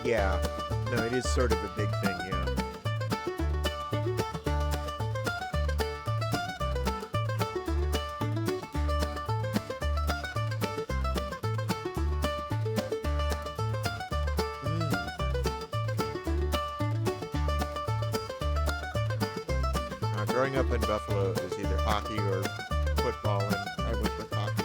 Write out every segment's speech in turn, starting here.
Yeah. No, it is sort of a big thing, yeah. Growing up in Buffalo, it was either hockey or football, and I went with hockey.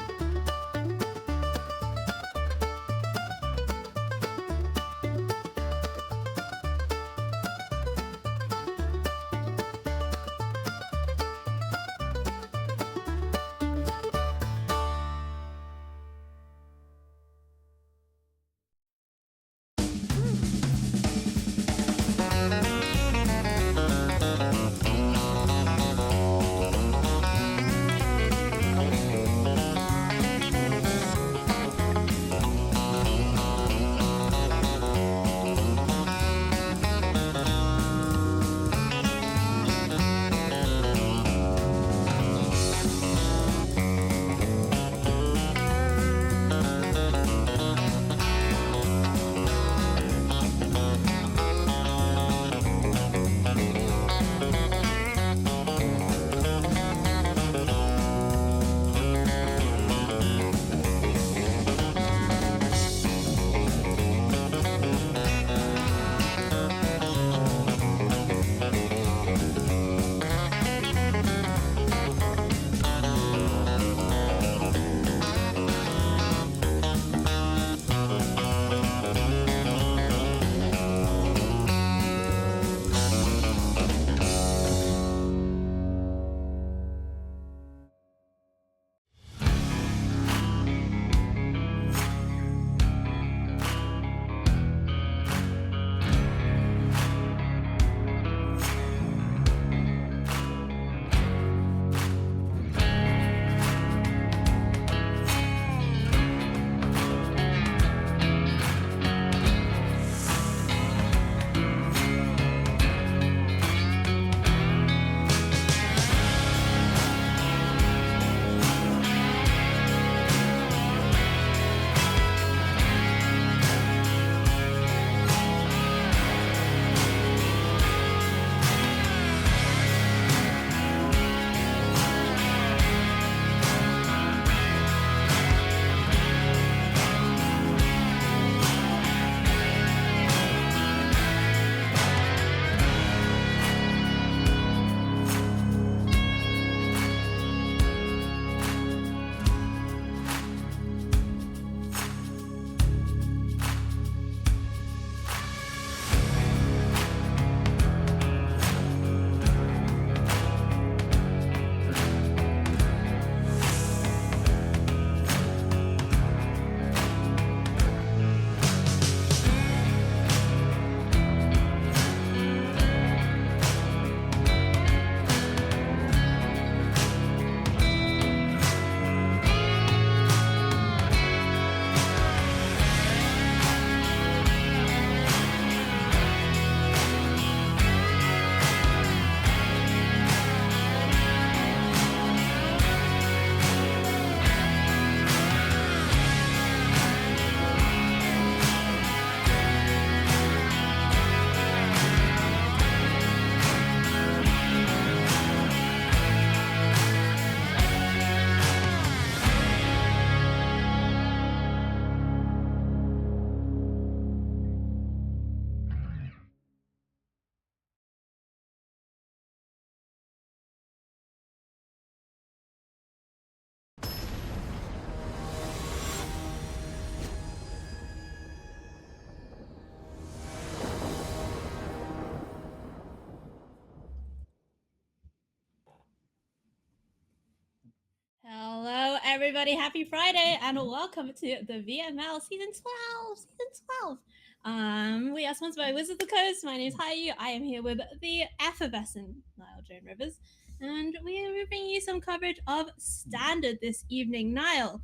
Hello, everybody. Happy Friday, and welcome to the VML Season 12. Season 12. We are sponsored by Wizards of the Coast. My name is Haiyue. I am here with the effervescent NileJoanRivers, and we are bringing you some coverage of Standard this evening. Nile,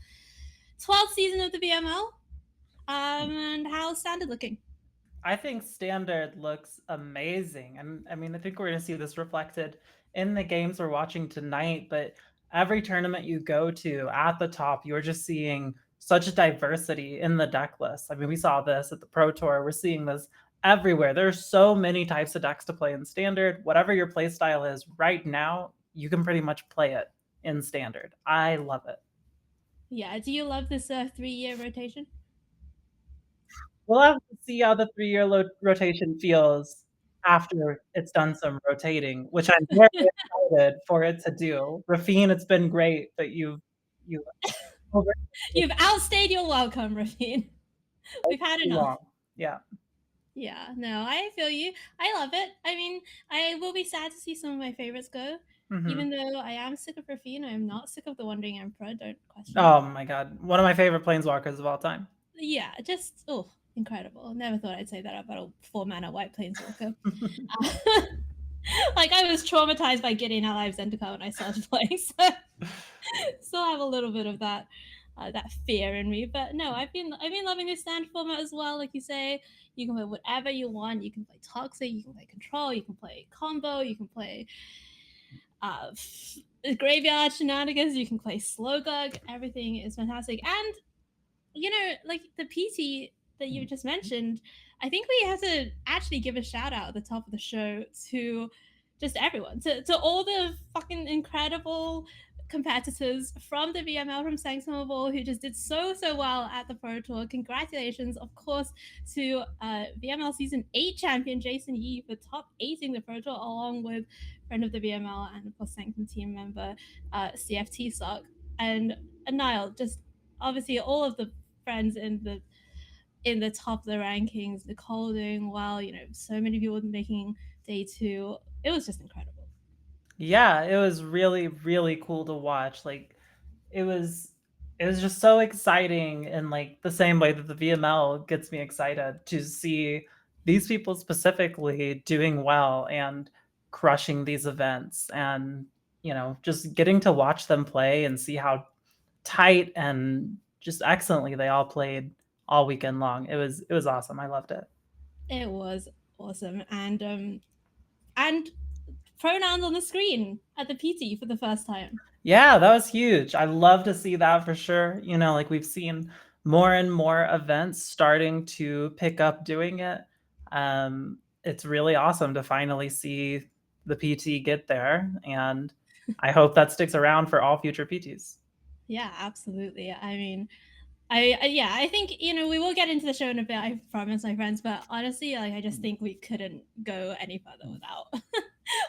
12th season of the VML, and how's Standard looking? I think Standard looks amazing. And I mean, I think we're going to see this reflected in the games we're watching tonight. But every tournament you go to at the top, you're just seeing such diversity in the deck list. I mean, we saw this at the Pro Tour. We're seeing this everywhere. There's so many types of decks to play in Standard. Whatever your play style is right now, you can pretty much play it in Standard. I love it. Yeah. Do you love this 3-year rotation? We'll have to see how the 3-year rotation feels after it's done some rotating, which I'm very excited for it to do. Rafine, it's been great, but you've outstayed your welcome, Rafine. We've had enough. long. Yeah. Yeah, no, I feel you. I love it. I mean, I will be sad to see some of my favorites go. Even though I am sick of Rafine, I am not sick of the Wandering Emperor. Don't question it. Oh my god. One of my favorite planeswalkers of all time. Yeah, just, incredible. Never thought I'd say that about a 4-mana white planeswalker. Like, I was traumatized by getting Alive Zendikar when I started playing, so still have a little bit of that fear in me. But no, I've been loving this standard format as well. Like you say, you can play whatever you want. You can play Toxic, you can play Control, you can play Combo, you can play Graveyard Shenanigans, you can play Slogurk. Everything is fantastic. And, you know, like the PT that you just mentioned, I think we have to actually give a shout out at the top of the show to just everyone, to all the fucking incredible competitors from the VML, from Sangsamable, who just did so well at the Pro Tour. Congratulations, of course, to VML Season 8 champion Jason Yee for top 8ing the Pro Tour, along with friend of the VML and, of course, Sanctum team member CFT Sock. And Nile, just obviously all of the friends in the top of the rankings, Nicole doing well, you know, so many people making day 2. It was just incredible. Yeah, it was really, really cool to watch. Like, it was just so exciting in like the same way that the VML gets me excited to see these people specifically doing well and crushing these events, and you know, just getting to watch them play and see how tight and just excellently they all played all weekend long. It was awesome. I loved it. It was awesome. And pronouns on the screen at the PT for the first time. Yeah, that was huge. I love to see that for sure. You know, like we've seen more and more events starting to pick up doing it. It's really awesome to finally see the PT get there, and I hope that sticks around for all future PTs. Yeah, absolutely. I mean, I think, you know, we will get into the show in a bit, I promise, my friends, but honestly, like, I just think we couldn't go any further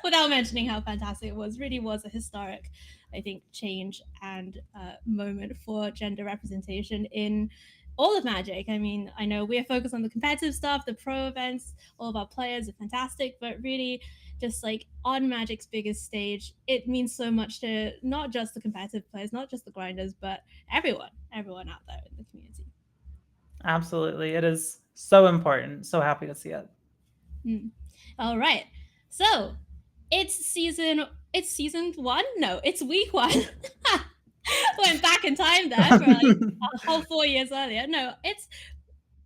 without mentioning how fantastic it was. Really was a historic, I think, change and moment for gender representation in all of Magic. I mean, I know we're focused on the competitive stuff, the pro events, all of our players are fantastic, but really just like on Magic's biggest stage, it means so much to not just the competitive players, not just the grinders, but everyone out there in the community. Absolutely. It is so important. So happy to see it. All right. So it's season 1? No, it's week 1. Went back in time there for like a whole 4 years earlier. No, it's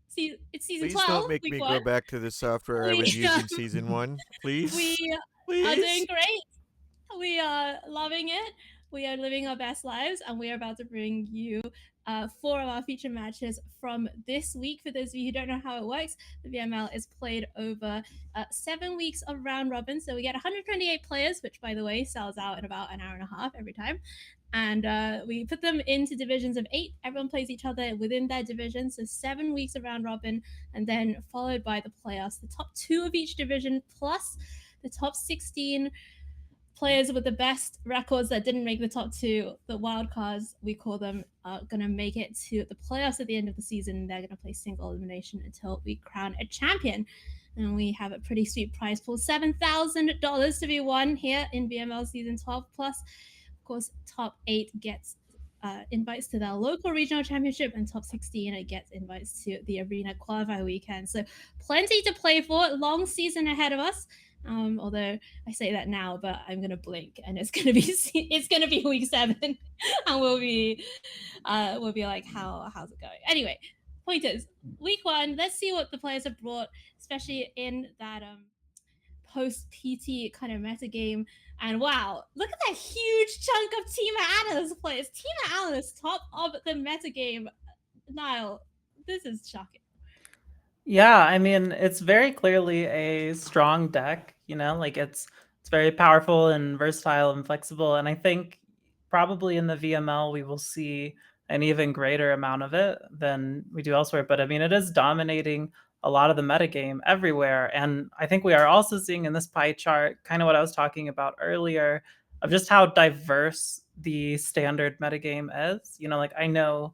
season Please 12. Don't make me go back to the software I was using season 1. Please. We are doing great. We are loving it. We are living our best lives, and we are about to bring you 4 of our feature matches from this week. For those of you who don't know how it works, the VML is played over 7 weeks of round robin. So we get 128 players, which, by the way, sells out in about an hour and a half every time. And we put them into divisions of 8. Everyone plays each other within their division. So 7 weeks of round robin, and then followed by the playoffs. The top 2 of each division, plus the top 16 players with the best records that didn't make the top 2, the wild cards, we call them, are going to make it to the playoffs at the end of the season. They're going to play single elimination until we crown a champion. And we have a pretty sweet prize pool, $7,000 to be won here in VML Season 12. Plus, of course, top 8 gets invites to their local regional championship, and top 16 gets invites to the arena qualifier weekend. So plenty to play for. Long season ahead of us. Although I say that now, but I'm gonna blink and it's gonna be week 7, and we'll be like, how's it going? Anyway, point is, week 1. Let's see what the players have brought, especially in that post PT kind of metagame. And wow, look at that huge chunk of Team Analyst players. Team Analyst top of the metagame. Nile, this is shocking. Yeah, I mean, it's very clearly a strong deck, like it's very powerful and versatile and flexible, and I think probably in the VML we will see an even greater amount of it than we do elsewhere, but I mean, it is dominating a lot of the metagame everywhere, and I think we are also seeing in this pie chart kind of what I was talking about earlier of just how diverse the standard metagame is. Like I know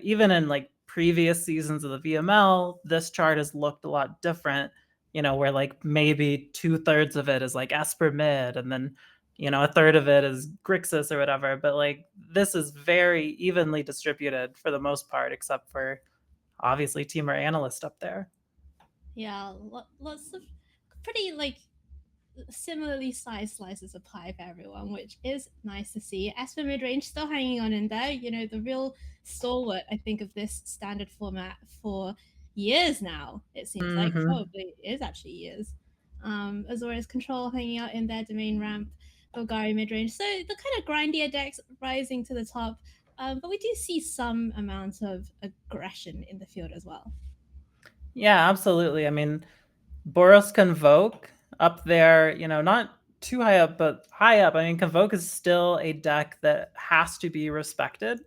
even in like previous seasons of the VML, this chart has looked a lot different, where like maybe 2/3 of it is like Esper mid, and then, a third of it is Grixis or whatever. But like this is very evenly distributed for the most part, except for obviously Temur Analyst up there. Yeah, lots of pretty like similarly sized slices of pie for everyone, which is nice to see. As for Midrange, still hanging on in there. The real stalwart, I think, of this standard format for years now. It seems like probably is actually years. Azorius Control hanging out in their domain ramp, Golgari midrange. So the kind of grindier decks rising to the top. But we do see some amount of aggression in the field as well. Yeah, absolutely. I mean, Boros Convoke up there, not too high up, but high up. I mean, Convoke is still a deck that has to be respected.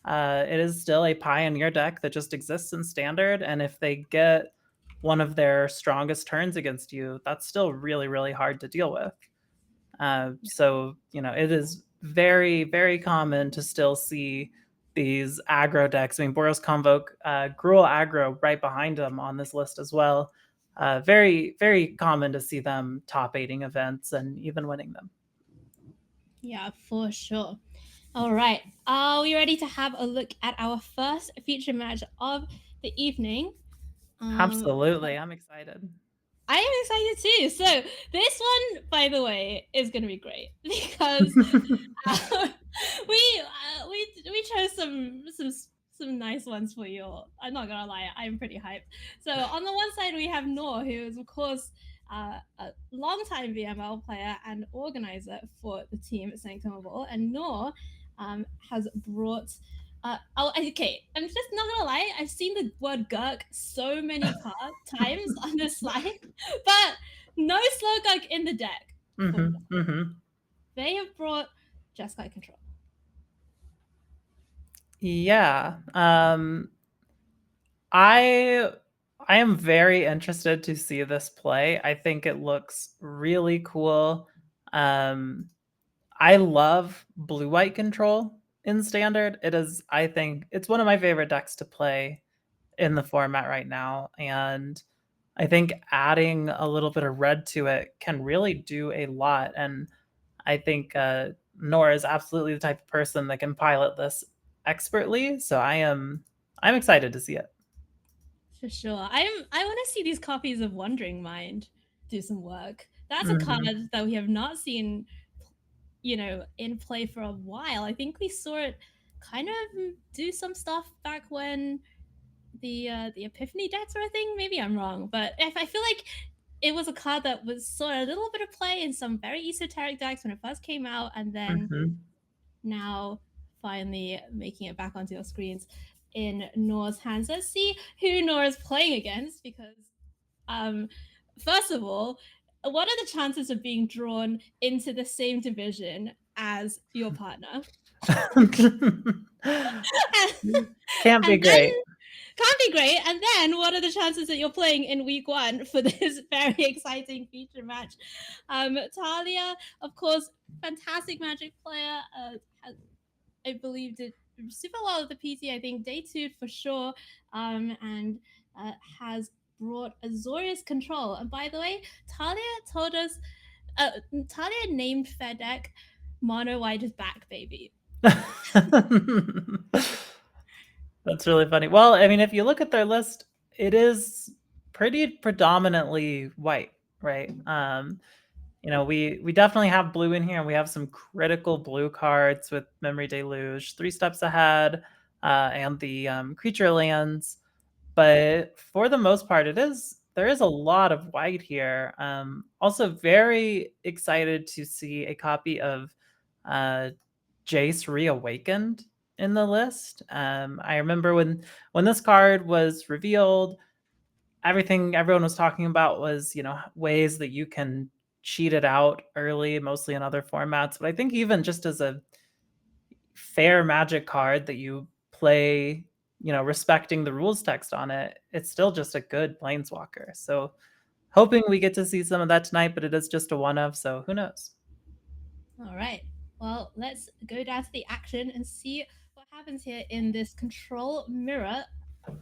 It is still a pioneer deck that just exists in standard, and if they get one of their strongest turns against you, that's still really, really hard to deal with. So, it is very, very common to still see these aggro decks. I mean, Boros Convoke, Gruul aggro right behind them on this list as well. Very, very common to see them top 8ing events and even winning them. Yeah, for sure. All right. Are we ready to have a look at our first feature match of the evening? Absolutely. I'm excited. I am excited too. So this one, by the way, is going to be great because we chose some nice ones for you all. I'm not gonna lie, I'm pretty hyped. So on the one side we have Noor, who is of course a longtime VML player and organizer for the team at Sanctum, and Noor has brought. Okay, I'm just not gonna lie. I've seen the word Gurk so many times on this slide, but no Slogurk in the deck. They have brought Jeskai control. Yeah. I am very interested to see this play. I think it looks really cool. I love blue-white control in standard. It is, I think, it's one of my favorite decks to play in the format right now. And I think adding a little bit of red to it can really do a lot. And I think Noor is absolutely the type of person that can pilot this expertly. So I'm excited to see it. For sure. I want to see these copies of Wandering Mind do some work. That's a card that we have not seen, in play for a while. I think we saw it kind of do some stuff back when the Epiphany decks were a thing. Maybe I'm wrong, but if I feel like it was a card that was saw a little bit of play in some very esoteric decks when it first came out, and then now finally making it back onto your screens in Noor's hands. Let's see who Noor is playing against, because first of all, what are the chances of being drawn into the same division as your partner? Can't be great. Can't be great. And then what are the chances that you're playing in week 1 for this very exciting feature match? Talia, of course, fantastic Magic player. I believe did super well at the PT, I think day 2 for sure, and has brought Azorius control. And by the way, Talia told us, Talia named fair deck Mono White is back, baby. That's really funny. Well, I mean, if you look at their list, it is pretty predominantly white, right? We definitely have blue in here, and we have some critical blue cards with Memory Deluge, 3 Steps Ahead, and the creature lands. But for the most part, there is a lot of white here. Also very excited to see a copy of Jace Reawakened in the list. I remember when this card was revealed, everyone was talking about was, ways that you can cheat it out early, mostly in other formats. But I think even just as a fair Magic card that you play, respecting the rules text on it, it's still just a good Planeswalker. So hoping we get to see some of that tonight, but it is just a one of, so who knows? All right. Well, let's go down to the action and see what happens here in this control mirror.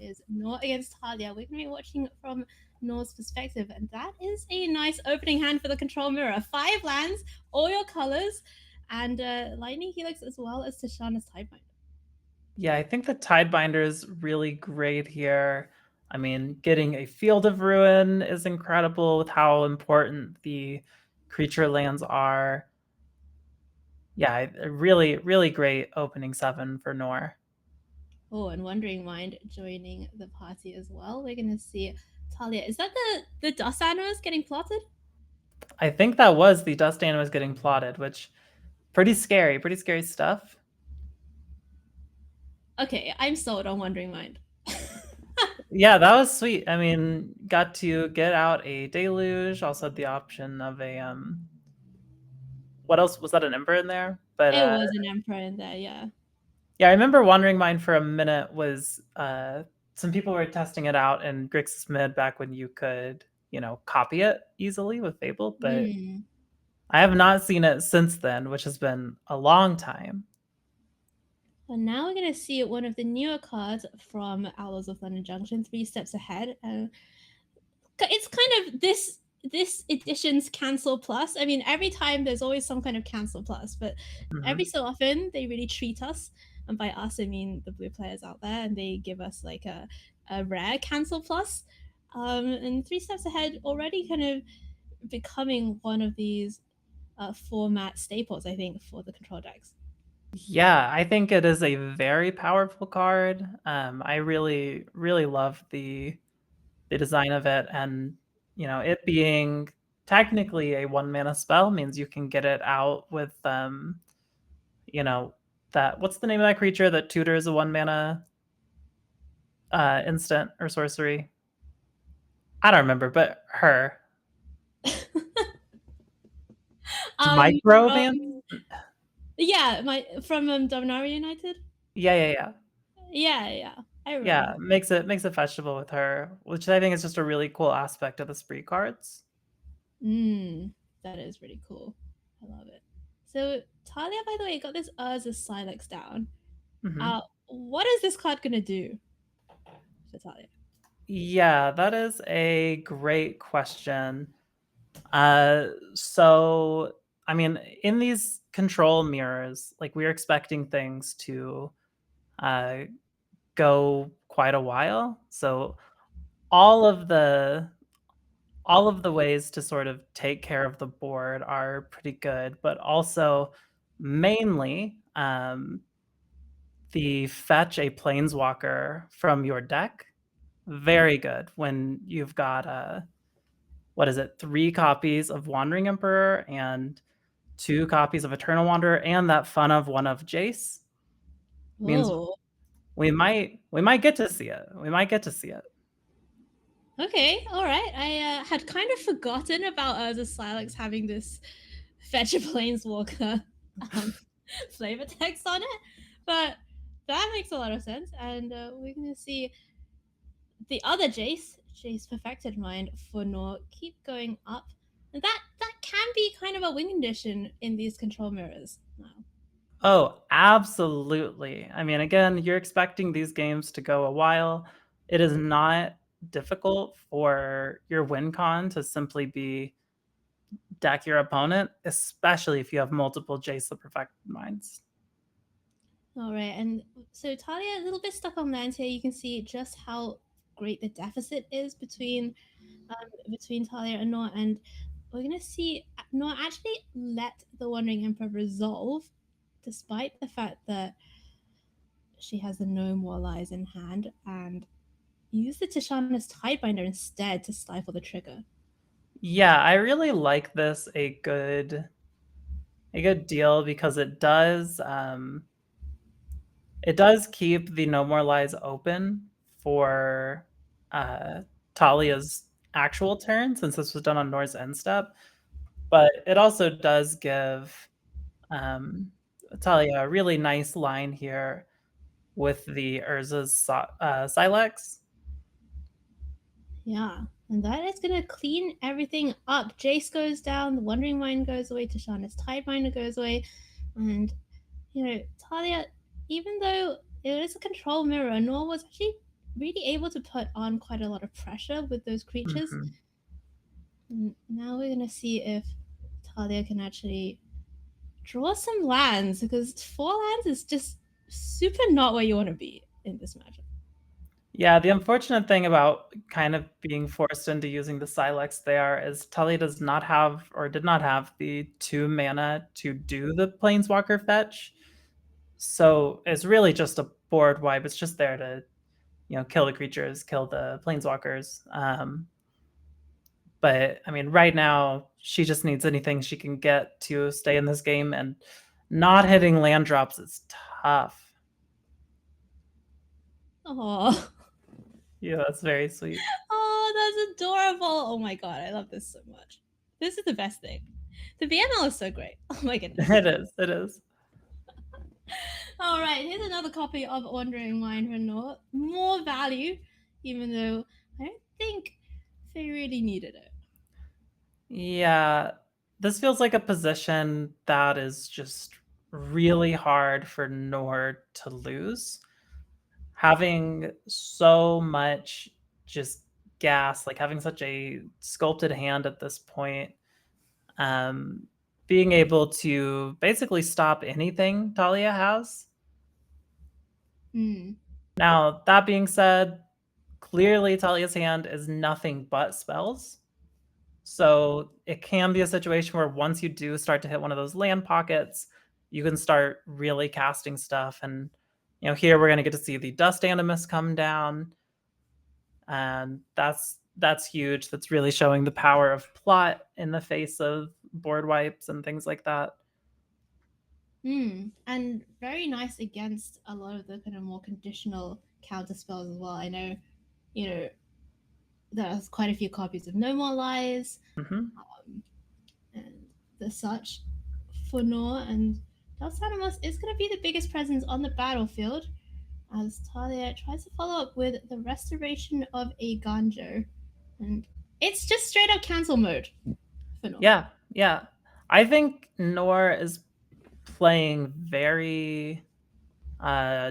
Is Noor against Talia. We're going to be watching from Noor's perspective, and that is a nice opening hand for the control mirror. 5 lands, all your colors, and Lightning Helix as well as Tishana's Tidebinder. Yeah, I think the Tidebinder is really great here. I mean, getting a Field of Ruin is incredible with how important the creature lands are. Yeah, a really, really great opening 7 for Noor. Oh, and Wandering Mind joining the party as well. We're going to see Talia. Is that the Dust Animals getting plotted? I think that was the Dust Animals getting plotted, which pretty scary stuff. Okay, I'm sold on Wandering Mind. Yeah, that was sweet. I mean, got to get out a Deluge, also had the option of a what else was that, an Ember in there? But it was an Emperor in there, yeah. Yeah, I remember Wandering Mind for a minute was some people were testing it out in Grixis Mid back when you could, copy it easily with Fable, but I have not seen it since then, which has been a long time. Well, now we're going to see one of the newer cards from Owls of London Junction, 3 Steps Ahead. It's kind of this edition's Cancel Plus. I mean, every time there's always some kind of Cancel Plus, but every so often they really treat us, and by us I mean the blue players out there, and they give us like a rare Cancel Plus. And 3 Steps Ahead already kind of becoming one of these format staples, I think, for the control decks. Yeah, I think it is a very powerful card. I really, really love the design of it, and it being technically a 1-mana spell means you can get it out with that, what's the name of that creature that tutors a 1-mana instant or sorcery? I don't remember, but her. Microman? Yeah, from Dominaria United. Yeah. I remember. Yeah, makes it fetchable with her, which I think is just a really cool aspect of the spree cards. That is really cool. I love it. So Talia, by the way, got this Urza Silex down. What is this card gonna do for Talia? Yeah, that is a great question. So I mean, in these control mirrors, like, we're expecting things to go quite a while. So all of the ways to sort of take care of the board are pretty good, but also mainly the fetch a planeswalker from your deck, very good when you've got 3 copies of Wandering Emperor and 2 copies of Eternal Wanderer and that fun of 1 of Jace. Means we might get to see it. Okay, all right. I had kind of forgotten about Urza Silex having this fetch a planeswalker flavor text on it, but that makes a lot of sense. And we're gonna see the other Jace Perfected Mind for Noor keep going up, and that can be kind of a win condition in these control mirrors now. Oh, absolutely. I mean, again, you're expecting these games to go a while. It is not difficult for your win con to simply be deck your opponent, especially if you have multiple Jace the Perfected Minds. All right, and so Talia, a little bit stuck on lands here. You can see just how great the deficit is between Talia and Noor, and we're gonna see Noor actually let the Wandering Emperor resolve, despite the fact that she has the No More Lies in hand, and use the Tishana's Tidebinder instead to stifle the trigger. Yeah, I really like this a good deal because it does It does keep the No More Lies open for Talia's actual turn, since this was done on Noor's end step. But it also does give Talia a really nice line here with the Urza's Silex. Yeah, and that is gonna clean everything up. Jace goes down, the Wandering Mind goes away, Tashana's Tidebinder goes away, and Talia, even though it is a control mirror, Noor was actually really able to put on quite a lot of pressure with those creatures. Mhm. And now we're gonna see if Talia can actually draw some lands, because 4 lands is just super not where you want to be in this matchup. Yeah, the unfortunate thing about kind of being forced into using the Silex there is Talia does not have, or did not have, the 2 mana to do the Planeswalker fetch. So it's really just a board wipe. It's just there to, kill the creatures, kill the Planeswalkers. But I mean, right now she just needs anything she can get to stay in this game, and not hitting land drops is tough. Oh, Yeah, that's very sweet. oh, that's adorable. Oh my god, I love this so much. This is the best thing. The VML is so great. Oh my goodness. It is. It is. All right, here's another copy of Wandering Mind for Noor. More value, even though I don't think they really needed it. Yeah, this feels like a position that is just really hard for Noor to lose. Having so much just gas, like having such a sculpted hand at this point, being able to basically stop anything Talia has. Now, that being said, clearly Talia's hand is nothing but spells. So it can be a situation where once you do start to hit one of those land pockets, you can start really casting stuff. And here we're going to get to see the Dust Animus come down, and that's huge. That's really showing the power of plot in the face of board wipes and things like that. And very nice against a lot of the kind of more conditional counter spells as well. I know, there's quite a few copies of No More Lies, and the such for Noor, and Dust Animus is going to be the biggest presence on the battlefield as Talia tries to follow up with the Restoration of a Ganjo, and it's just straight up cancel mode for Noor. Yeah. I think Noor is playing very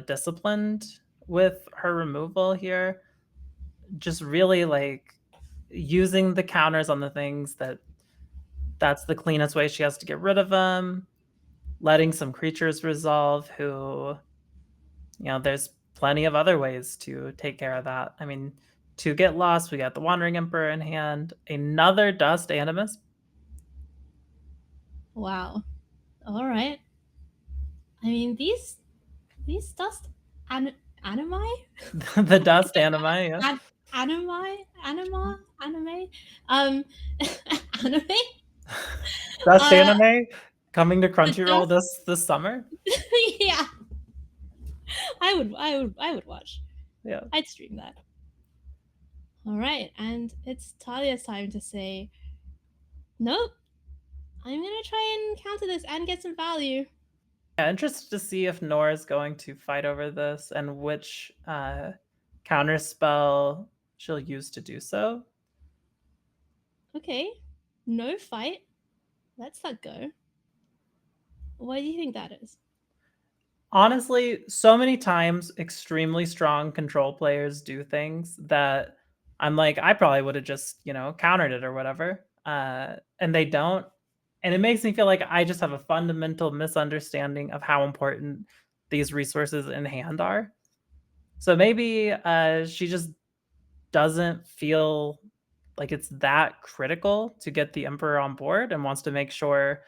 disciplined with her removal here. Just really like using the counters on the things that's the cleanest way she has to get rid of them, letting some creatures resolve who, there's plenty of other ways to take care of that. I mean, to get lost, we got the Wandering Emperor in hand, another Dust Animus. Wow. All right. I mean, these Dust animi? The Dust Anime, yeah. Anime? Anime? Anime? Dust Anime coming to Crunchyroll this summer. Yeah. I would watch. Yeah. I'd stream that. All right, and it's Talia's time to say, nope, I'm gonna try and counter this and get some value. Yeah, interested to see if Noor is going to fight over this and which counter spell she'll use to do so. Okay, no fight. Let's let go. What do you think that is? Honestly, so many times extremely strong control players do things that I'm like, I probably would have just, countered it or whatever. And they don't. And it makes me feel like I just have a fundamental misunderstanding of how important these resources in hand are. So maybe she just doesn't feel like it's that critical to get the Emperor on board and wants to make sure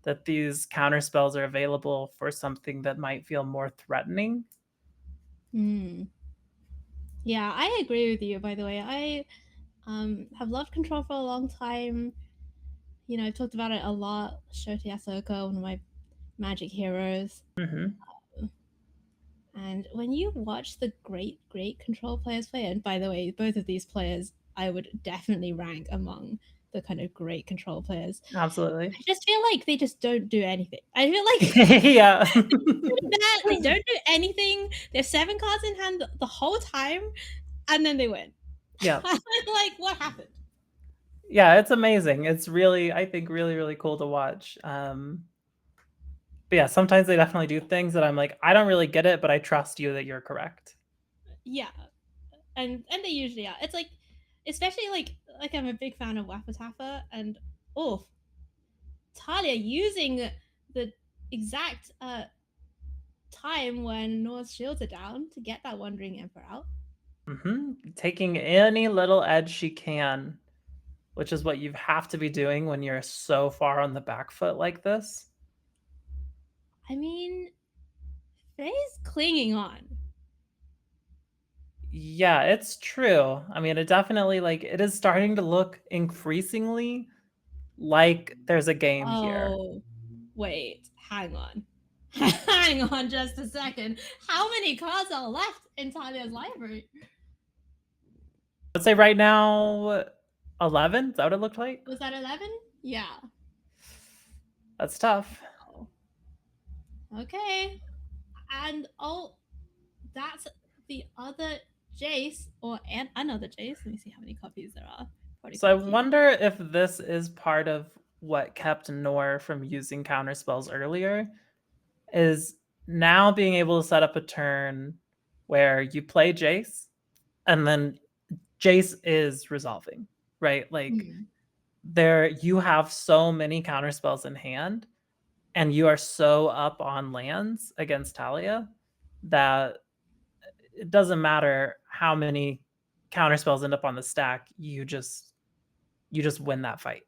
that these counter spells are available for something that might feel more threatening. Yeah, I agree with you, by the way. I have loved Control for a long time. I've talked about it a lot. Shota Yasuoka, one of my magic heroes. And when you watch the great control players play, and by the way, both of these players I would definitely rank among the kind of great control players. Absolutely. I just feel like they just don't do anything. I feel like Yeah. they don't do anything. They have 7 cards in hand the whole time, and then they win. Yeah. Like, what happened? Yeah, it's amazing. It's really, I think, really, really cool to watch. But yeah, sometimes they definitely do things that I'm like, I don't really get it, but I trust you that you're correct. Yeah, and they usually are. It's like, especially like I'm a big fan of Wapatappa, and Talia using the exact time when Noor's shields are down to get that Wandering Emperor out. Taking any little edge she can, which is what you have to be doing when you're so far on the back foot like this. I mean, Faye's clinging on. Yeah, it's true. I mean, it definitely, like, it is starting to look increasingly like there's a game here. Oh, wait, hang on. Hang on just a second. How many cards are left in Talia's library? I'd say right now, 11? Is that what it looked like? Was that 11? Yeah. That's tough. Oh. Okay. And that's the other Jace, or another Jace. Let me see how many copies there are. So I wonder if this is part of what kept Noor from using counter spells earlier, is now being able to set up a turn where you play Jace and then Jace is resolving, right? Like there you have so many counter spells in hand and you are so up on lands against Talia that it doesn't matter how many counter spells end up on the stack, you just win that fight.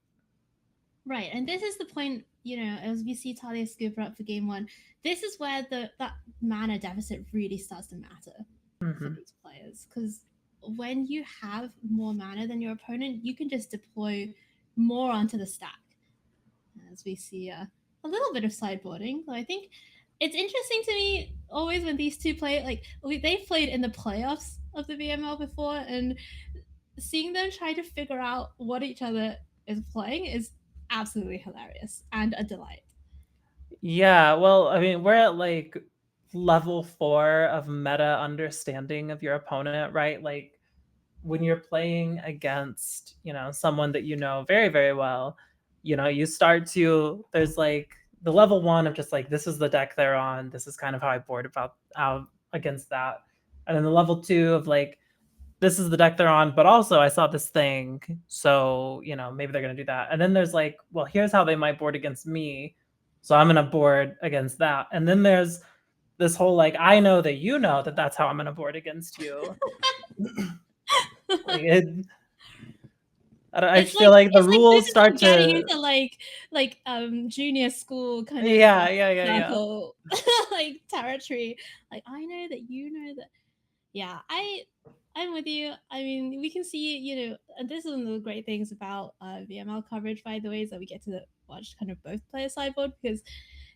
Right, and this is the point, as we see Talia scoop her up for game 1, this is where that mana deficit really starts to matter for these players. Because when you have more mana than your opponent, you can just deploy more onto the stack. As we see a little bit of sideboarding. I think it's interesting to me always when these two play, like they've played in the playoffs of the VML before, and seeing them try to figure out what each other is playing is absolutely hilarious and a delight. Yeah, well, I mean, we're at like level 4 of meta understanding of your opponent, right? Like when you're playing against, someone that you know very, very well, you start to, there's like the level 1 of just like, this is the deck they're on. This is kind of how I board out against that. And then the level 2 of like, this is the deck they're on, but also I saw this thing, so maybe they're gonna do that. And then there's like, well, here's how they might board against me, so I'm gonna board against that. And then there's this whole like, I know that you know that that's how I'm gonna board against you. I feel like the rules start to getting into like junior school kind of circle, like territory. Like, I know that you know that. Yeah, I'm with you. I mean, we can see, and this is one of the great things about VML coverage, by the way, is that we get to watch kind of both players sideboard, because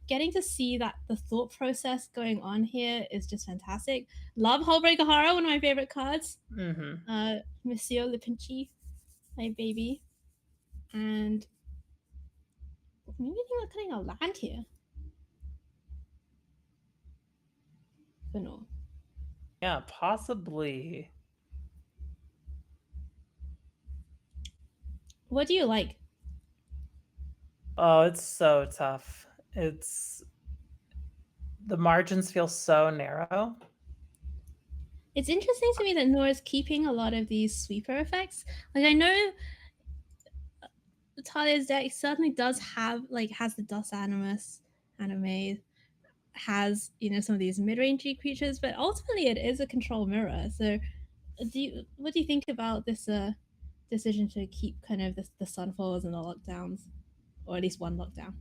getting to see that the thought process going on here is just fantastic. Love Hullbreaker Horror, one of my favorite cards. Monsieur Lipinchi, my baby. And maybe they're not cutting a land here. But no. Yeah, possibly. What do you like? Oh, it's so tough. The margins feel so narrow. It's interesting to me that Noor is keeping a lot of these sweeper effects. Like, I know Talia's deck certainly does have, has the Dust Animus, Anime, has, some of these mid-rangey creatures, but ultimately it is a control mirror. So what do you think about this decision to keep kind of the Sunfalls and the lockdowns, or at least one lockdown?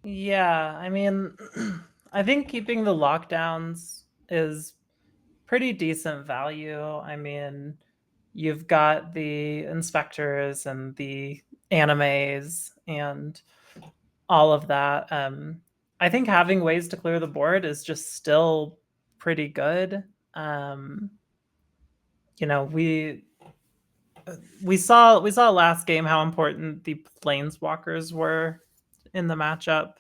Yeah, I mean, I think keeping the lockdowns is pretty decent value. I mean, you've got the inspectors and the animes and all of that. I think having ways to clear the board is just still pretty good. You know, we saw last game how important the planeswalkers were in the matchup.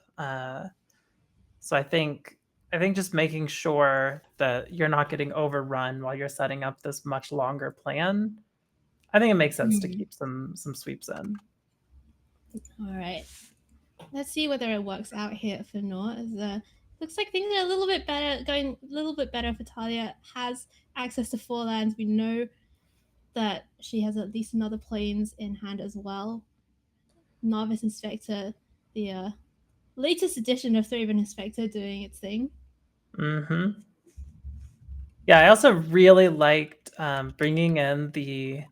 So I think just making sure that you're not getting overrun while you're setting up this much longer plan. I think it makes sense to keep some sweeps in. All right. Let's see whether it works out here for Noor. Looks like things are a little bit better, going a little bit better for Talia. Has access to 4 lands. We know that she has at least another planes in hand as well. Novice Inspector, the latest edition of Thraben Inspector, doing its thing. Mm-hmm. Yeah, I also really liked bringing in the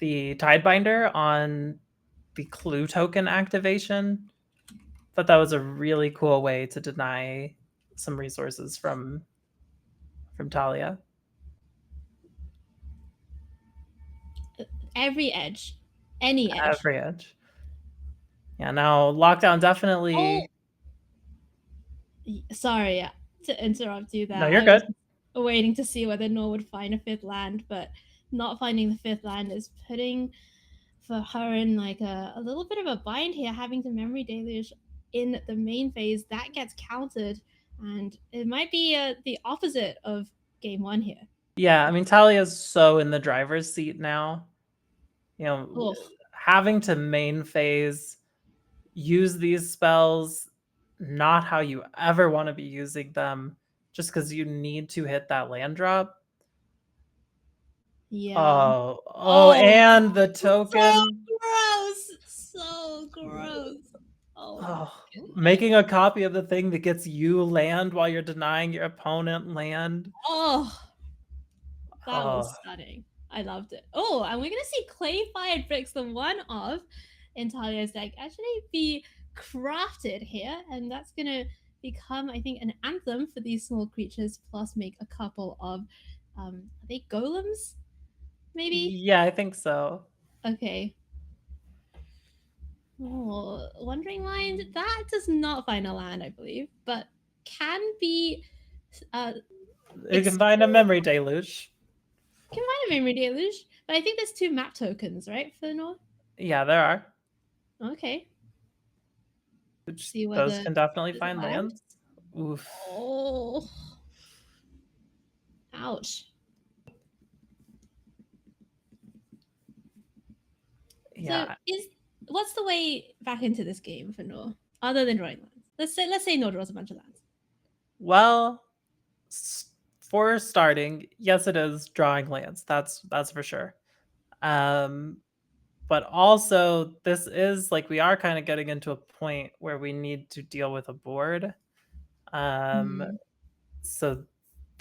Tidebinder on the clue token activation. Thought that was a really cool way to deny some resources from Talia. Every edge. Any edge. Every edge. Yeah, now lockdown definitely. Sorry to interrupt you there. No, you're good. Was waiting to see whether Noor would find a 5th land, but not finding the 5th land is putting for her in like a little bit of a bind here, having to memory deluge in the main phase. That gets countered, and it might be the opposite of game 1 here. Yeah, I mean, Talia's so in the driver's seat now. You know, having to main phase, use these spells, not how you ever want to be using them, just because you need to hit that land drop. Yeah. Oh, and the token. So gross. Making a copy of the thing that gets you land while you're denying your opponent land. That was stunning. I loved it. And we're gonna see Clay Fired Bricks, the one of in Talia's deck, actually be crafted here, and that's gonna become, I think, an anthem for these small creatures, plus make a couple of are they golems? Maybe? Yeah, I think so. Okay. Wandering Mind, that does not find a land, I believe, but can be you can find a memory deluge. Can find a memory deluge, but I think there's 2 map tokens, right, for Noor? Yeah, there are. Okay. See those can definitely find lands. Oof. Oh. Ouch. Yeah. So what's the way back into this game for Noor, other than drawing lands? Let's say Noor draws a bunch of lands. Well, for starting, yes, it is drawing lands. That's for sure. But also, this is like we are kind of getting into a point where we need to deal with a board. So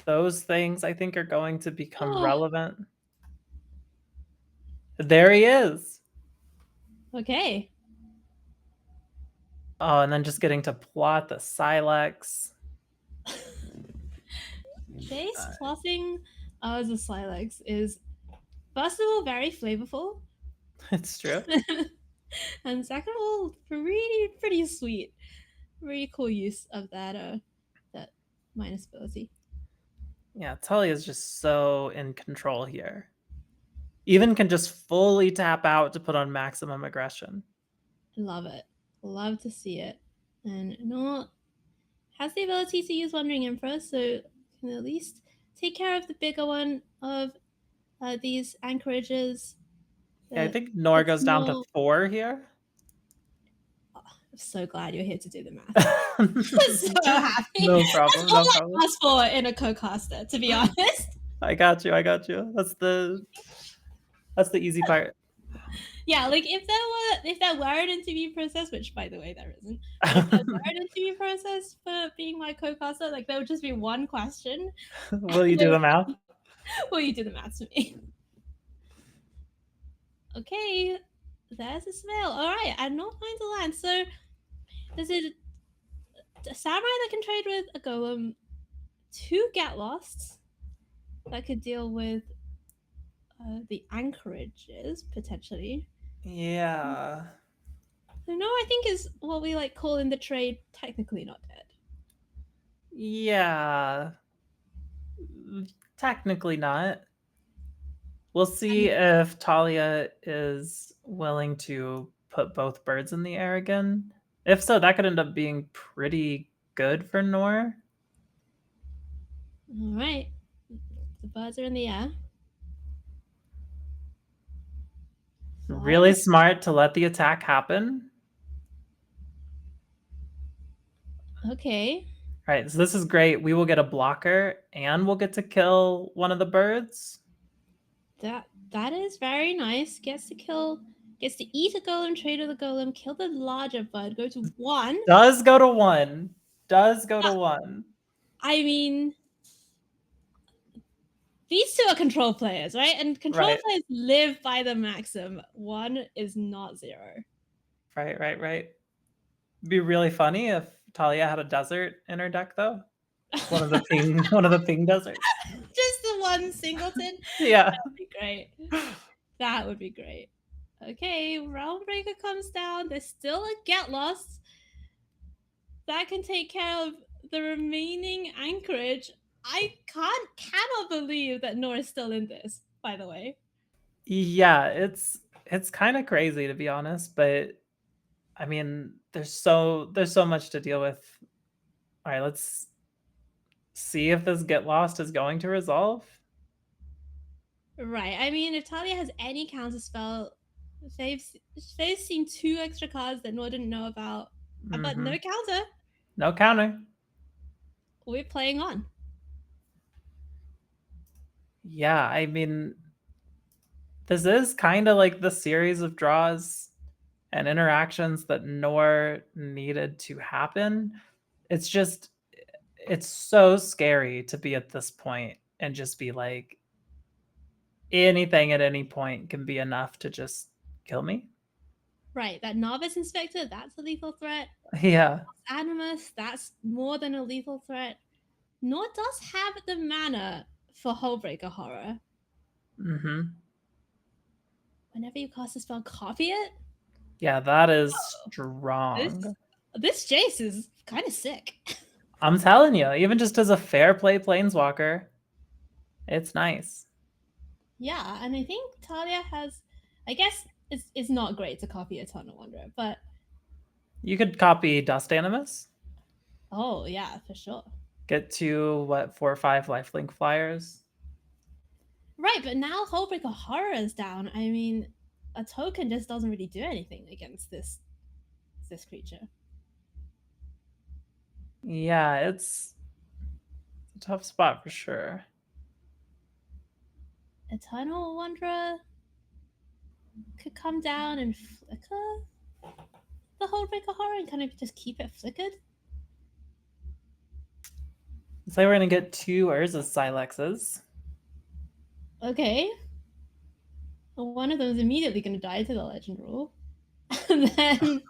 those things I think are going to become relevant. There he is. Okay. And then just getting to plot the Silex. Base plotting as a Silex is, first of all, very flavorful. It's true. And second of all, pretty sweet. Really cool use of that minus ability. Yeah, Talia is just so in control here. Even can just fully tap out to put on maximum aggression. Love it. Love to see it. And Noor has the ability to use Wandering Emperor, so can at least take care of the bigger one of these anchorages. Yeah, I think Noor goes down to 4 here. I'm so glad you're here to do the math. I'm so happy. No problem. That's all I asked for in a co-caster, to be honest. I got you. That's the easy part. Yeah, like if there were an interview process, which by the way there isn't, if there were an interview process for being my co-caster, like there would just be one question. Will you do the math? Will you do the math for me? Okay, there's a smell. All right, and Noor finds a land. So there's a samurai that can trade with a golem, 2 get lost that could deal with the anchorages potentially. Yeah. So Noor, I think, is what we like call in the trade technically not dead. Yeah. Technically not. We'll see if Talia is willing to put both birds in the air again. If so, that could end up being pretty good for Noor. All right. The birds are in the air. Really smart to let the attack happen. Okay. All right, so this is great. We will get a blocker and we'll get to kill one of the birds. That is very nice. Gets to eat a golem, trade with a golem, kill the larger bird, go to 1. Does go to 1. Does go to 1. I mean, these two are control players, right? And control players live by the maxim. 1 is not 0. Right. It'd be really funny if Talia had a desert in her deck, though. One of the ping deserts. Just the one singleton? Yeah. That would be great. That would be great. Okay, Realmbreaker comes down. There's still a Get Lost. That can take care of the remaining anchorage. I cannot believe that Noor is still in this, by the way. Yeah, it's kind of crazy, to be honest, but I mean, there's so much to deal with. All right, let's see if this Get Lost is going to resolve. Right. I mean, if Talia has any counter spell, Fave's seen 2 extra cards that Noor didn't know about, but no counter. No counter. We're playing on. Yeah, I mean, this is kind of like the series of draws and interactions that Noor needed to happen. It's just, it's so scary to be at this point and just be like, anything at any point can be enough to just kill me. Right, that Novice Inspector, that's a lethal threat. Yeah. Animus, that's more than a lethal threat. Noor does have the mana for Hullbreaker Horror. Whenever you cast a spell, copy it? Yeah, that is strong. This Jace is kind of sick. I'm telling you, even just as a fair play planeswalker, it's nice. Yeah, and I think Talia has, I guess it's not great to copy Eternal Wanderer, but you could copy Dust Animus. Oh yeah, for sure. Get to what, 4 or 5 lifelink flyers. Right, but now Hullbreaker Horror is down. I mean, a token just doesn't really do anything against this creature. Yeah, it's a tough spot for sure. Eternal Wanderer could come down and flicker the Hullbreaker Horror and kind of just keep it flickered. Looks like we're gonna get 2 Urza Silexes. Okay. One of them is immediately going to die to the Legend Rule. And then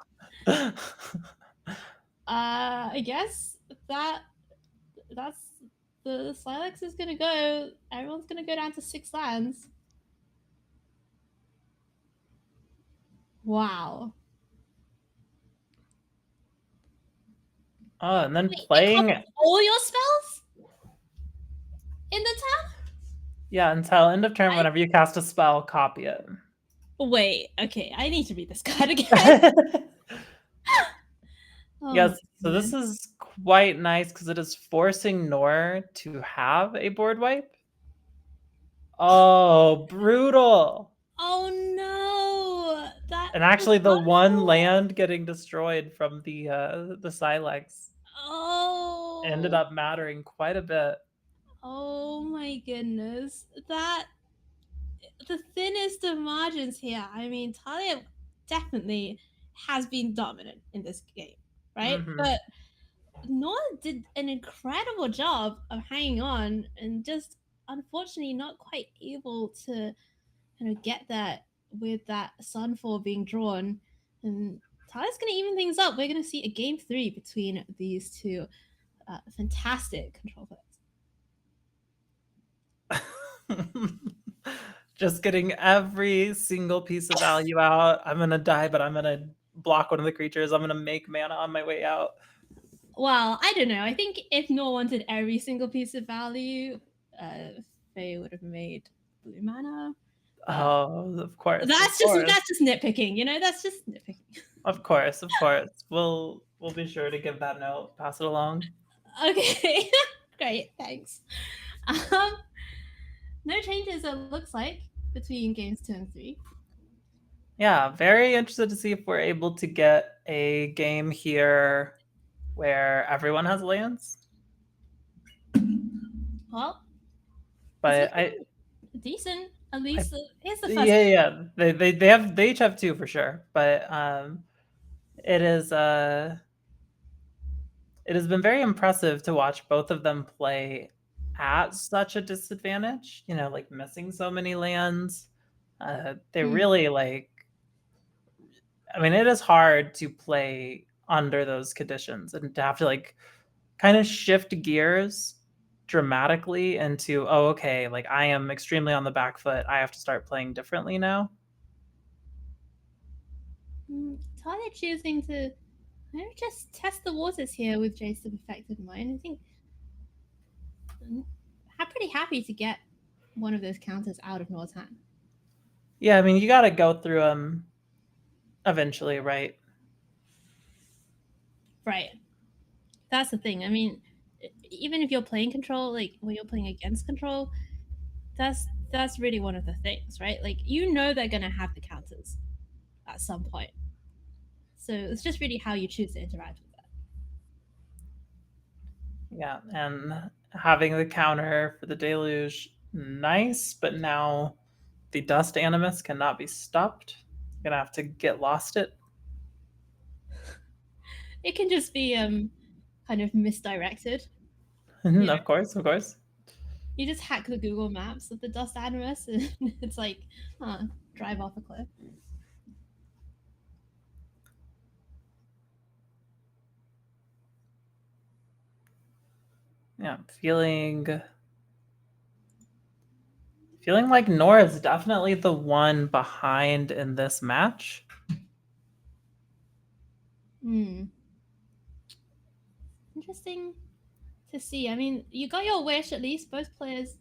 I guess that's the Silex is gonna go. Everyone's gonna go down to 6 lands. Wow. Oh, and then playing all your spells in the turn? Yeah, until end of turn, whenever you cast a spell, copy it. Wait, okay, I need to read this card again. Yes, so this is quite nice because it is forcing Noor to have a board wipe. Oh, brutal. Oh no. And actually the one land getting destroyed from the Silex ended up mattering quite a bit. Oh my goodness. The thinnest of margins here. I mean, Talia definitely has been dominant in this game, right? But Noor did an incredible job of hanging on and just unfortunately not quite able to kind of get that with that Sunfall being drawn. And Talia's going to even things up. We're going to see a game 3 between these two fantastic control players. Just getting every single piece of value out. I'm going to die, but I'm going to block one of the creatures. I'm going to make mana on my way out. Well, I don't know. I think if Noor wanted every single piece of value, Faye would have made blue mana. Oh, of course. That's just nitpicking, you know. That's just nitpicking. Of course. We'll be sure to give that note, pass it along. Okay, great, thanks. No changes. It looks like between games 2 and 3. Yeah, very interested to see if we're able to get a game here where everyone has lands. Well, But decent. At least here's the first. Yeah. They each have 2 for sure. But it has been very impressive to watch both of them play at such a disadvantage, you know, like missing so many lands. They really I mean, it is hard to play under those conditions and to have to like kind of shift gears dramatically into, oh, okay, like I am extremely on the back foot. I have to start playing differently now. Talia choosing to just test the waters here with Jason effect in mind. I think I'm pretty happy to get one of those counters out of Noor's hand. Yeah, I mean, you got to go through them eventually, right? Right. That's the thing. I mean, even if you're playing control, like when you're playing against control, that's really one of the things, right? Like you know they're gonna have the counters at some point. So it's just really how you choose to interact with that. Yeah, and having the counter for the deluge, nice, but now the dust animus cannot be stopped. You're gonna have to get lost it. It can just be kind of misdirected. Of course. You just hack the Google Maps of the dust animus and it's like, drive off a cliff. Yeah, feeling like Noor is definitely the one behind in this match. Interesting to see. I mean, you got your wish at least. Both players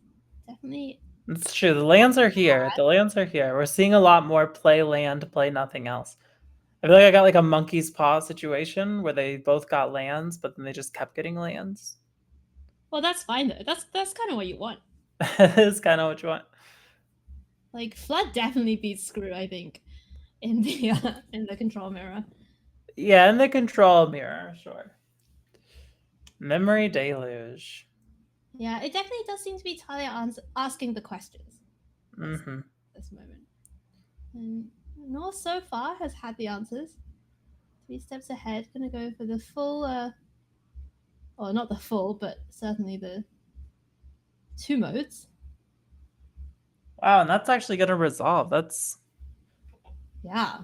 definitely. It's true. The lands are here. We're seeing a lot more play land, play nothing else. I feel like I got like a monkey's paw situation where they both got lands, but then they just kept getting lands. Well, that's fine though. That's kind of what you want. It's kind of what you want. Like Flood definitely beats Screw, I think, in the control mirror. Yeah, in the control mirror, sure. Memory deluge. Yeah, it definitely does seem to be Talia asking the questions. This moment. And Noor so far has had the answers. 3 steps ahead, gonna go for the full, or not the full, but certainly the 2 modes. Wow, and that's actually gonna resolve. That's yeah.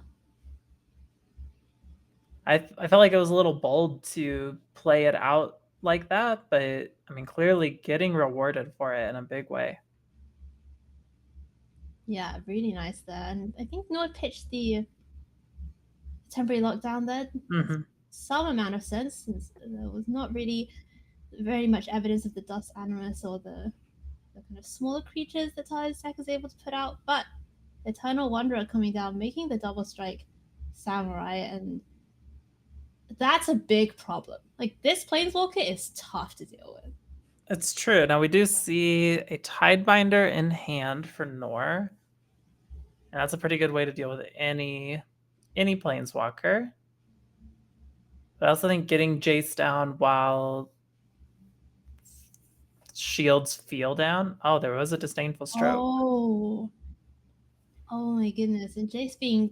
I felt like it was a little bold to play it out like that, but I mean, clearly getting rewarded for it in a big way. Yeah, really nice there. And I think Noor pitched the temporary lockdown there. Some amount of sense, since there was not really very much evidence of the dust animus or the kind of smaller creatures that Talia's deck is able to put out. But Eternal Wanderer coming down, making the double strike samurai, and that's a big problem. Like this planeswalker is tough to deal with. It's true. Now we do see a Tidebinder in hand for Noor. And that's a pretty good way to deal with any planeswalker. But I also think getting Jace down while shields feel down. Oh, there was a disdainful stroke. Oh my goodness. And Jace being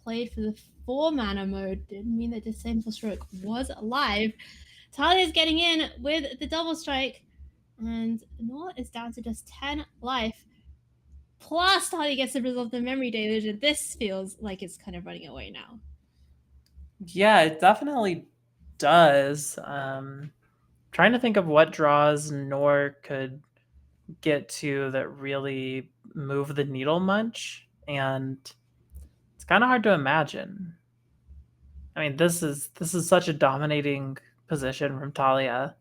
played for the 4 mana mode didn't mean that disdainful stroke was alive. Talia's getting in with the double strike. And Noor is down to just 10 life. Plus, Talia gets to resolve the memory deluge, and this feels like it's kind of running away now. Yeah, it definitely does. Trying to think of what draws Noor could get to that really move the needle much, and it's kind of hard to imagine. I mean, this is such a dominating position from Talia.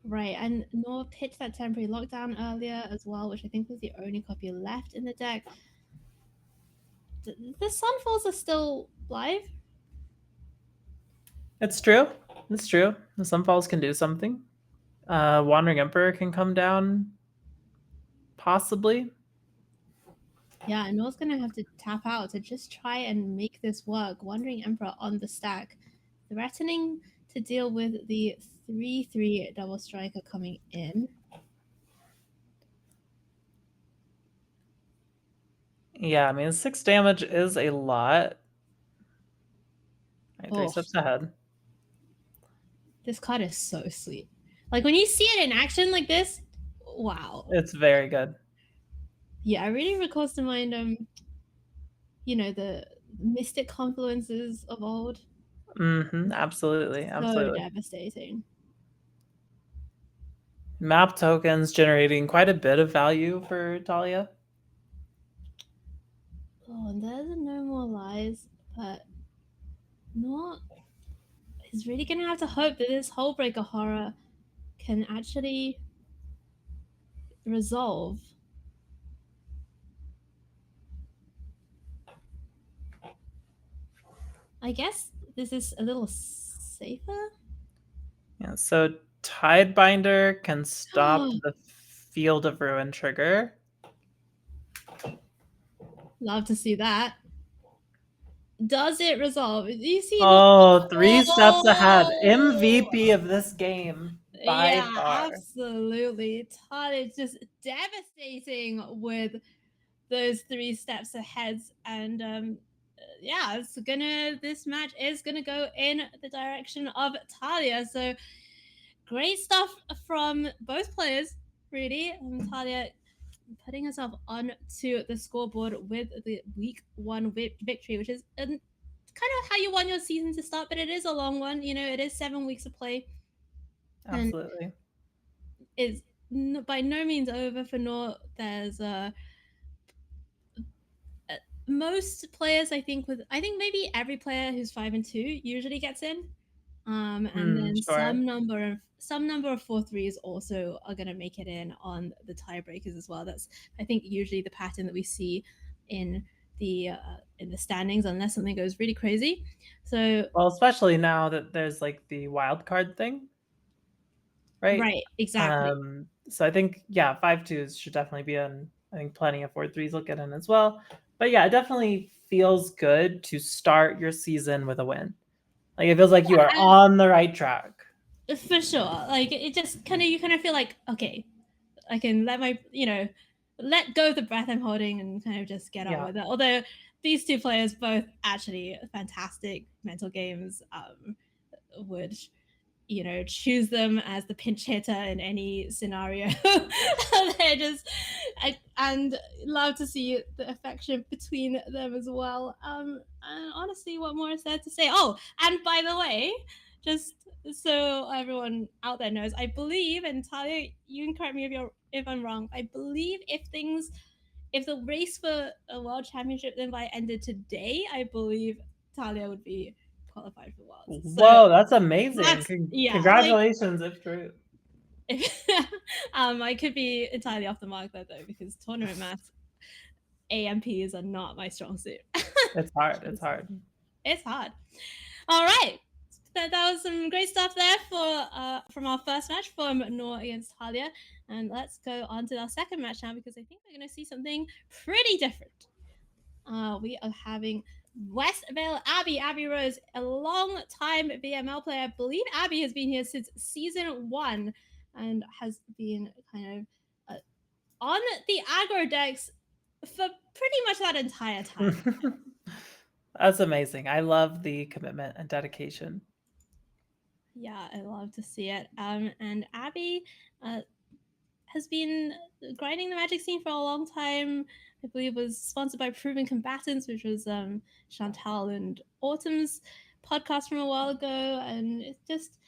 Right, and Noor pitched that temporary lockdown earlier as well, which I think was the only copy left in the deck. The Sunfalls are still live. It's true. It's true. The Sunfalls can do something. Wandering Emperor can come down, possibly. Yeah, and Noor's gonna have to tap out to just try and make this work. Wandering Emperor on the stack, threatening to deal with the 3/3 double striker coming in. Yeah, I mean, 6 damage is a lot. Right, 3 Oh. steps ahead. This card is so sweet. Like when you see it in action like this, wow. It's very good. Yeah, it really recalls to mind the mystic confluences of old. Absolutely. So Absolutely. devastating. Map tokens generating quite a bit of value for Talia. Oh, and there's no more lies, but not. He's really gonna have to hope that this Hullbreaker horror can actually resolve. I guess this is a little safer. Yeah, so Tidebinder can stop the Field of Ruin trigger. Love to see that. Does it resolve? Do you see? Oh, 3 steps ahead. MVP of this game by far. Absolutely. Todd is just devastating with those 3 steps ahead, and yeah, this match is gonna go in the direction of Talia. So great stuff from both players, really. Talia putting herself onto the scoreboard with the week 1 victory, which is kind of how you want your season to start, but it is a long one. It is 7 weeks of play. Absolutely. And it's by no means over for Noor. There's most players, I think maybe every player who's 5 and 2 usually gets in. And then sure. some number of 4-3s also are going to make it in on the tiebreakers as well. That's, I think, usually the pattern that we see in the standings, unless something goes really crazy. So, well, especially now that there's like the wild card thing, right? Exactly. So I think 5-2s should definitely be in. I think plenty of 4-3s will get in as well. But yeah, it definitely feels good to start your season with a win. Like it feels like you are on the right track. For sure. Like it just you kind of feel like, okay, I can let go of the breath I'm holding and kind of just get on with it. Although these 2 players both actually fantastic mental games, would choose them as the pinch hitter in any scenario. They're just, and love to see the affection between them as well. And honestly, what more is there to say? Oh, and by the way, just so everyone out there knows, I believe, and Talia, you can correct me if I'm wrong, I believe if the race for a world championship invite ended today, I believe Talia would be qualified for Worlds. Whoa, that's amazing. Congratulations, if true. I could be entirely off the mark there though, because tournament maths AMPs are not my strong suit. It's hard. It's hard. All right. That was some great stuff there from our first match from Noor against Talia. And let's go on to our second match now, because I think we're going to see something pretty different. We are having West Vale Abby Rose, a long-time VML player. I believe Abby has been here since season 1 and has been kind of on the aggro decks for pretty much that entire time. That's amazing. I love the commitment and dedication. Yeah, I love to see it. And Abby has been grinding the Magic scene for a long time. I believe was sponsored by Proven Combatants, which was Chantal and Autumn's podcast from a while ago. And it's just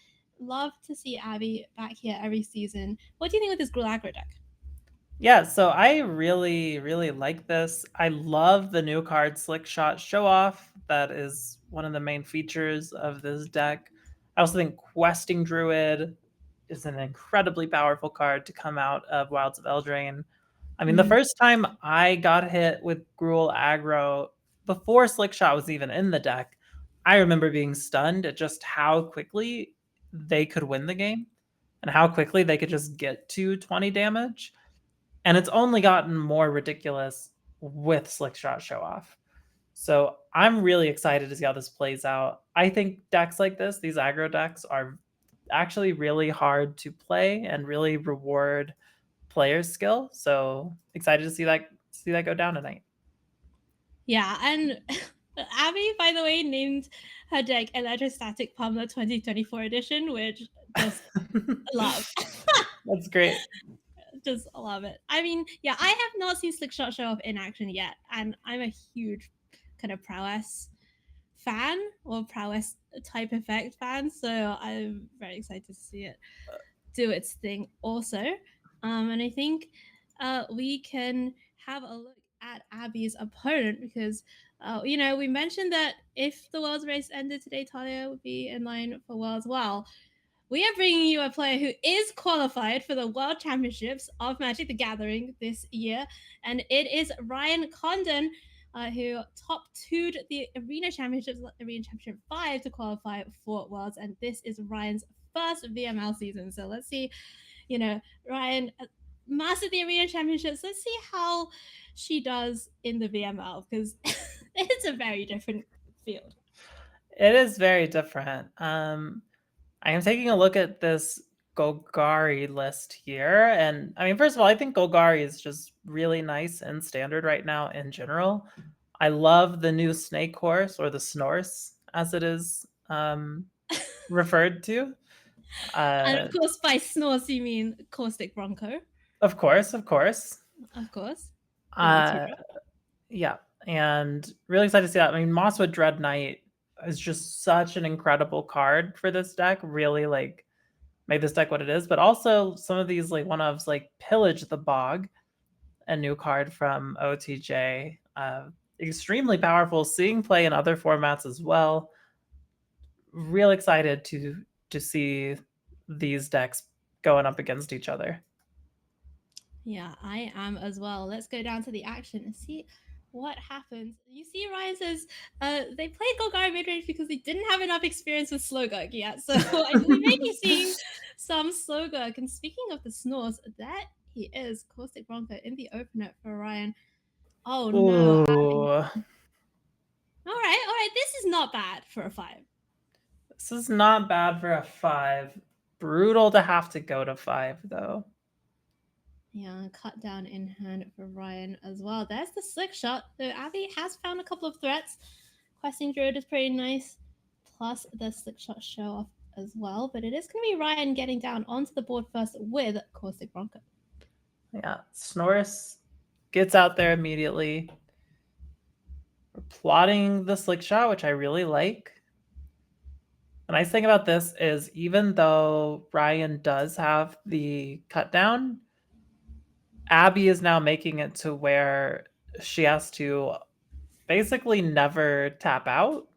love to see Abby back here every season. What do you think with this Gruul aggro deck? Yeah, so I really, really like this. I love the new card Slick Shot Show Off. That is one of the main features of this deck. I also think Questing Druid is an incredibly powerful card to come out of Wilds of Eldraine. I mean, the first time I got hit with Gruul aggro, before Slick Shot was even in the deck, I remember being stunned at just how quickly they could win the game and how quickly they could just get to 20 damage. And it's only gotten more ridiculous with Slick Shot Show Off. So I'm really excited to see how this plays out. I think decks like this, these aggro decks, are actually really hard to play and really reward players' skill. So excited to see that go down tonight. Yeah, and Abby, by the way, named her deck Electrostatic Pummeler 2024 edition, which just love. That's great. Just love it. I mean, yeah, I have not seen Slick Shot Show Off in action yet, and I'm a huge kind of prowess fan or prowess type effect fan, so I'm very excited to see it do its thing also. And I think we can have a look at Abby's opponent because, we mentioned that if the Worlds race ended today, Talia would be in line for Worlds. Well, we are bringing you a player who is qualified for the World Championships of Magic the Gathering this year, and it is Ryan Condon, who top 2'd the Arena Championships, Arena Championship 5, to qualify for Worlds, and this is Ryan's first VML season. So let's see, Ryan mastered the Arena Championships. Let's see how she does in the VML because it's a very different field. It is very different. I am taking a look at this Golgari list here. And I mean, first of all, I think Golgari is just really nice and standard right now in general. I love the new snake horse, or the Snorse, as it is referred to. And of course, by Snorse, you mean Caustic Bronco. Of course, of course. Of course. Yeah, and really excited to see that. I mean, Mosswood Dread Knight is just such an incredible card for this deck. Really, like, made this deck what it is. But also some of these, like, one-ofs, like Pillage the Bog, a new card from OTJ. Extremely powerful, seeing play in other formats as well. Real excited to see these decks going up against each other. Yeah, I am as well. Let's go down to the action and see what happens. You see, Ryan says they played Golgari midrange because they didn't have enough experience with Slogurk yet. So we may be seeing some Slogurk. And speaking of the Snores, that he is Caustic Bronco in the opener for Ryan. Oh no. All right. This is not bad for a 5. This is not bad for a 5. Brutal to have to go to 5, though. Yeah, cut down in hand for Ryan as well. There's the Slick Shot. So Abby has found a couple of threats. Questing Druid is pretty nice. Plus the Slick Shot Show Off as well. But it is going to be Ryan getting down onto the board first with Caustic Bronco. Yeah, Snorse gets out there immediately. We're plotting the Slick Shot, which I really like. The nice thing about this is even though Ryan does have the cut down, Abby is now making it to where she has to basically never tap out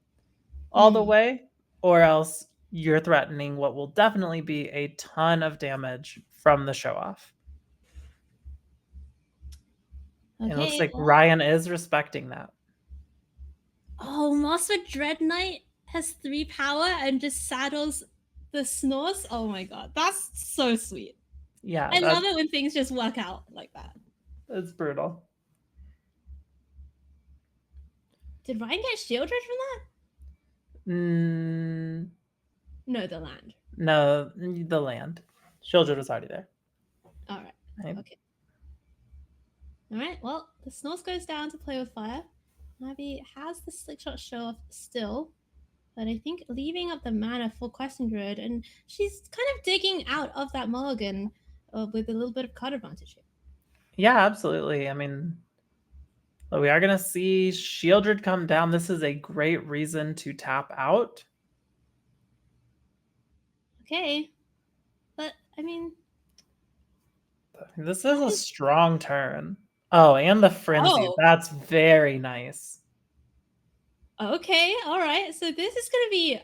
all the way, or else you're threatening what will definitely be a ton of damage from the show off. Okay, and it looks like Ryan is respecting that. Oh, Master Dread Knight has 3 power and just saddles the Snores. Oh my god, that's so sweet. Yeah, I love it when things just work out like that. It's brutal. Did Ryan get Shieldred from that? No, the land. No, the land. Shieldred was already there. All right. Okay. All right. Well, the Snores goes down to play with fire. Abby has the Slick Shot Show Off still, but I think leaving up the mana for Questing Druid, and she's kind of digging out of that mulligan with a little bit of card advantage here. Yeah, absolutely. I mean, we are going to see Shieldred come down. This is a great reason to tap out. Okay. But, I mean, This is a strong turn. Oh, and the frenzy. Oh. That's very nice. Okay, all right. So this is gonna be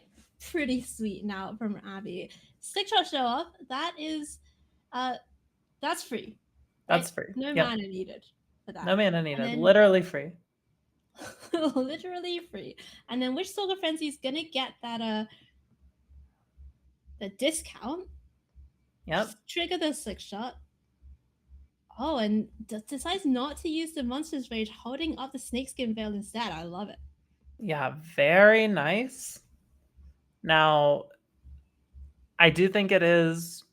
pretty sweet now from Abby. 6-shot show up. That is, that's free. That's right? free. No Yep. mana needed for that. No mana needed. then- Literally free. Literally free. And then which Soldier Frenzy is gonna get that the discount? Yep. Trigger the 6-shot. Oh, and decides not to use the Monster's Rage, holding up the Snakeskin Veil instead. I love it. Yeah, very nice. Now, I do think it's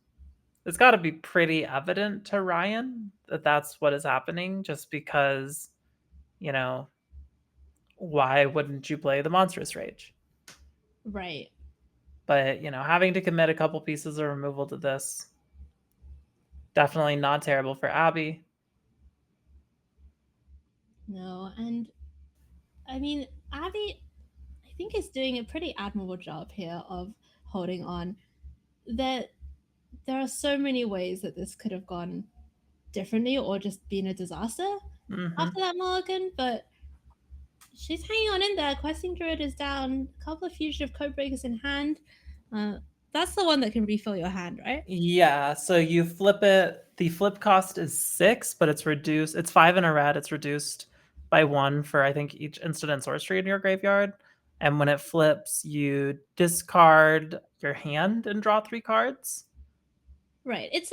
got to be pretty evident to Ryan that that's what is happening, just because, why wouldn't you play the Monstrous Rage? Right. But, having to commit a couple pieces of removal to this, definitely not terrible for Abby. No, and I mean, Abby, I think, is doing a pretty admirable job here of holding on. That there are so many ways that this could have gone differently or just been a disaster after that mulligan, but she's hanging on in there. Questing Druid is down, a couple of Fugitive Codebreakers in hand. That's the one that can refill your hand, right? Yeah, so you flip it. The flip cost is 6, but it's reduced. It's 5 in a red. It's reduced by 1 for, I think, each instant and sorcery in your graveyard. And when it flips, you discard your hand and draw 3 cards. Right. It's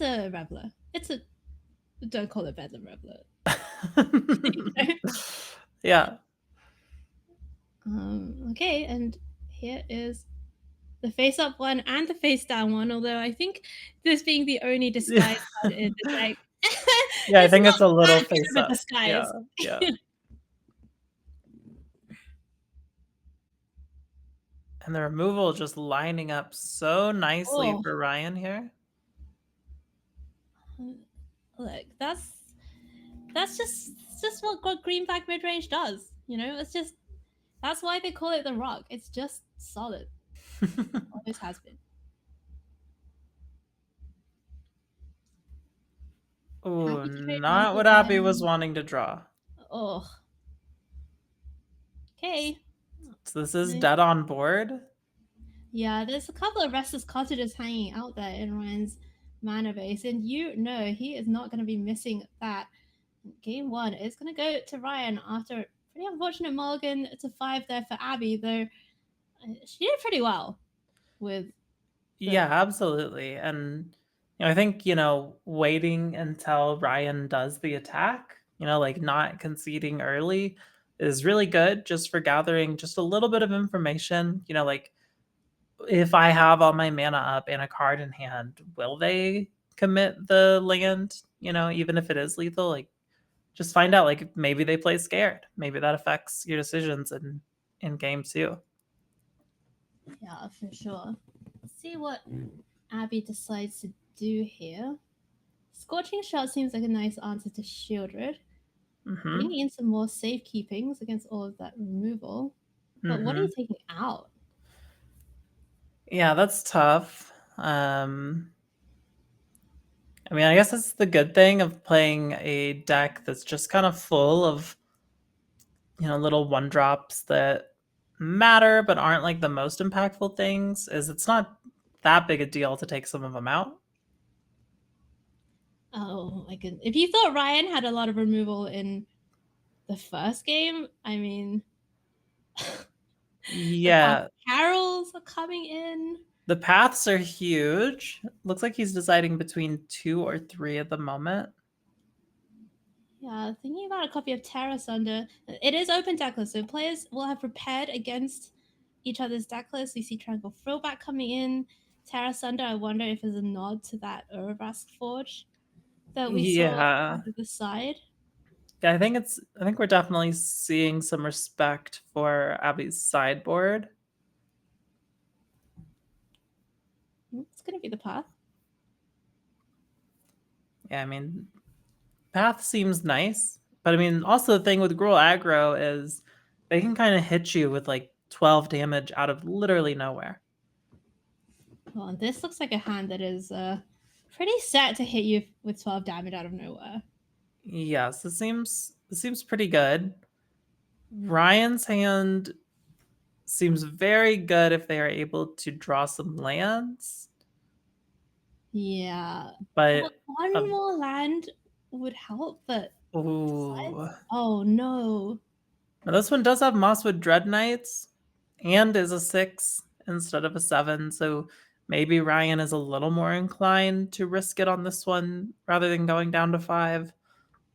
a Reveler. Don't call it Bedlam Reveler. Yeah. Okay, and here is the face-up one and the face-down one, although I think this being the only disguise card in the deck. Yeah, I think it's a little face-up. Disguise. Yeah. And the removal just lining up so nicely for Ryan here. Look, that's just what green-black mid-range does. That's why they call it the rock. It's just solid. Always has been. Ooh, not what Abby was wanting to draw. Oh. Okay. So this is dead on board. Yeah, there's a couple of Restless Cottages hanging out there in Ryan's mana base, and he is not going to be missing that. Game 1 is going to go to Ryan after a pretty unfortunate mulligan. It's a 5 there for Abby, though she did pretty well with. Yeah, absolutely. And I think, waiting until Ryan does the attack, like not conceding early is really good just for gathering just a little bit of information. Like if I have all my mana up and a card in hand, will they commit the land, even if it is lethal? Like just find out, like maybe they play scared. Maybe that affects your decisions in game 2. Yeah, for sure. Let's see what Abby decides to do here. Scorching Shot seems like a nice answer to Shieldred. Bringing in some more safekeepings against all of that removal. But what are you taking out? Yeah, that's tough. I mean, I guess that's the good thing of playing a deck that's just kind of full of, little 1-drops that matter but aren't like the most impactful things, is it's not that big a deal to take some of them out. Oh my goodness. If you thought Ryan had a lot of removal in the first game, I mean... Yeah. Carols are coming in. The paths are huge. Looks like he's deciding between 2 or 3 at the moment. Yeah, thinking about a copy of Terra Sunder. It is open decklist, so players will have prepared against each other's decklist. We see Tranquil Throwback coming in. Terra Sunder, I wonder if there's a nod to that Urabrask Forge that we saw on the side. Yeah, I think we're definitely seeing some respect for Abby's sideboard. It's going to be the path. Yeah, I mean, path seems nice. But I mean, also the thing with Gruul aggro is they can kind of hit you with like 12 damage out of literally nowhere. Well, this looks like a hand that is pretty set to hit you with 12 damage out of nowhere. Yes, it seems pretty good. Ryan's hand seems very good if they are able to draw some lands. Yeah. But one more land would help, but ooh. Oh no. Now this one does have Mosswood Dread Knights and is a 6 instead of a 7, so maybe Ryan is a little more inclined to risk it on this one rather than going down to 5,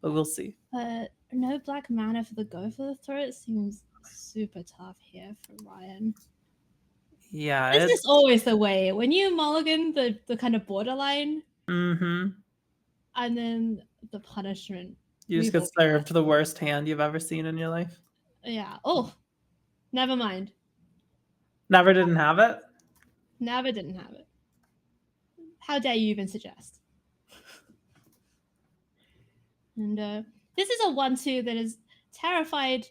but we'll see. But no black mana for the go for the throat seems super tough here for Ryan. Yeah, this is always the way when you mulligan the kind of borderline, and then the punishment. You just get served the worst hand you've ever seen in your life. Yeah. Oh, never mind. Never didn't have it? Never didn't have it. How dare you even suggest? And this is a 1/2 that has terrified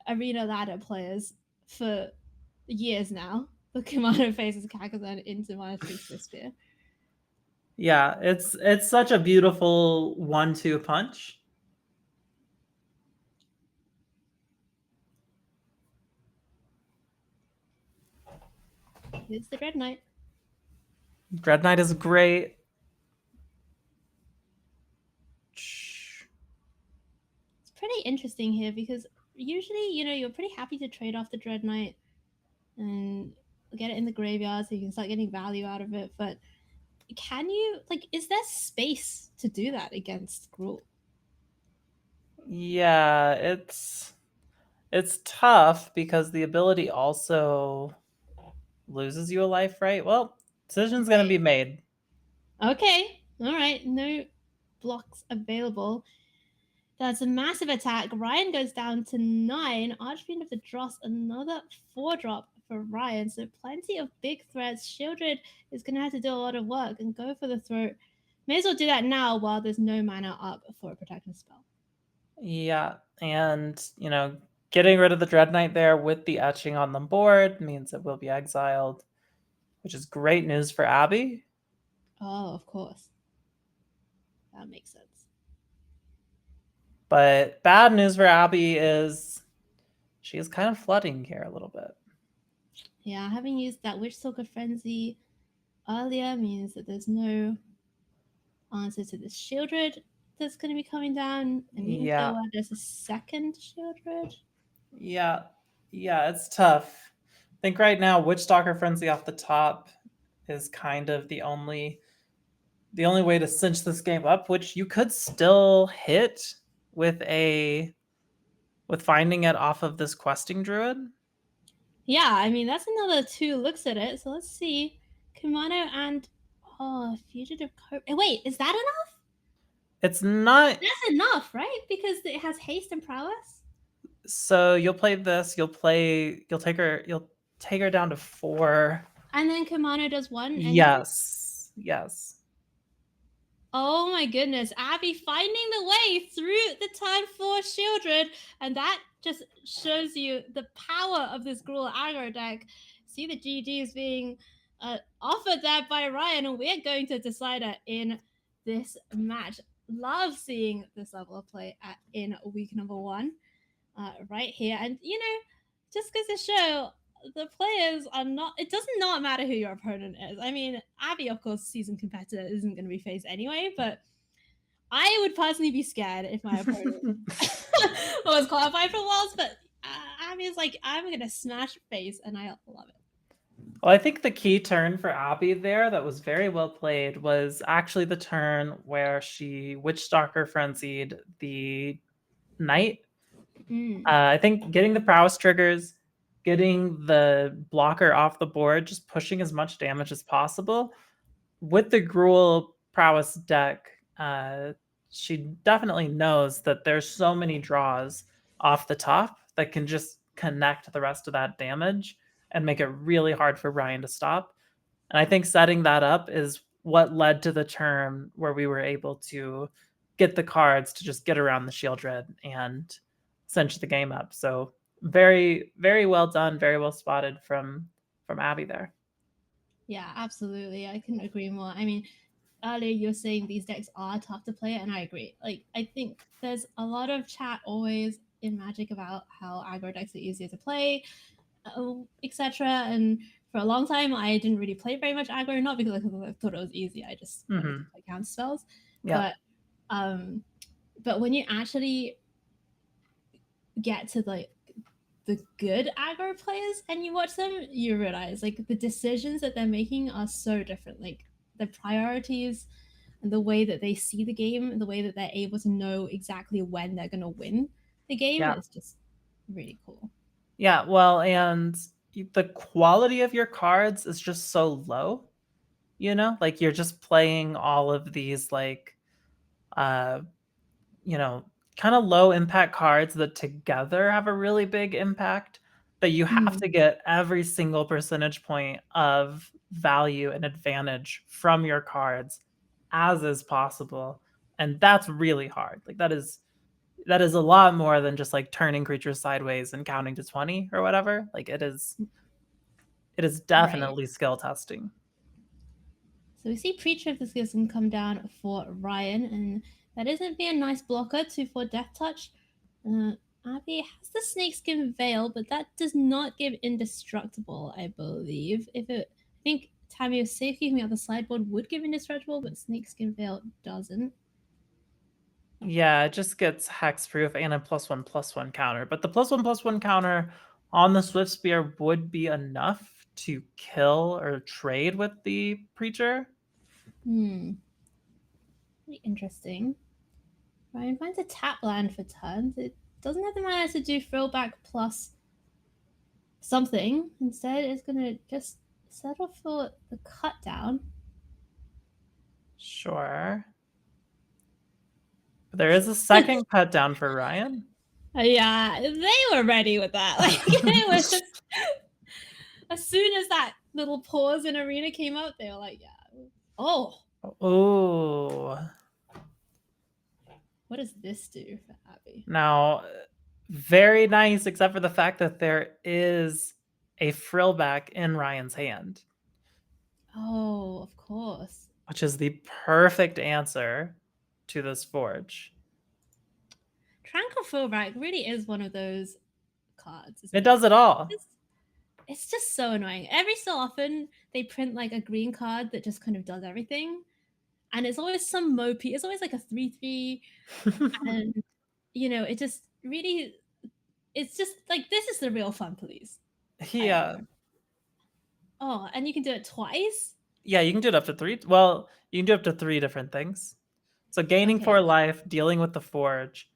arena ladder players for years now. The Commander faces Kakazan into -3 Sphere. Yeah, it's such a beautiful 1/2 punch. Here's the Dread Knight. Dread Knight is great. It's pretty interesting here because usually, you're pretty happy to trade off the Dread Knight and get it in the graveyard so you can start getting value out of it. But can you, is there space to do that against Gruul? Yeah, it's tough because the ability also loses you a life, right? Well, decision's going to be made. Okay. All right. No blocks available. That's a massive attack. Ryan goes down to 9. Archfiend of the Dross, another 4-drop for Ryan. So plenty of big threats. Shieldred is going to have to do a lot of work and go for the throat. May as well do that now while there's no mana up for a protection spell. Yeah, and, getting rid of the Dread Knight there with the etching on the board means it will be exiled, which is great news for Abby. Oh, of course. That makes sense. But bad news for Abby is she is kind of flooding here a little bit. Yeah, having used that Witchstalker Frenzy earlier means that there's no answer to this Shieldred that's going to be coming down. And even though there's a second Shieldred. Yeah, it's tough. I think right now Witchstalker Frenzy off the top is kind of the only way to cinch this game up, which you could still hit with finding it off of this questing druid. Yeah, I mean that's another 2 looks at it. So let's see. Kimono and Fugitive Cope. Wait, is that enough? It's not. That's enough, right? Because it has haste and prowess. So you'll play this. You'll take her down to 4. And then Kimono does 1. Yes. Oh my goodness, Abby finding the way through the time for Shieldred, and that just shows you the power of this Gruul aggro deck. See the GGs being offered there by Ryan, and we're going to decide it in this match. Love seeing this level of play in week number 1 right here. And, just goes to show the players are not, it does not matter who your opponent is. I mean, Abby, of course, seasoned competitor, isn't going to be faced anyway, but I would personally be scared if my opponent was qualified for Worlds, but Abby is like, I'm going to smash face, and I love it. Well, I think the key turn for Abby there that was very well played was actually the turn where she Witchstalker Frenzied the Knight. I think getting the prowess triggers, getting the blocker off the board, just pushing as much damage as possible. With the Gruul prowess deck, she definitely knows that there's so many draws off the top that can just connect the rest of that damage and make it really hard for Ryan to stop. And I think setting that up is what led to the turn where we were able to get the cards to just get around the Shieldred and cinch the game up. So very, very well done, very well spotted from Abby there. Yeah, absolutely. I couldn't agree more. I mean, earlier you were saying these decks are tough to play, and I agree. Like, I think there's a lot of chat always in Magic about how aggro decks are easier to play, etc. And for a long time, I didn't really play very much aggro, not because I thought it was easy. I just wanted to play counter spells. Yeah. But when you actually get to like the good aggro players and you watch them, you realize like the decisions that they're making are so different. Like the priorities and the way that they see the game and the way that they're able to know exactly when they're going to win the game is just really cool. Yeah, well, and the quality of your cards is just so low, you know? Like you're just playing all of these like you know, kind of low impact cards that together have a really big impact, but you have to get every single percentage point of value and advantage from your cards as is possible. And that's really hard. Like that is a lot more than just like turning creatures sideways and counting to 20 or whatever. Like it is definitely skill testing. So we see Preacher of the Skills can come down for Ryan, and that isn't be a nice blocker 2/4 Death Touch. Abby has the Snakeskin Veil, but that does not give Indestructible, I believe. I think Tammy was safe keeping out the sideboard would give Indestructible, but Snakeskin Veil doesn't. Yeah, it just gets hexproof and a +1/+1 counter. But the +1/+1 counter on the Swift Spear would be enough to kill or trade with the Preacher. Pretty interesting. Ryan finds a tap land for turns. It doesn't have the mana to do throwback plus something. Instead, it's going to just settle for the cut down. Sure. But there is a second cut down for Ryan. Yeah, they were ready with that. Like it was just as soon as that little pause in Arena came out, they were like, yeah. Oh. What does this do for Abby? Now, very nice, except for the fact that there is a frillback in Ryan's hand. Oh, of course. Which is the perfect answer to this forge. Tranquil Frillback really is one of those cards. It does it all. It's just so annoying. Every so often, they print like a green card that just kind of does everything. And it's always some mopey. It's always like a 3/3. And, you know, it just really, it's just like, this is the real fun, please. Yeah. Oh, and you can do it twice? Yeah, you can do it up to 3. Well, you can do up to 3 different things. So gaining 4 life, dealing with the forge,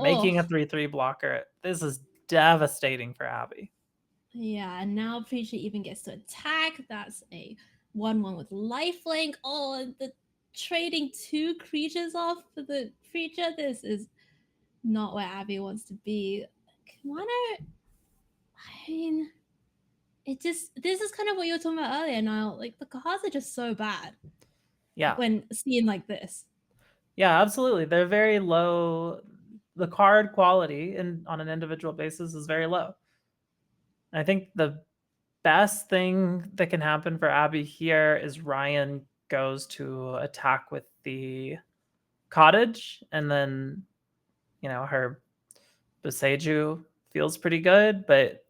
making a 3/3 blocker. This is devastating for Abby. Yeah, and now Preacher even gets to attack. That's a 1/1 with lifelink. Oh, and the trading 2 creatures off for the Preacher. This is not where Abby wants to be. Kimono, I mean, this is kind of what you were talking about earlier, Nile. Like, the cards are just so bad. Yeah. When seen like this. Yeah, absolutely. They're very low. The card quality on an individual basis is very low. I think the best thing that can happen for Abby here is Ryan goes to attack with the cottage, and then, you know, her Boseiju feels pretty good, but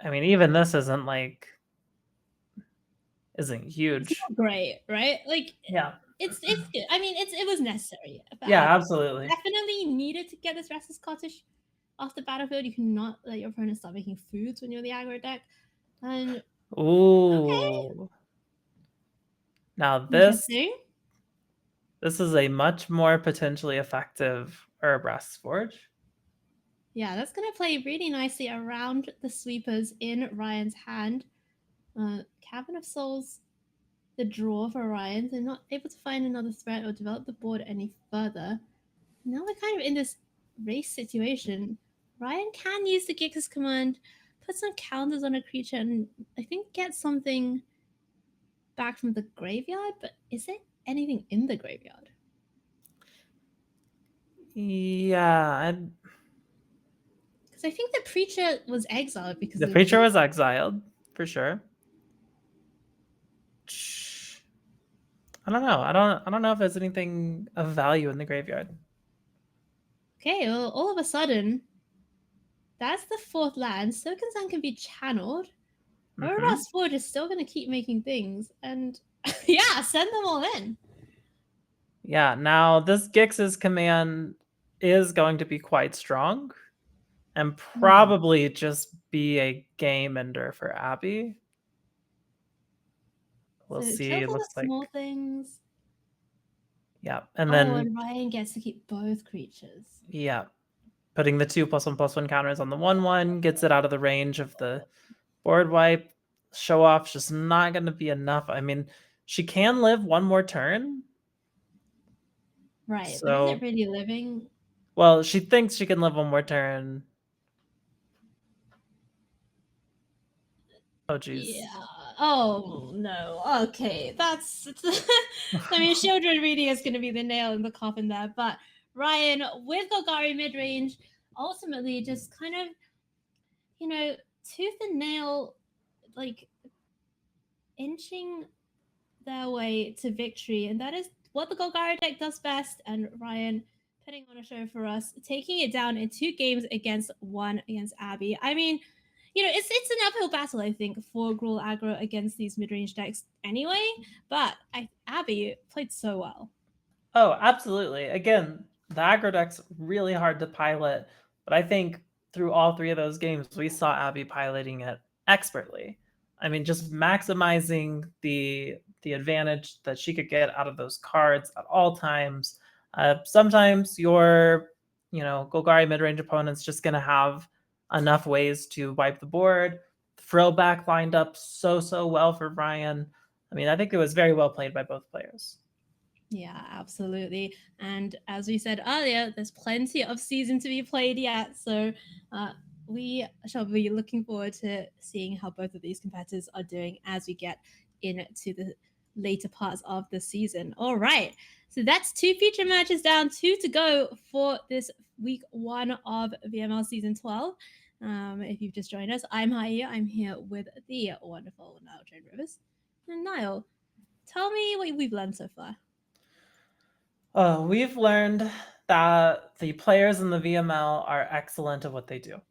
I mean, even this isn't huge. It's not great, right? Like, yeah, it's good. I mean, it was necessary. Yeah, absolutely. Definitely needed to get this Restless Cottage off the battlefield. You cannot let your opponent start making foods when you're the aggro deck. And ooh, now this is a much more potentially effective Herb Forge. Yeah, that's going to play really nicely around the sweepers in Ryan's hand. Cavern of Souls, the draw for Ryan. They're not able to find another threat or develop the board any further. Now we're kind of in this race situation. Ryan can use the Gix's command, put some counters on a creature, and I think get something back from the graveyard, but is there anything in the graveyard? Yeah, because I think the Preacher was exiled because the Preacher was exiled for sure. I don't know. I don't know if there's anything of value in the graveyard. Okay, well, all of a sudden, that's the 4th land. Soken-san can be channeled. Overboss Forge is still going to keep making things. And yeah, send them all in. Yeah, now this Gix's command is going to be quite strong and probably just be a game ender for Abby. We'll so see. Kill It for the looks like small things. yeah, and then and Ryan gets to keep both creatures. Yeah, putting the 2+1/+1 counters on the 1/1 gets it out of the range of the board wipe. Show off's just not going to be enough. I mean, she can live one more turn. Right, so, but is it really living? Well, she thinks she can live one more turn. Oh, jeez. Yeah. Oh, no. Okay, that's... I mean, Children Reading is going to be the nail in the coffin there, but Ryan, with Golgari mid-range, ultimately just kind of, tooth and nail, like, inching their way to victory, and that is what the Golgari deck does best, and Ryan putting on a show for us, taking it down in 2 games against 1 against Abby. I mean, it's an uphill battle, I think, for Gruul Aggro against these mid-range decks anyway, but Abby played so well. Oh, absolutely. Again, the aggro deck's really hard to pilot, but I think through all 3 of those games, we saw Abby piloting it expertly. I mean, just maximizing the advantage that she could get out of those cards at all times. Sometimes your, Golgari mid-range opponent's just going to have enough ways to wipe the board. Throwback lined up so well for Ryan. I mean, I think it was very well played by both players. Yeah, absolutely. And as we said earlier, there's plenty of season to be played yet. So we shall be looking forward to seeing how both of these competitors are doing as we get into the later parts of the season. All right. So that's 2 feature matches down, 2 to go for this week 1 of VML Season 12. If you've just joined us, I'm Haiyue. I'm here with the wonderful NileJoanRivers. And Nile, tell me what we've learned so far. We've learned that the players in the VML are excellent at what they do.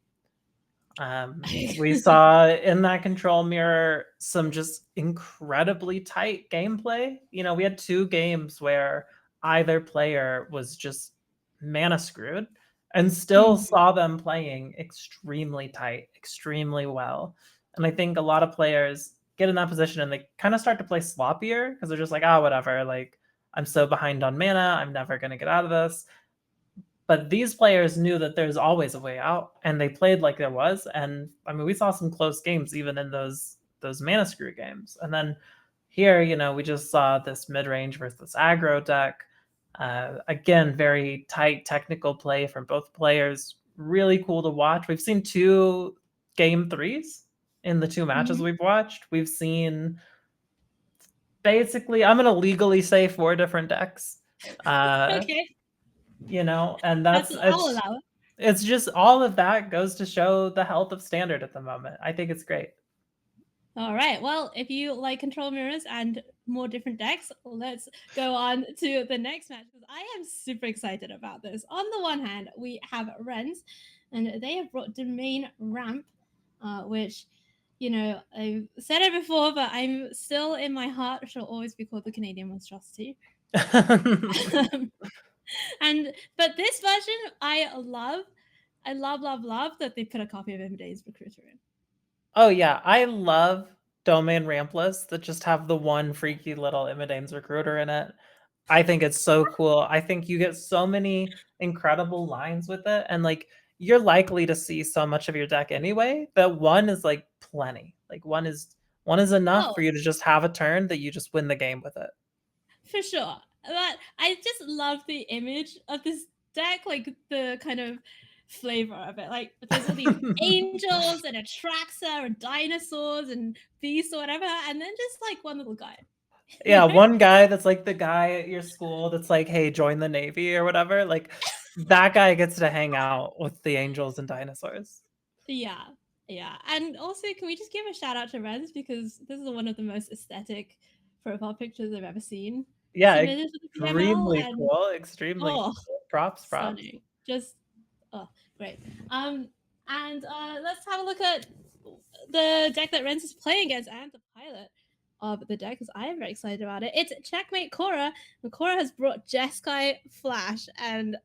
We saw in that control mirror some just incredibly tight gameplay. We had 2 games where either player was just mana screwed and still saw them playing extremely tight, extremely well. And I think a lot of players get in that position and they kind of start to play sloppier because they're just like, whatever, like I'm so behind on mana, I'm never going to get out of this. But these players knew that there's always a way out, and they played like there was. And I mean, we saw some close games even in those mana screw games. And then here, we just saw this mid-range versus aggro deck. Again, very tight technical play from both players. Really cool to watch. We've seen 2 game 3s in the 2 matches we've watched. We've seen basically, I'm going to legally say 4 different decks. Okay. And it's just all of that goes to show the health of Standard at the moment. I think it's great. All right. Well, if you like control mirrors and more different decks, let's go on to the next match because I am super excited about this. On the one hand, we have Renz, and they have brought Domain Ramp, which, I've said it before, but I'm still in my heart shall always be called the Canadian monstrosity. But this version, I love that they put a copy of Midrange Recruiter in. Oh yeah, I love Domain Rampless that just have the one freaky little Imidane's Recruiter in it. I think it's so cool. I think you get so many incredible lines with it, and like you're likely to see so much of your deck anyway that one is like plenty. Like one is enough for you to just have a turn that you just win the game with it. For sure. But I just love the image of this deck, like the kind of flavor of it. Like there's all these angels and a Traxxas and dinosaurs and beasts or whatever, and then just like one little guy. Yeah, one guy that's like the guy at your school that's like, hey, join the Navy or whatever. Like that guy gets to hang out with the angels and dinosaurs. Yeah. And also, can we just give a shout out to Renz because this is one of the most aesthetic profile pictures I've ever seen. Yeah, submitted to the VML, extremely and cool. Extremely oh, cool. Props. stunning. Just great. And let's have a look at the deck that Renz is playing against and the pilot of the deck, because I am very excited about it. It's checkmateCora, and Cora has brought Jeskai Flash, and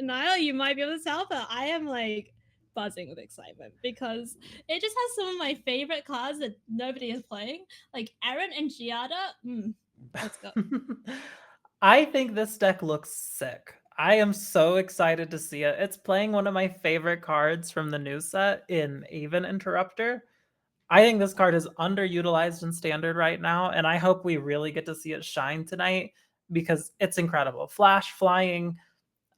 Nile, you might be able to tell, but I am like buzzing with excitement because it just has some of my favorite cards that nobody is playing, like Eren and Giada. Let's go. I think this deck looks sick. I am so excited to see it. It's playing one of my favorite cards from the new set in Aven Interrupter. I think this card is underutilized in Standard right now, and I hope we really get to see it shine tonight because it's incredible. Flash, flying,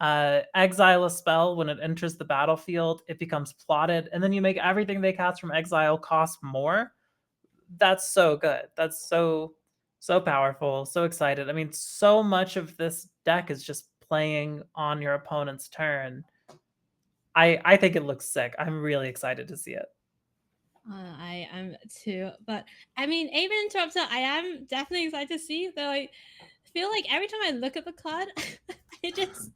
exile a spell when it enters the battlefield, it becomes plotted, and then you make everything they cast from exile cost more. That's so good. That's so powerful. So excited. I mean, so much of this deck is just playing on your opponent's turn. I think it looks sick. I'm really excited to see it. I am too, but I mean, Aven Interrupter, I am definitely excited to see. Though I feel like every time I look at the card, I just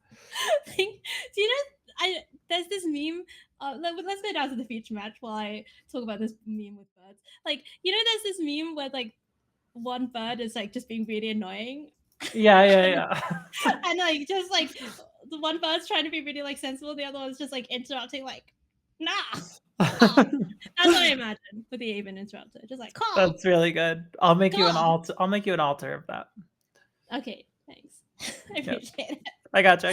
think, do you know? There's this meme. Let's go down to the feature match while I talk about this meme with birds. Like, you know, there's this meme where like one bird is like just being really annoying. Yeah. And like just like the one bird's trying to be really like sensible, the other one's just like interrupting, like, nah. That's what I imagine with the Aven Interrupter. Just like, call. That's really good. I'll make you an altar. I'll make you an altar of that. Okay, thanks. I appreciate it. I got you.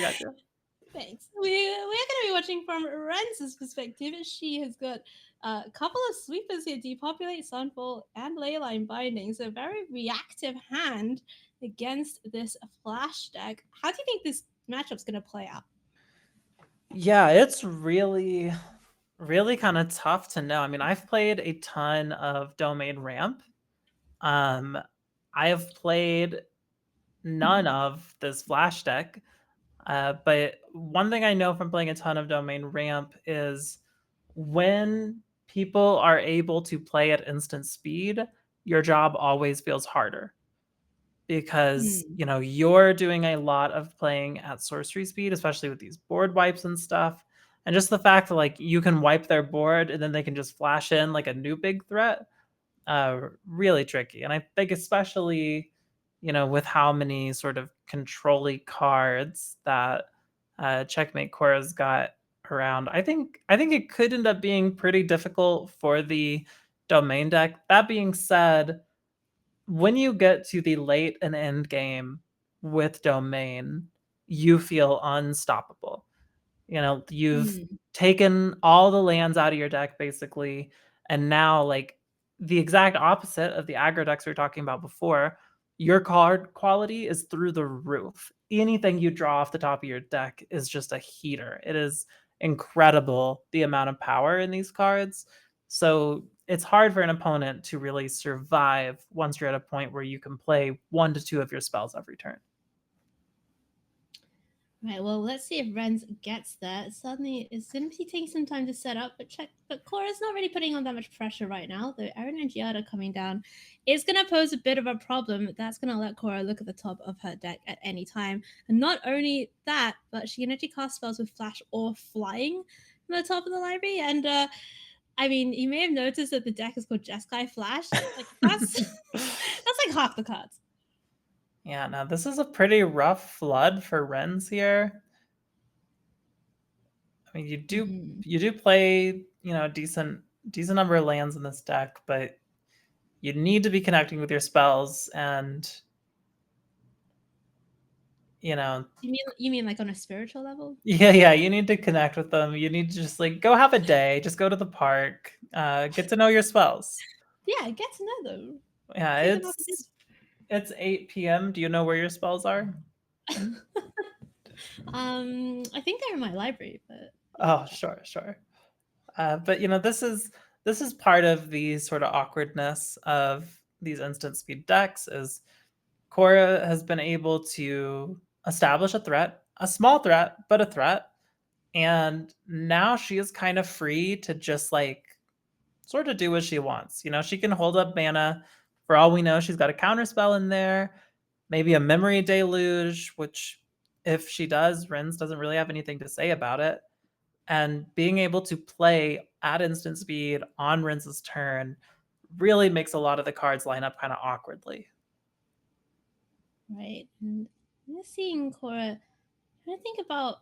Thanks. We're going to be watching from Renz's perspective. She has got a couple of sweepers here: Depopulate, Sunfall, and Leyline Binding. So very reactive hand against this Flash deck. How do you think this matchup's going to play out? Yeah, it's really kind of tough to know. I mean, I've played a ton of Domain Ramp. I have played none of this Flash deck. But one thing I know from playing a ton of Domain Ramp is when people are able to play at instant speed, your job always feels harder because you're doing a lot of playing at sorcery speed, especially with these board wipes and stuff. And just the fact that like you can wipe their board and then they can just flash in like a new big threat, really tricky. And I think especially with how many sort of control-y cards that checkmateCora's got around, I think it could end up being pretty difficult for the Domain deck. That being said, when you get to the late and end game with Domain, you feel unstoppable. You've taken all the lands out of your deck basically, and now like the exact opposite of the aggro decks we were talking about before, your card quality is through the roof. Anything you draw off the top of your deck is just a heater. It is incredible the amount of power in these cards. So it's hard for an opponent to really survive once you're at a point where you can play 1 to 2 of your spells every turn. Right, well, let's see if Renz gets there. Suddenly, it's going to be taking some time to set up, but Cora's not really putting on that much pressure right now. The Eren and Giada coming down is going to pose a bit of a problem. That's going to let Cora look at the top of her deck at any time. And not only that, but she can actually cast spells with Flash or Flying from the top of the library. And, I mean, you may have noticed that the deck is called Jeskai Flash. Like, that's like half the cards. Yeah, now this is a pretty rough flood for Renz here. I mean, you do play, decent number of lands in this deck, but you need to be connecting with your spells, and You mean like on a spiritual level? Yeah, you need to connect with them. You need to just like go have a day, just go to the park, get to know your spells. Yeah, get to know them. Yeah, it's 8 p.m. Do you know where your spells are? I think they're in my library, but oh, sure. But this is part of the sort of awkwardness of these instant speed decks. Is Cora has been able to establish a threat, a small threat, but a threat, and now she is kind of free to just like sort of do what she wants. She can hold up mana. For all we know, she's got a counter spell in there. maybe a Memory Deluge, which if she does, Renz doesn't really have anything to say about it. And being able to play at instant speed on Renz's turn really makes a lot of the cards line up kind of awkwardly. Right. And I'm just seeing Cora. Trying to think about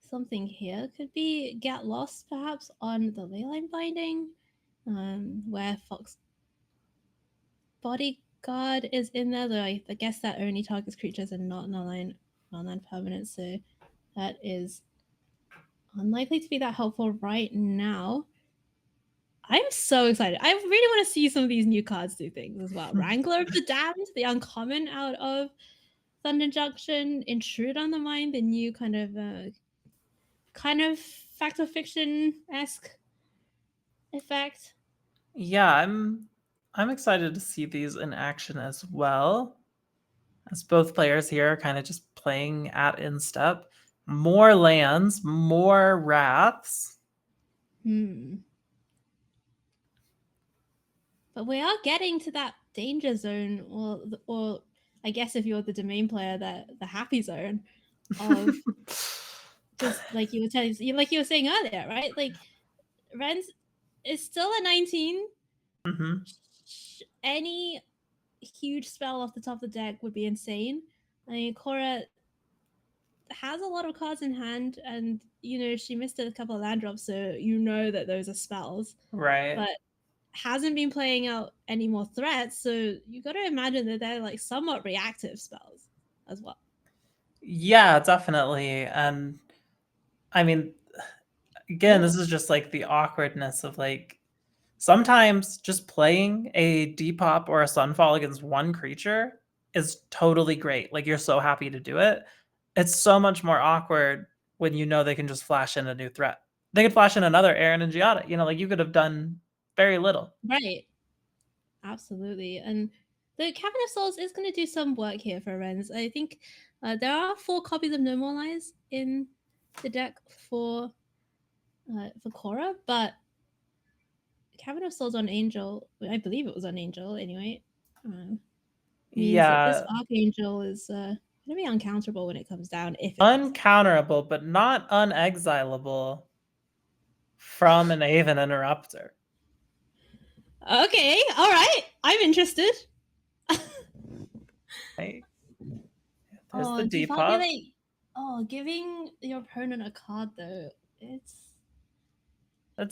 something here. Could be get lost perhaps on the leyline binding, where Fox Bodyguard is in there. Though I guess that only targets creatures and not non-land permanent. So that is unlikely to be that helpful right now. I'm so excited. I really want to see some of these new cards do things as well. Wrangler of the Damned, the uncommon out of Thunder Junction, Intrude on the Mind, the new kind of fact or fiction-esque effect. Yeah, I'm excited to see these in action as well. As both players here are kind of just playing at instep. More lands, more wraths. But we are getting to that danger zone, or I guess if you're the domain player, the happy zone of just like you were saying earlier, right? Like Renz is still a 19. Mm-hmm. Any huge spell off the top of the deck would be insane. I mean, Cora has a lot of cards in hand, and she missed a couple of land drops, so that those are spells. Right. But hasn't been playing out any more threats, so you got to imagine that they're like somewhat reactive spells as well. Yeah, definitely. And I mean, again, this is just like the awkwardness of like sometimes just playing a Depop or a Sunfall against one creature is totally great. Like you're so happy to do it. It's so much more awkward when they can just flash in a new threat. They could flash in another Aaron and Giada. Like you could have done very little. Right. Absolutely. And the Cavern of Souls is going to do some work here for Renz. I think there are 4 copies of Normalize in the deck for Cora, but Cavern of Souls on Angel, I believe it was on Angel anyway, means that this Archangel is going to be uncounterable when it comes down. If it uncounterable, but not unexilable from an Aven Interrupter. Okay, all right. I'm interested. Right. There's the Depop. Giving your opponent a card though, it's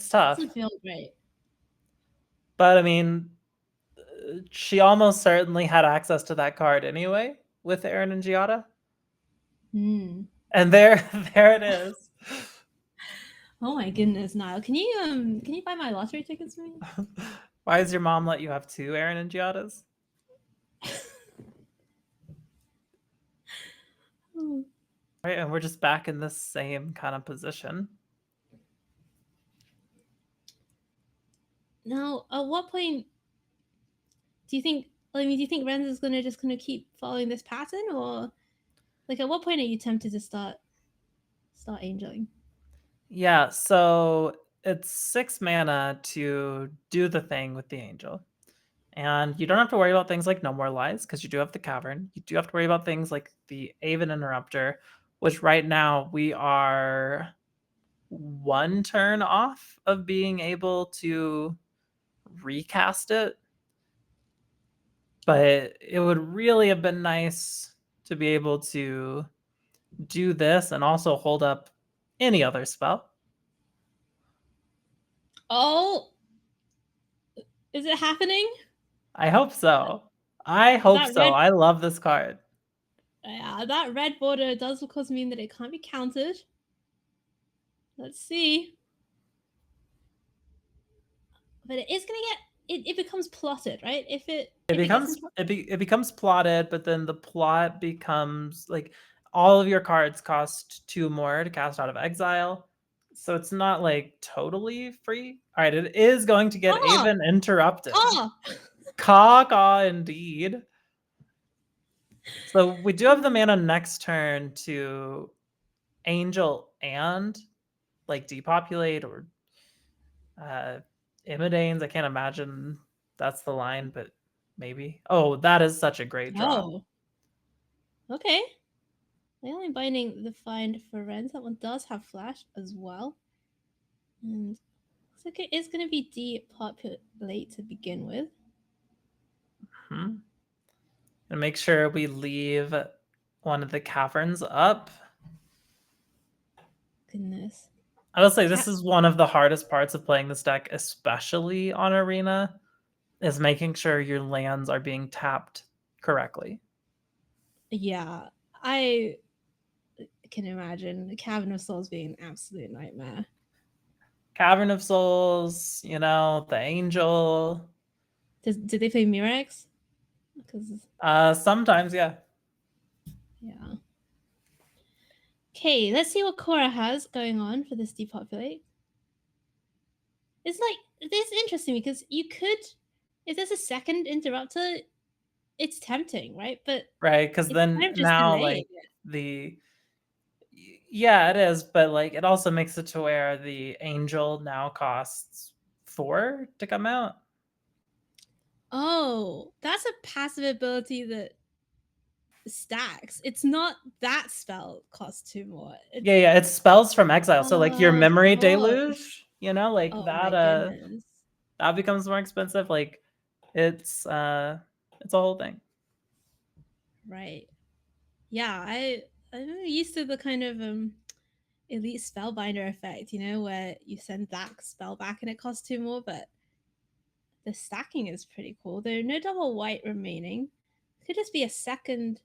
tough. Doesn't feel great. But I mean, she almost certainly had access to that card anyway with Aaron and Giada. And there it is. Oh my goodness, Nile. Can you buy my lottery tickets for me? Why does your mom let you have 2 Aaron and Giadas? Right, and we're just back in the same kind of position. Now, at what point do you think Renz is gonna keep following this pattern, or like at what point are you tempted to start angeling? Yeah, so it's 6 mana to do the thing with the angel. And you don't have to worry about things like No More Lies, because you do have the Cavern. You do have to worry about things like the Aven Interrupter, which right now we are 1 turn off of being able to recast it. But it would really have been nice to be able to do this and also hold up any other spell. Oh, is it happening? I hope so. I love this card. Yeah, that red border does of course mean that it can't be countered. Let's see. But it is gonna get it becomes plotted, right? It becomes plotted, but then the plot becomes like all of your cards cost 2 more to cast out of exile. So it's not like totally free. All right, it is going to get Aven Interrupted. Caw indeed. So we do have the mana next turn to Angel and like depopulate or Imidanes. I can't imagine that's the line, but maybe. Oh, that is such a great draw. Okay. Leyline Binding the find for Renz. That one does have flash as well. And looks like it is going to be depopulate to begin with. And make sure we leave one of the caverns up. Goodness. I will say this is one of the hardest parts of playing this deck, especially on Arena, is making sure your lands are being tapped correctly. Yeah, I can imagine the Cavern of Souls being an absolute nightmare. Cavern of Souls, you know, the Angel. Did they play Murex? Sometimes, yeah. Yeah. Okay, let's see what Cora has going on for this depopulate. It's like, this is interesting because you could, if there's a second interrupter, it's tempting, right? But right, because then kind of now like yeah, it is, but like it also makes it to where the Angel now costs 4 to come out. Oh, that's a passive ability that stacks. It's not that spell costs 2 more. Yeah, it's spells from exile. So like your memory deluge, you know, like that that becomes more expensive. Like it's a whole thing. Right. Yeah, I'm used to the kind of elite spellbinder effect, you know, where you send that spell back and it costs 2 more, but the stacking is pretty cool. There are no double white remaining. Could just be a second.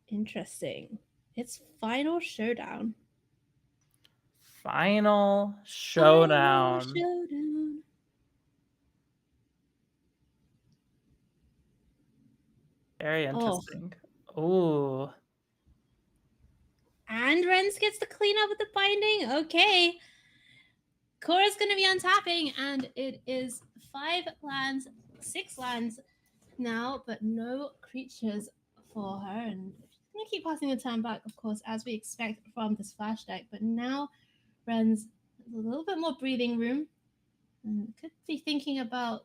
Interesting. It's Final Showdown. Final Showdown. Final Showdown. Very interesting. Oh. And Renz gets to clean up with the binding. Okay. Cora's going to be untapping, and it is 5 lands, 6 lands now, but no creatures for her. And she's going to keep passing the turn back, of course, as we expect from this flash deck. But now Renz has a little bit more breathing room and could be thinking about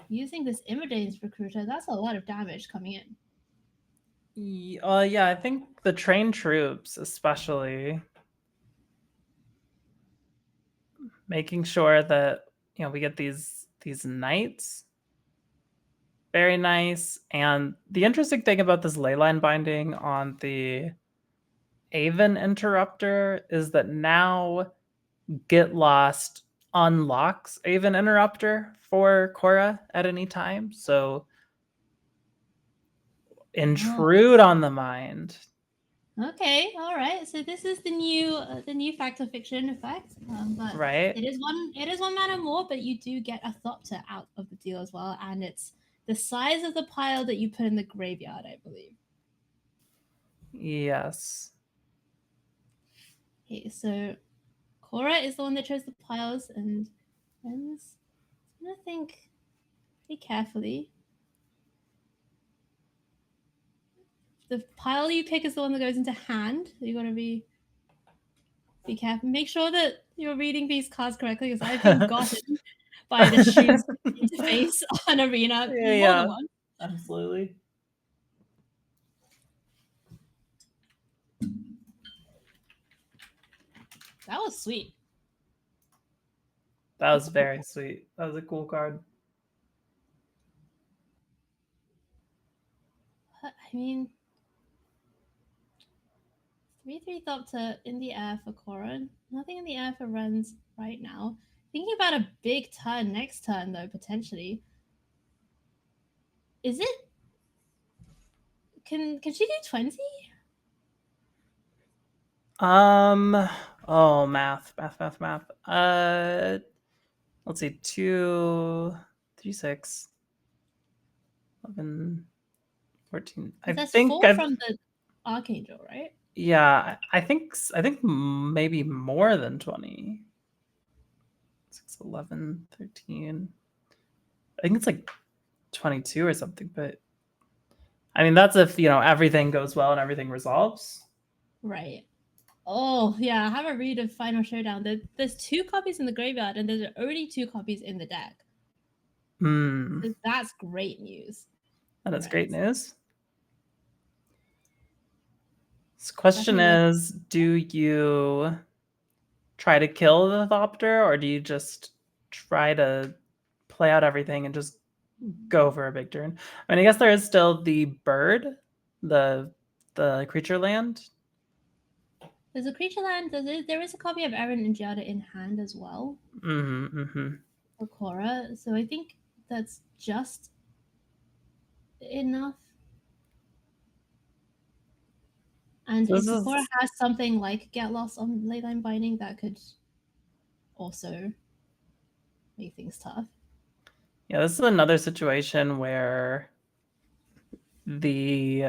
using this Midrange recruiter. That's a lot of damage coming in. Yeah, I think the trained troops, especially, making sure that we get these knights. Very nice. And the interesting thing about this leyline binding on the Aven Interrupter is that now Get Lost unlocks Aven Interrupter for Cora at any time. So intrude on the mind. Okay, all right. So this is the new fact or fiction effect. But right. It is one mana more, but you do get a Thopter out of the deal as well, and it's the size of the pile that you put in the graveyard, I believe. Yes. Okay, so Cora is the one that chose the piles, and Renz gonna think pretty carefully. The pile you pick is the one that goes into hand. You gotta be careful. Make sure that you're reading these cards correctly, because I've been gotten by the shoes interface on Arena more than once. Absolutely. That was sweet. That was very sweet. That was a cool card. I mean, 3/3 Thopter in the air for Cora. Nothing in the air for Renz right now. Thinking about a big turn next turn, though, potentially. Is it? Can she do 20? Oh, math. Let's see. 2, 3, 6, 11, 14. That's 4 from the Archangel, right? Yeah, I think maybe more than 20. 6, 11, 13. I think it's like 22 or something, but I mean, that's if, everything goes well and everything resolves. Right. Oh, yeah, I have a read of Final Showdown. There's 2 copies in the graveyard, and there's already 2 copies in the deck. So that's great news. That is great Right. news. This question Definitely. is, do you try to kill the Thopter, or do you just try to play out everything and just go for a big turn? I mean, I guess there is still the bird, the creature land. There's a creature land. There is a copy of Eren and Giada in hand as well for Cora. So I think that's just enough. And So if this Cora is, has something like Get Lost on Leyline Binding, that could also make things tough. yeah, this is another situation where the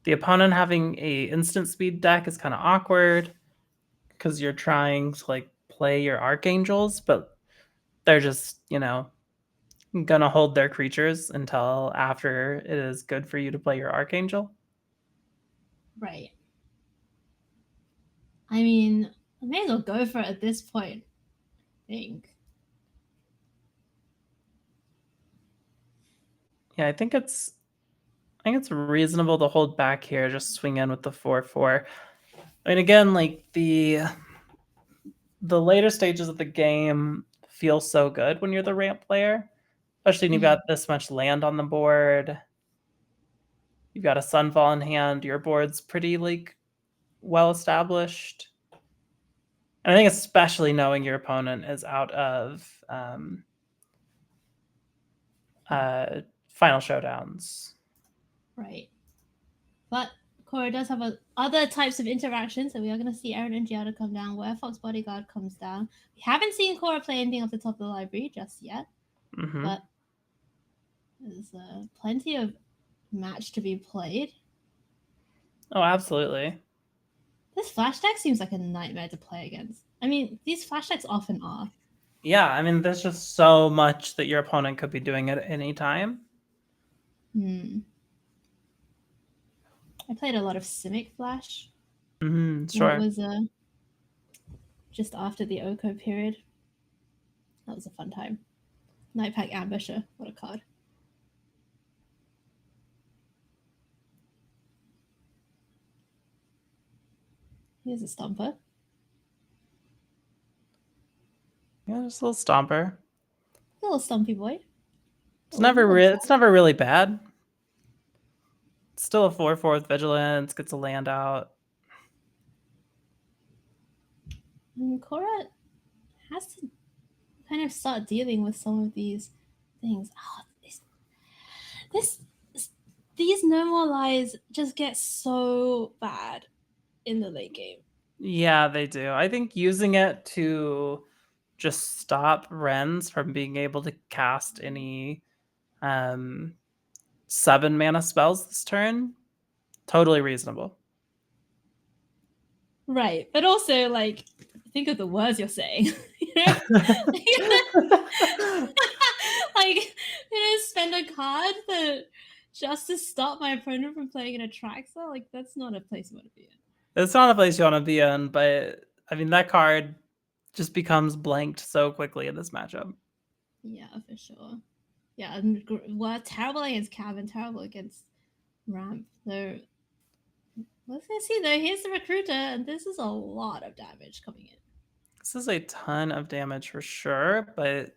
opponent having a instant speed deck is kind of awkward because you're trying to like play your archangels, but they're just, you know, gonna hold their creatures until after it is good for you to play your archangel. Right. I mean, I may as well go for it at this point, I think. Yeah, I think it's reasonable to hold back here, just swing in with the 4/4. I mean, again, like the later stages of the game feel so good when you're the ramp player, especially when you've got this much land on the board. You've got a Sunfall in hand. Your board's pretty like well established. And I think especially knowing your opponent is out of final showdowns. Right. But Cora does have other types of interactions, so we are going to see Eren and Giada come down, where Fox Bodyguard comes down. We haven't seen Cora play anything off the top of the library just yet, but there's plenty of match to be played. Oh, absolutely. This flash deck seems like a nightmare to play against. I mean, these flash decks often are. Yeah, I mean, there's just so much that your opponent could be doing at any time. I played a lot of Simic Flash. Sure. It was just after the Oko period. That was a fun time. Nightpack Ambusher, what a card. Here's a Stomper. Yeah, just a little Stomper. A little Stumpy boy. It's never really bad. It's still a 4/4 with Vigilance, gets a land out. And Cora has to kind of start dealing with some of these things. Oh, these no more lies just get so bad in the late game. Yeah, they do. I think using it to just stop Renz from being able to cast any 7 mana spells this turn, totally reasonable. Right, but also like think of the words you're saying. Like, spend a card just to stop my opponent from playing an Atraxa? Like, that's not a place you want to be in. It's not a place you want to be in, but I mean, that card just becomes blanked so quickly in this matchup. Yeah, for sure. Yeah, and terrible against Cav and terrible against Ramp. So, let's see though. Here's the Recruiter, and this is a lot of damage coming in. This is a ton of damage for sure, but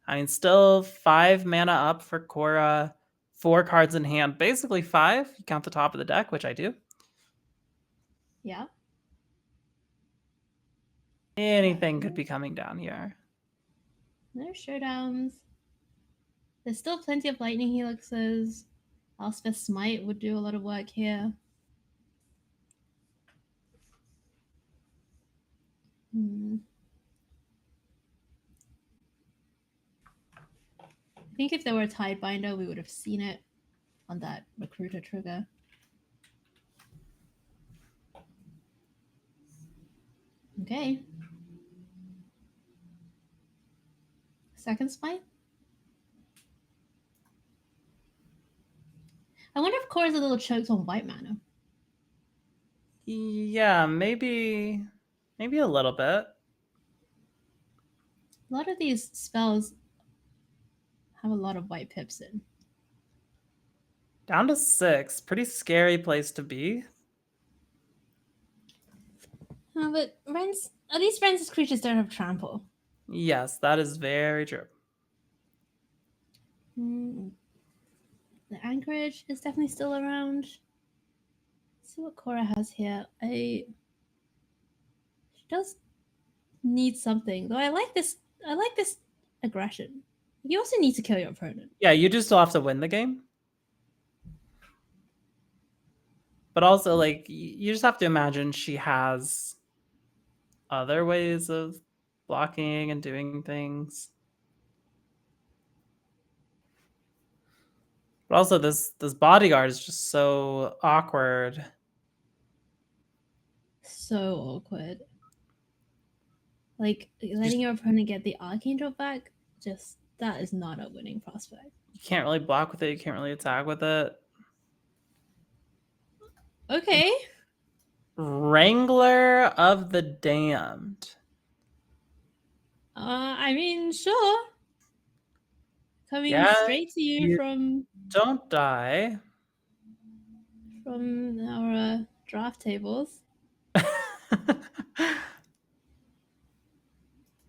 I mean, still 5 mana up for Cora, 4 cards in hand, basically 5. You count the top of the deck, which I do. Yeah. Anything could be coming down here. No showdowns. There's still plenty of Lightning Helixes. Elspeth Smite would do a lot of work here. I think if there were a Tidebinder, we would have seen it on that Recruiter trigger. Okay. Second Smite? I wonder if Cora's a little choked on white mana. Yeah, maybe a little bit. A lot of these spells have a lot of white pips in. Down to 6. Pretty scary place to be. But Renz, at least Renz's creatures don't have trample. Yes, that is very true. The anchorage is definitely still around. Let's see what Cora has here. She does need something, though. I like this aggression. You also need to kill your opponent. Yeah, you do still have to win the game. But also, like, you just have to imagine she has other ways of blocking and doing things. But also, this bodyguard is just so awkward. So awkward. Like, letting your opponent get the Archangel back, just, that is not a winning prospect. You can't really block with it. You can't really attack with it. Okay. Wrangler of the Damned. I mean, sure. Coming straight to you from... Don't die. From our draft tables.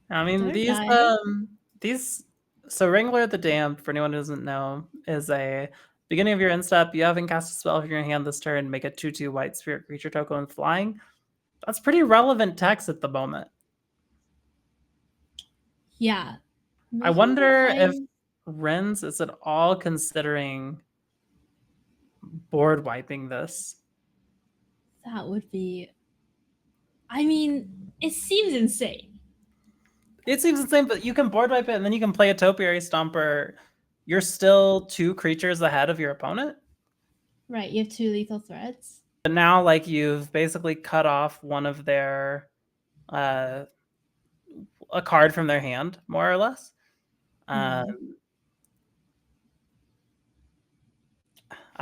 I mean, these. So Wrangler of the Damned, for anyone who doesn't know, is a beginning of your end step. You haven't cast a spell from your hand this turn. Make a 2/2 white spirit creature token with flying. That's pretty relevant text at the moment. Yeah. I wonder if Renz is at all considering board wiping this. That would be... I mean, it seems insane. It seems insane, but you can board wipe it and then you can play a Topiary Stomper. You're still 2 creatures ahead of your opponent. Right, you have 2 lethal threats. But now, like, you've basically cut off one of their... a card from their hand, more or less. I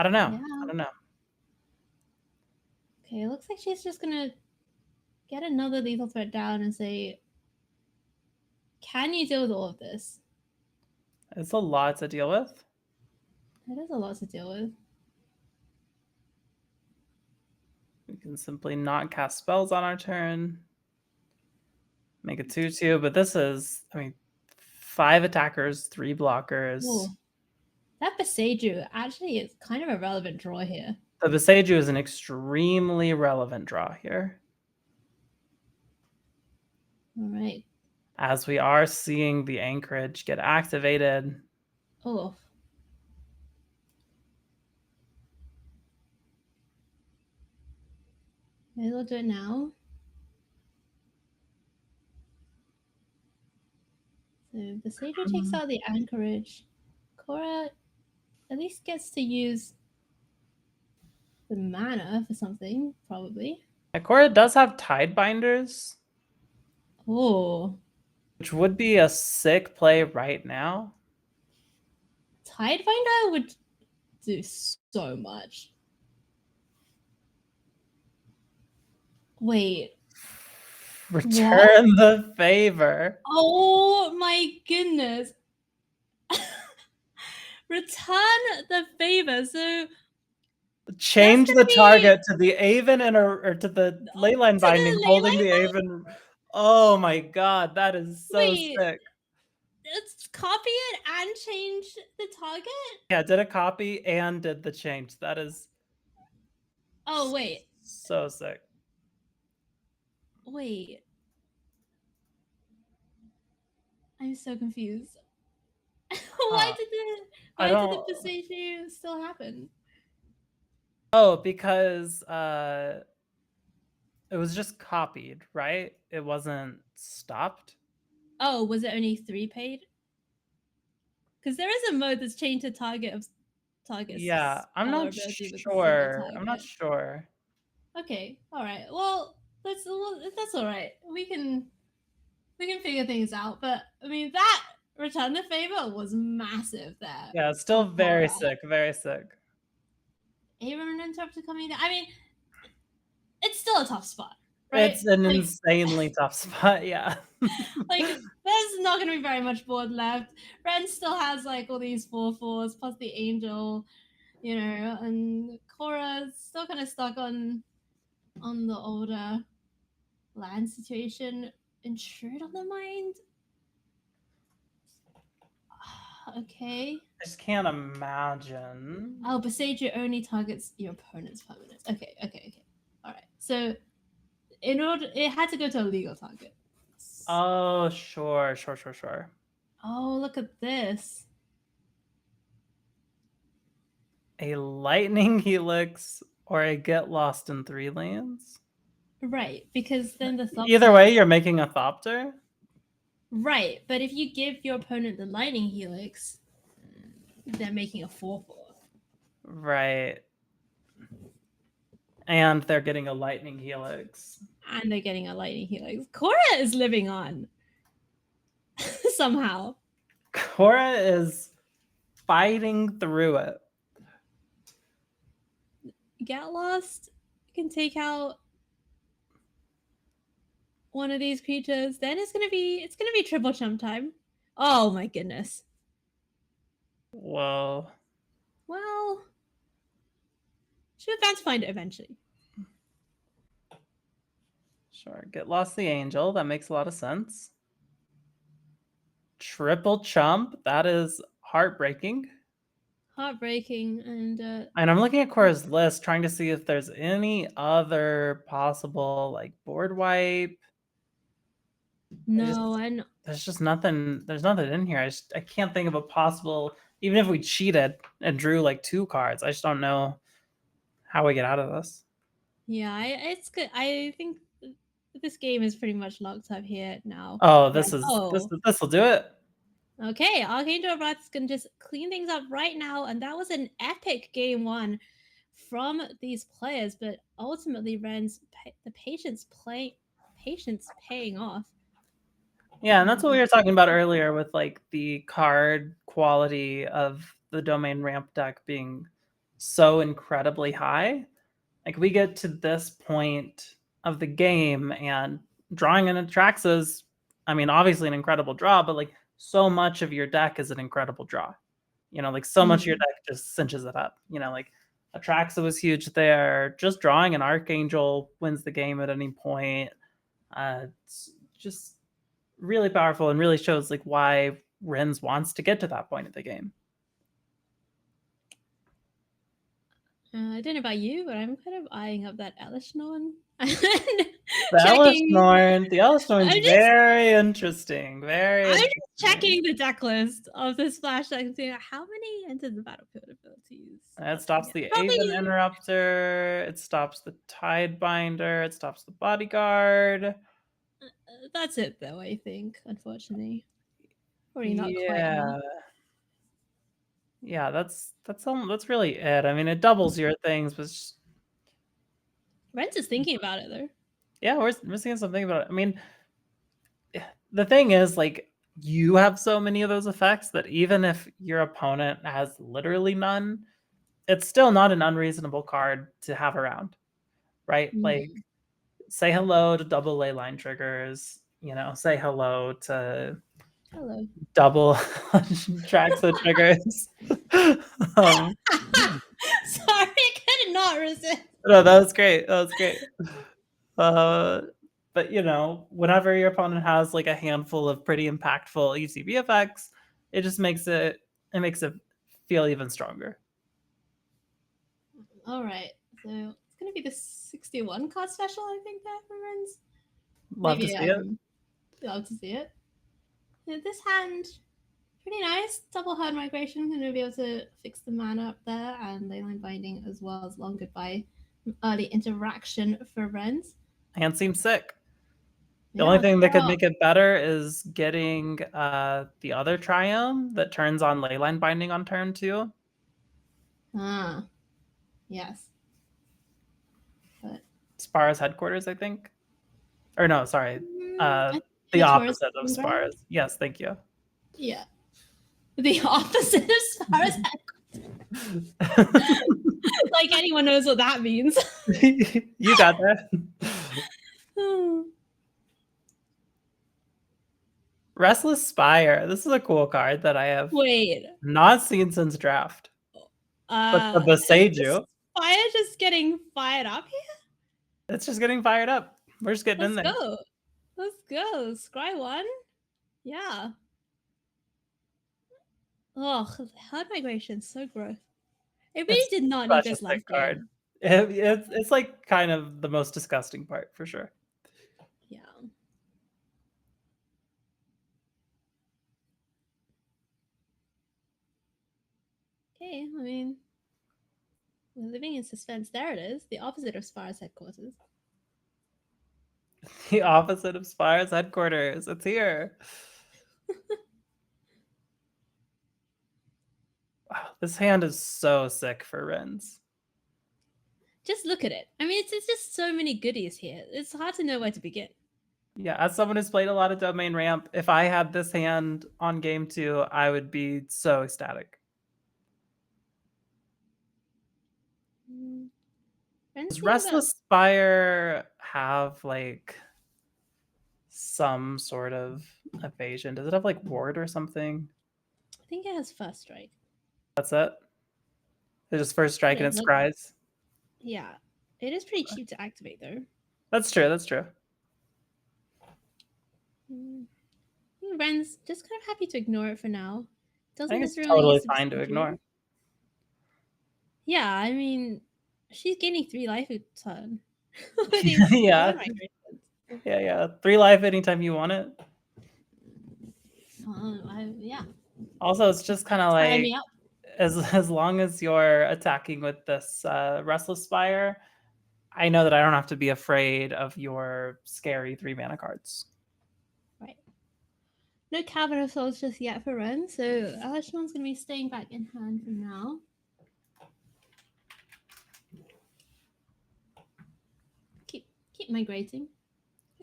don't know. Yeah. I don't know. Okay, it looks like she's just gonna get another lethal threat down and say, can you deal with all of this? It's a lot to deal with. It is a lot to deal with. We can simply not cast spells on our turn. Make a 2/2, but this is, I mean, 5 attackers, 3 blockers. Ooh. That Beseiju actually is kind of a relevant draw here. The Beseiju is an extremely relevant draw here. All right. As we are seeing the anchorage get activated. Oh. Maybe we'll do it now. So Beseiju takes out the anchorage. Cora at least gets to use the mana for something, probably. Cora does have Tidebinders. Oh. Which would be a sick play right now. Tidebinder would do so much. Wait. Return the favor. Oh my goodness. Return the favor. So change the target to the Aven or to the Leyline binding, holding the Aven. Oh my god, that is so sick. Let's copy it and change the target? Yeah, did a copy and did the change. That is... Oh, wait. So sick. Wait. I'm so confused. Why did the Beseiju still happen? Oh, because it was just copied, right? It wasn't stopped. Oh, was it only 3 paid? Because there is a mode that's changed to targets. Yeah, I'm not sure. I'm not sure. Okay, all right. Well, that's all right. We can figure things out. But I mean, that return the favor was massive there. Yeah, it's still very sick. Very sick. Aaron interrupted coming down. I mean, it's still a tough spot, right? It's an insanely tough spot, yeah. Like, there's not going to be very much board left. Renz still has, like, all these 4/4s, plus the Angel. you know, and Cora's still kind of stuck on the older land situation. Intrude on the mind. Okay. I just can't imagine. Oh, Besage only targets your opponent's permanents. Okay. All right. So, in order, it had to go to a legal target. Oh, sure. Oh, look at this. A lightning helix or a get lost in 3 lanes. Right, because then the Either way, you're making a Thopter. Right, but if you give your opponent the lightning helix, they're making a 4/4. Right. And they're getting a lightning helix. And they're getting a lightning helix. Cora is living on. Somehow. Cora is fighting through it. Get lost. You can take out one of these creatures. Then it's gonna be triple chump time. Oh my goodness. Whoa. Well, should have found to find it eventually. Sure. Get lost the angel. That makes a lot of sense. Triple chump. That is heartbreaking. Heartbreaking. And I'm looking at Cora's list, trying to see if there's any other possible like board wipe. no, There's just nothing. There's nothing in here. I can't think of a possible. Even if we cheated and drew like 2 cards, I just don't know how we get out of this. yeah, it's good. I think this game is pretty much locked up here now. Oh, this will do it. Okay, Archangel Rat's gonna just clean things up right now, and that was an epic game 1 from these players. But ultimately, Renz, the patience paying off. Yeah, and that's what we were talking about earlier with like the card quality of the domain ramp deck being so incredibly high. Like we get to this point of the game and drawing an Atraxa's, I mean, obviously an incredible draw, but like so much of your deck is an incredible draw. You know, like so much of your deck just cinches it up. You know, like Atraxa was huge there. Just drawing an Archangel wins the game at any point. It's just really powerful and really shows like why Renz wants to get to that point of the game. I don't know about you, but I'm kind of eyeing up that Elishnorn. The Elishnorn's very interesting. I'm just checking the deck list of this splash deck and seeing how many enter the battlefield abilities. It stops the Aven Interrupter. It stops the Tidebinder. It stops the Bodyguard. That's it, though. I think, unfortunately, probably not quite enough. Yeah, that's really it. I mean, it doubles your things, but Renz is thinking about it though. Yeah, we're seeing something about it. I mean, the thing is, like, you have so many of those effects that even if your opponent has literally none, it's still not an unreasonable card to have around, right? Like, say hello to double ley line triggers. You know, say hello to double Atraxa triggers. Sorry, I could not resist. No, that was great. But you know, whenever your opponent has like a handful of pretty impactful ECB effects, it just makes it feel even stronger. All right, so it's gonna be the 61 card special, I think, there for Renz. Love to see it. Love to see it. This hand, pretty nice. Double herd migration, gonna be able to fix the mana up there, and leyline binding as well as long goodbye early interaction for Renz. Hand seems sick. The only thing that could make it better is getting the other Triome that turns on leyline binding on turn 2. Yes. But Spara's headquarters, I think. Or no, sorry. The opposite of Spara's. Yes, thank you. Yeah. The opposite of Spara's headquarters. Like anyone knows what that means. You got that. Restless Spire. This is a cool card that I have not seen since draft. But the Is this Boseiju, fire just getting fired up here? it's just getting fired up. We're just getting in Let's there. go. Let's go. Scry 1. Yeah. Oh, hard migration, so gross. It really It's did not need such a this sick life card. gain. It's like kind of the most disgusting part for sure. Yeah. Okay, I mean, we're living in suspense. There it is, the opposite of Spire's headquarters. The opposite of Spire's headquarters. It's here. Wow, this hand is so sick for Renz. Just look at it. I mean, it's just so many goodies here. It's hard to know where to begin. Yeah, as someone who's played a lot of domain ramp, if I had this hand on game 2, I would be so ecstatic. Does Restless Spire have like some sort of evasion? Does it have like ward or something? I think it has first strike. That's it? It just first strike and it scries? Yeah. It is pretty cheap to activate though. That's true, that's true. Renz, just kind of happy to ignore it for now. Doesn't I think it's necessarily totally use fine to ignore. Yeah, I mean, she's gaining 3 life a turn. Yeah. Yeah. 3 life anytime you want it. Yeah. Also, it's just kind of like me up. as long as you're attacking with this Restless Spire, I know that I don't have to be afraid of your scary 3 mana cards. Right. No Cavern of Souls just yet for Ren, so Alishmon's going to be staying back in hand for now. Keep migrating,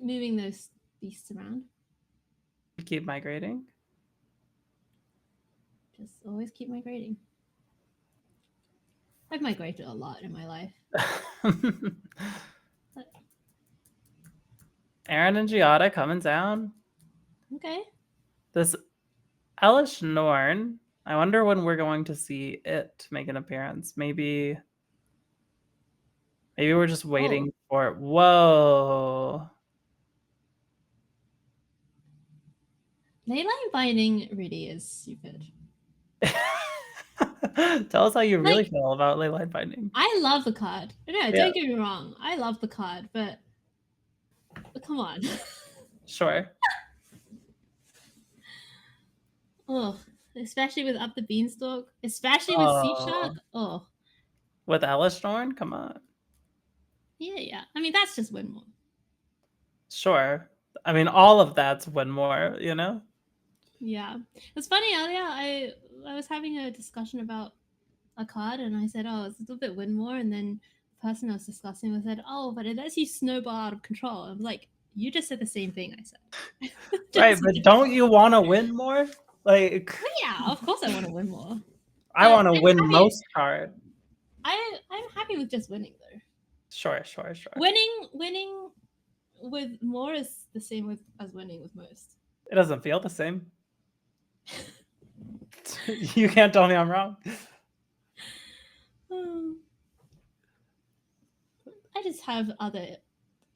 moving those beasts around. Keep migrating. Just always keep migrating. I've migrated a lot in my life. Aaron and Giada coming down. Okay. This Elish Norn, I wonder when we're going to see it make an appearance. Maybe we're just waiting for it. Whoa. Leyline Binding really is stupid. Tell us how you really feel about Leyline Binding. I love the card. No, don't get me wrong. I love the card, but come on. Sure. Oh, especially with Up the Beanstalk, especially with Sea Shark. Oh. With Elish Norn? Come on. Yeah. I mean, that's just win more. Sure. I mean, all of that's win more, you know? Yeah. It's funny, earlier I was having a discussion about a card and I said, oh, it's a little bit win more, and then the person I was discussing with said, oh, but it lets you snowball out of control. I was like, you just said the same thing I said. Right, but don't you want to win more? Like, well, yeah, of course I want to win more. I want to win most card. I'm happy with just winning though. Sure. Winning with more is the same as winning with most. It doesn't feel the same. You can't tell me I'm wrong. I just have other,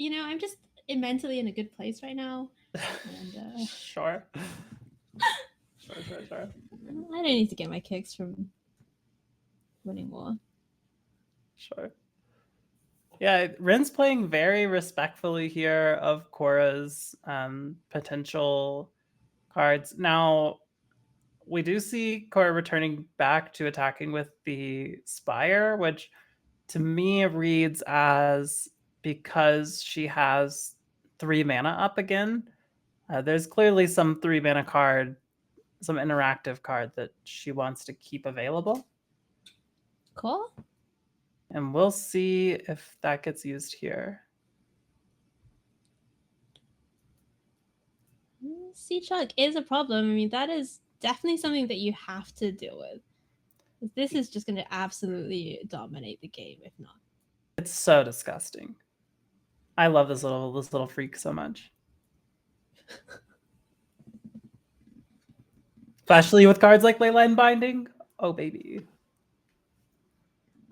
I'm just mentally in a good place right now. And, Sure. I don't need to get my kicks from winning more. Sure. Yeah, Ren's playing very respectfully here of Cora's potential cards. Now, we do see Cora returning back to attacking with the Spire, which to me reads as because she has 3 mana up again. There's clearly some 3 mana card, some interactive card that she wants to keep available. Cool. And we'll see if that gets used here. Sea Shark is a problem. I mean, that is definitely something that you have to deal with. This is just going to absolutely dominate the game, if not. It's so disgusting. I love this little freak so much. Especially with cards like Leyline Binding. Oh, baby.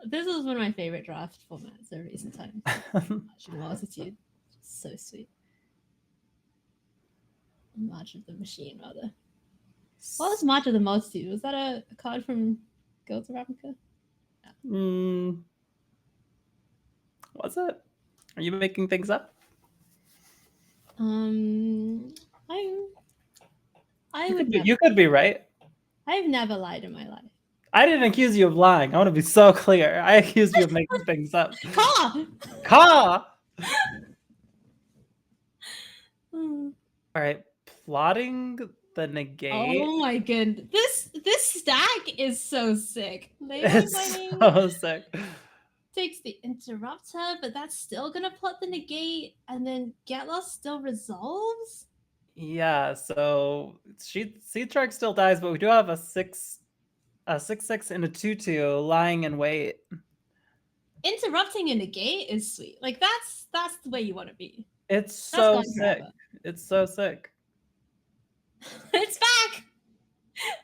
This was one of my favorite draft formats of recent times. March of the Multitude. So sweet. March of the Machine, rather. What was March of the Multitude? Was that a card from Guilds of Ravnica? Was it? Are you making things up? You could be right. I've never lied in my life. I didn't accuse you of lying. I want to be so clear. I accused you of making things up. Caw! All right, plotting the negate. Oh my goodness. This stack is so sick. It's so sick. Takes the interrupter, but that's still gonna plot the negate, and then Get Lost still resolves. Yeah, so Seed Shark still dies, but we do have a 6/6 and a 2/2 lying in wait. Interrupting a negate is sweet. Like that's the way you want to be. It's so sick. It's so sick. It's back.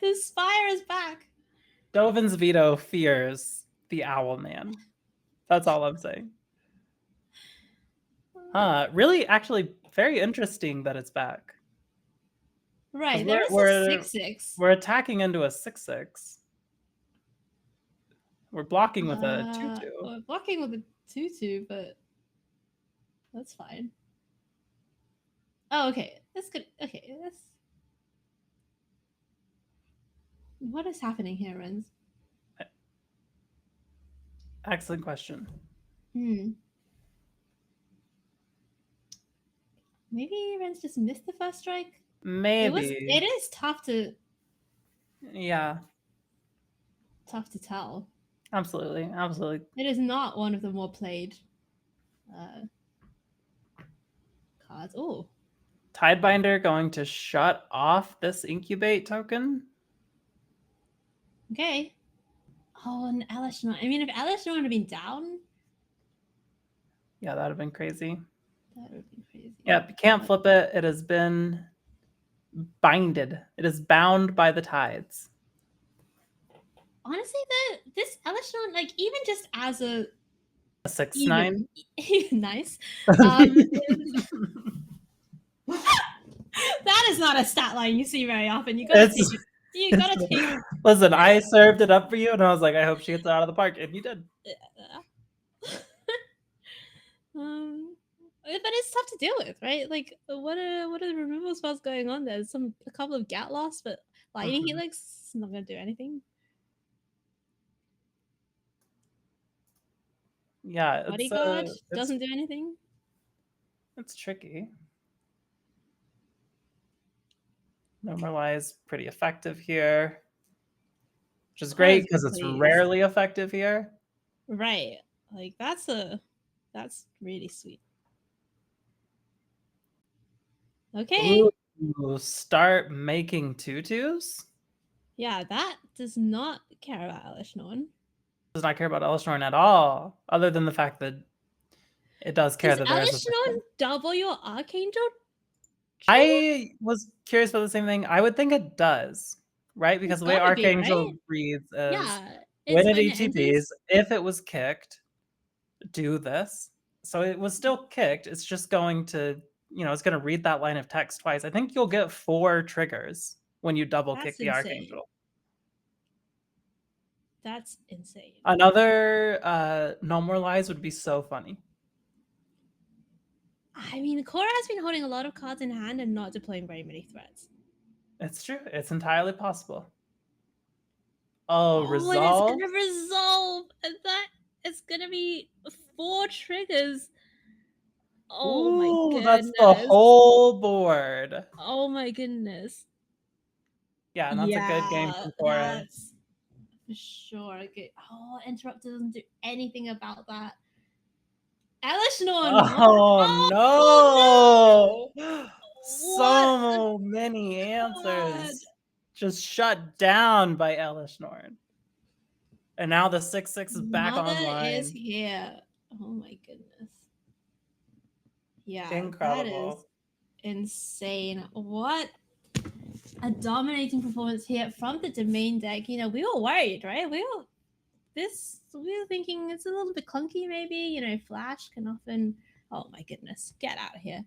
The Spire is back. Dovin's veto fears the Owl Man. That's all I'm saying. Really, actually, very interesting that it's back. Right, there is a 6/6. We're attacking into a 6/6. We're blocking with a 2/2. We're blocking with a 2/2, but that's fine. Oh, okay. That's good. Okay, that's... What is happening here, Renz? Excellent question. Maybe Renz just missed the first strike? Maybe. It is tough to... Yeah. Tough to tell. Absolutely. Absolutely. It is not one of the more played cards. Oh. Tidebinder going to shut off this incubate token. Okay. Oh, and Elishnorn. I mean, if Elishnorn had been down... Yeah, that would have been crazy. That would have been crazy. Yeah, you can't flip it. It has been binded. It is bound by the tides. Honestly, this Elishnorn, like, even just as a 6/9. Nice. That is not a stat line you see very often. You gotta take it. You gotta take it. Listen, I served it up for you, and I was like, I hope she gets it out of the park, and you did. But it's tough to deal with, right? Like, what are the removal spells going on there? There's a couple of Gat Loss, but Lightning Helix is not gonna do anything. Yeah, Bodyguard doesn't do anything. It's tricky. Normalize pretty effective here, which is great because it's rarely effective here. Right, like that's really sweet. Okay. Ooh, start making 2/2s. Yeah, that does not care about Elishnorn. Does not care about Elishnorn at all, other than the fact that it does care that there's Elishnorn double your Archangel? I was curious about the same thing. I would think it does, right? Because the way Archangel reads is when it ETPs, if it was kicked, do this. So it was still kicked. It's just going to, it's going to read that line of text twice. I think you'll get 4 triggers when you double kick the Archangel. That's insane. Another No More Lies would be so funny. I mean, Cora has been holding a lot of cards in hand and not deploying very many threats. It's true. It's entirely possible. Oh, resolve. And it's gonna resolve, and that is gonna be 4 triggers. Oh my goodness! That's the whole board. Oh my goodness! Yeah, and that's a good game from Cora. That's for sure good. Oh, Interrupter doesn't do anything about that. Elishnorn! Oh no! So many answers just shut down by Elishnorn. And now the 6/6 is back online. Is here. Oh my goodness. Yeah. Incredible. That is insane. What a dominating performance here from the domain deck. We were worried, right? We were this we were thinking it's a little bit clunky, maybe. You know, Flash can often. Oh my goodness, get out of here!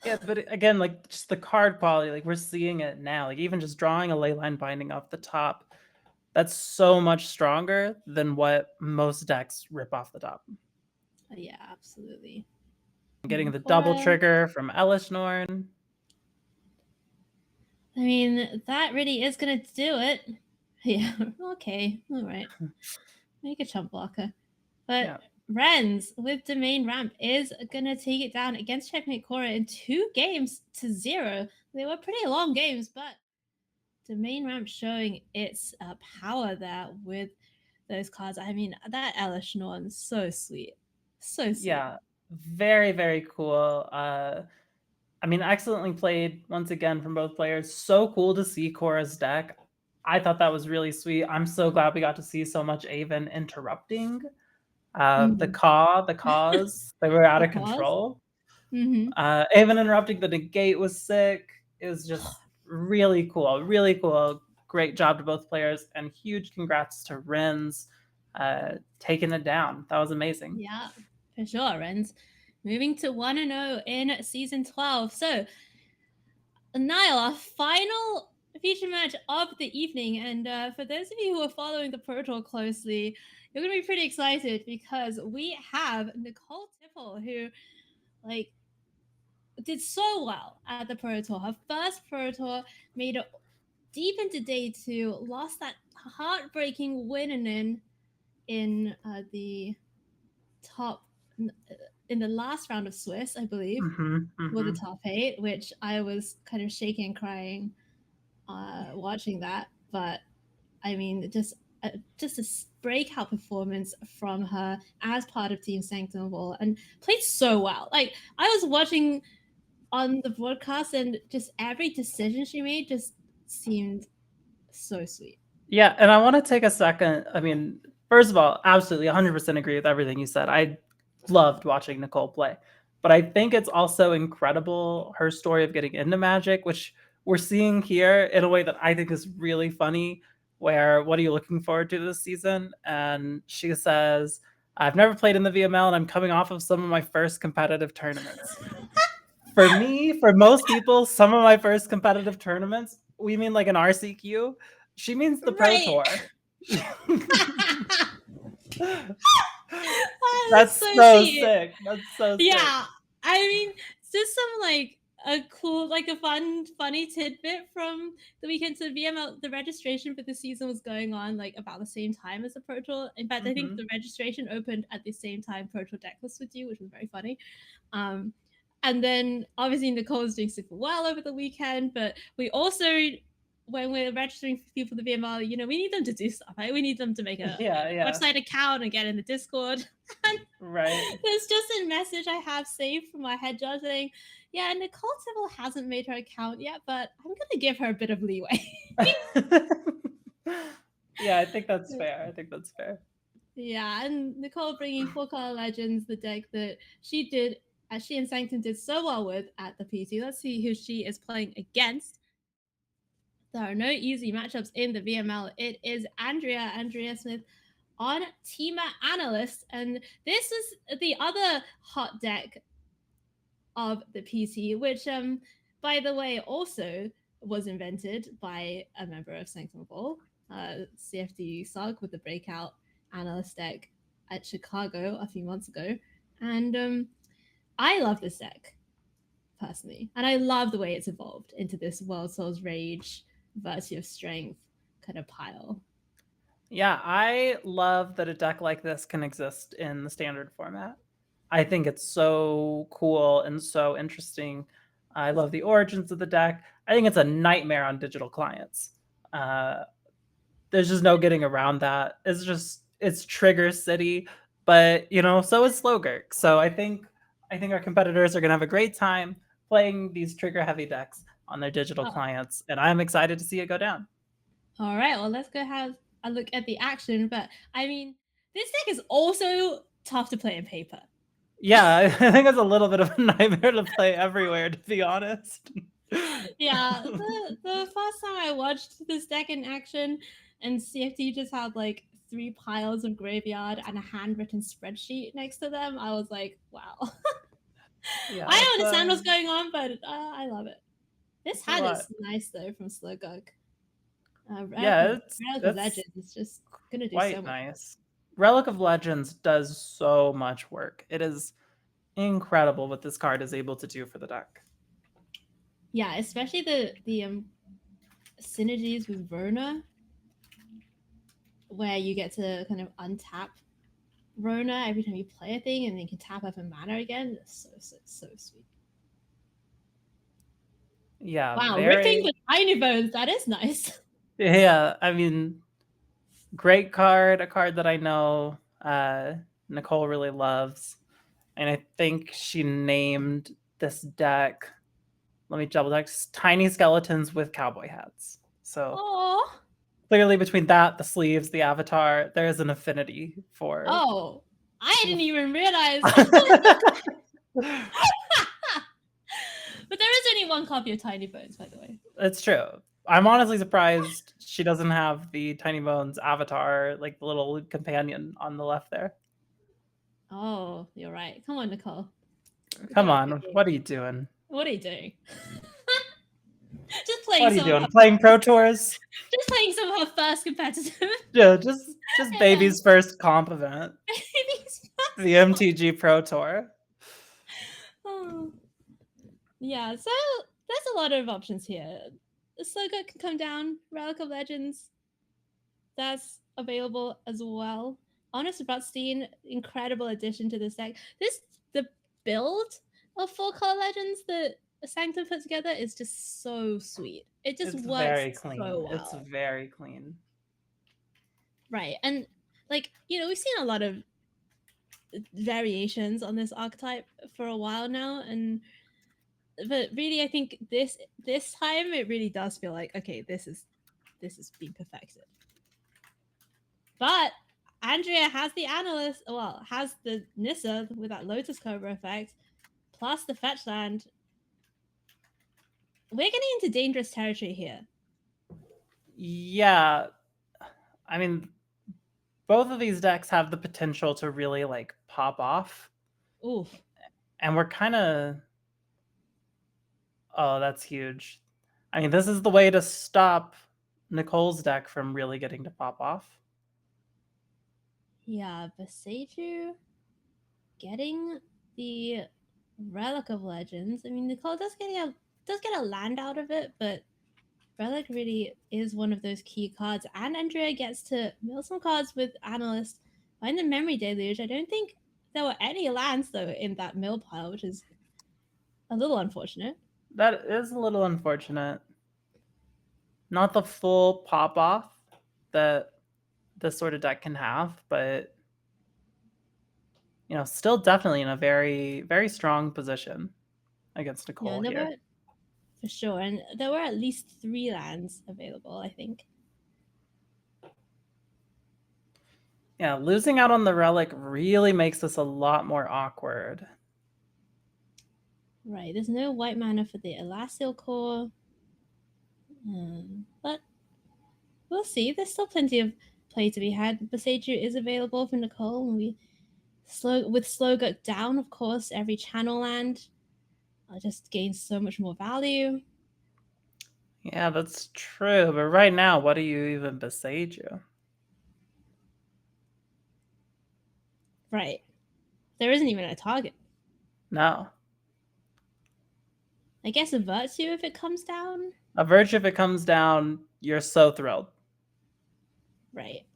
Yeah, but again, like just the card quality, like we're seeing it now. Like even just drawing a Leyline Binding off the top, that's so much stronger than what most decks rip off the top. Yeah, absolutely. Getting the double trigger from Elishnorn. I mean, that really is gonna do it. Yeah. Okay. All right. Make a chump blocker, but. Yeah. Renz with Domain Ramp is gonna take it down against checkmateCora in 2 games to 0. They were pretty long games, but Domain Ramp showing its power there with those cards. I mean, that Elishnorn is so sweet. So sweet. Yeah, very, very cool. I mean, excellently played once again from both players. So cool to see Cora's deck. I thought that was really sweet. I'm so glad we got to see so much Avon interrupting. The cause, they were out of control. Avon interrupting the negate was sick. It was just really cool. Really cool. Great job to both players, and huge congrats to Renz taking it down. That was amazing. Yeah, for sure, Renz. Moving to 1-0 in season 12. So, Nile, our final feature match of the evening. And for those of you who are following the Pro Tour closely, you're going to be pretty excited because we have Nicole Tipple, who, like, did so well at the Pro Tour. Her first Pro Tour, made it deep into day 2, lost that heartbreaking win in the top, in the last round of Swiss, I believe, with the top 8, which I was kind of shaking and crying watching that. But I mean, just a breakout performance from her as part of Team Sanctum of All, and played so well. Like, I was watching on the broadcast, and just every decision she made just seemed so sweet. Yeah, and I want to take a second. I mean, first of all, absolutely 100% agree with everything you said. I loved watching Nicole play. But I think it's also incredible, her story of getting into Magic, which we're seeing here in a way that I think is really funny, where what are you looking forward to this season? And she says, I've never played in the VML, and I'm coming off of some of my first competitive tournaments. For me, for most people, some of my first competitive tournaments, we mean like an RCQ. She means the Pro Tour. That's so sick. That's so sick. Yeah, I mean, it's just some like a cool, like a funny tidbit from the weekend. So VML, the registration for the season was going on like about the same time as the Pro Tour. In fact, I think the registration opened at the same time Pro Tour deck was with you, which was very funny. And then obviously Nicole was doing super well over the weekend, but we also, when we're registering people for the VML, you know, we need them to do stuff, right? We need them to make a website account and get in the Discord. And there's just a message I have saved from my head judge saying, yeah, Nicole Tipple hasn't made her account yet, but I'm going to give her a bit of leeway. Yeah, I think that's fair. Yeah, and Nicole bringing 4-color Legends, the deck that she did, as she and Sanctum did so well with at the PT. Let's see who she is playing against. There are no easy matchups in the VML. It is Andrea Smith on Team Analyst, and this is the other hot deck of the PC, which, by the way, also was invented by a member of Sanctum of All, CFD Sug, with the breakout Analyst deck at Chicago a few months ago. And I love this deck, personally. And I love the way it's evolved into this World Soul's Rage, Virtue of Strength kind of pile. Yeah, I love that a deck like this can exist in the standard format. I think it's so cool and so interesting. I love the origins of the deck. I think it's a nightmare on digital clients. There's just no getting around that. It's Trigger City, but you know, so is Slogurk. So I think our competitors are gonna have a great time playing these trigger heavy decks on their digital clients, and I'm excited to see it go down. All right, well, let's go have a look at the action. But I mean, this deck is also tough to play in paper. Yeah, I think it's a little bit of a nightmare to play everywhere, to be honest. Yeah, the first time I watched this deck in action, and CFD just had like 3 piles of graveyard and a handwritten spreadsheet next to them, I was like, wow. Yeah, I it's don't understand what's going on, but I love it. This it's a hat lot. is nice though from Slogurk. Yeah, Relic of it's Legends is just gonna do so quite much. nice. Relic of Legends does so much work. It is incredible what this card is able to do for the deck. Yeah, especially the synergies with Rona, where you get to kind of untap Rona every time you play a thing, and then you can tap up a mana again. It's so sweet. Yeah, Wow, very. ripping the tiny bones. That is nice. Yeah, I mean, great card. A card that I know Nicole really loves, and I think she named this deck. Let me double check. Tiny skeletons with cowboy hats. So Oh, clearly, between that, the sleeves, the avatar, there is an affinity for. oh, I didn't even realize. But there is only one copy of Tiny Bones, by the way. It's true. I'm honestly surprised she doesn't have the Tiny Bones avatar, like the little companion on the left there. Oh, you're right. Come on, Nicole. Come on, what are you doing? What are you doing? Just playing. What are you doing? Playing Pro Tours? Just playing some of her first competitive. Yeah, just baby's first comp event. Baby's first. The MTG Pro Tour. Oh. Yeah, so there's a lot of options here. The Slogurk can come down. Relic of Legends, that's available as well. Honest Bratstein, incredible addition to this deck. The build of 4-color Legends that Sanctum put together is just so sweet. It just works very clean. so well. It's very clean. Right, and like we've seen a lot of variations on this archetype for a while now, but really I think this time it really does feel like, okay, this is being perfected. But Andrea has the Analyst, has the Nissa with that Lotus Cobra effect, plus the fetch land. We're getting into dangerous territory here. Yeah, I mean, both of these decks have the potential to really like pop off. Oof. And we're kind of... Oh, that's huge. I mean, this is the way to stop Nicole's deck from really getting to pop off. Yeah, Boseiju getting the Relic of Legends. I mean, Nicole does get a land out of it, but Relic really is one of those key cards. And Andrea gets to mill some cards with Analyst. Find the Memory Deluge. I don't think there were any lands though in that mill pile, which is a little unfortunate. That is a little unfortunate. Not the full pop off that this sort of deck can have, but still definitely in a very, very strong position against Nicole here. For sure, and there were at least 3 lands available, I think. Yeah, losing out on the Relic really makes this a lot more awkward. Right, there's no white mana for the Elastial Core. But we'll see. There's still plenty of play to be had. Boseiju is available for Nicole, and with Slogurk down, of course, every channel land just gains so much more value. Yeah, that's true. But right now, what do you even Boseiju? Right. There isn't even a target. No. I guess a Virtue if it comes down. A Virtue if it comes down, you're so thrilled. Right.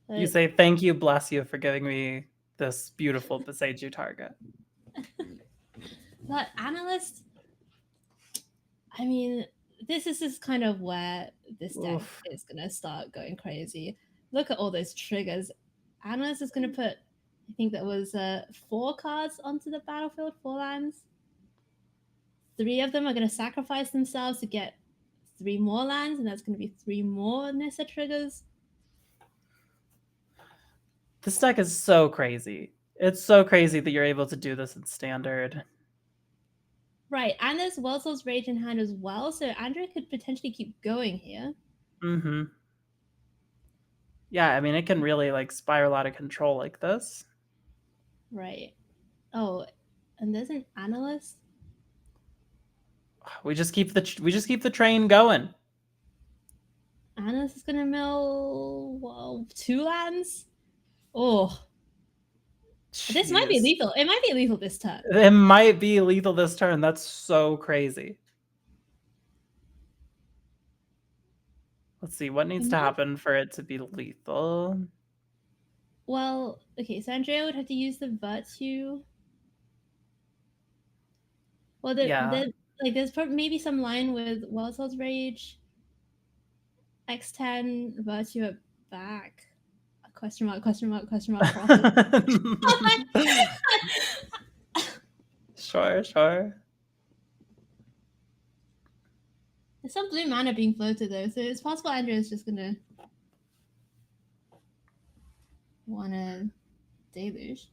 You say, thank you, bless you for giving me this beautiful Boseiju target. But Analyst, I mean, this is kind of where this deck is going to start going crazy. Look at all those triggers. Analyst is going to put, I think that was 4 cards onto the battlefield, 4 lands. 3 of them are going to sacrifice themselves to get 3 more lands, and that's going to be 3 more Nissa triggers. This deck is so crazy. It's so crazy that you're able to do this in Standard. Right, and there's Welzel's Rage in hand as well, so Andrea could potentially keep going here. Mm-hmm. Yeah, I mean, it can really like spiral out of control like this. Right. Oh, and there's an analyst. We just keep the train going. Analyst is gonna mill 2 lands. Oh, this might be Jeez. lethal. It might be lethal this turn. It might be lethal this turn. That's so crazy. Let's see what needs to happen for it to be lethal. Well, okay, so Andrea would have to use the Virtue. Well, there's maybe some line with Wellsell's Rage, X10, Virtue at back. Question mark, question mark, question mark, profit. Sure. There's some blue mana being floated though, so it's possible Andrea's just gonna wanna deluge.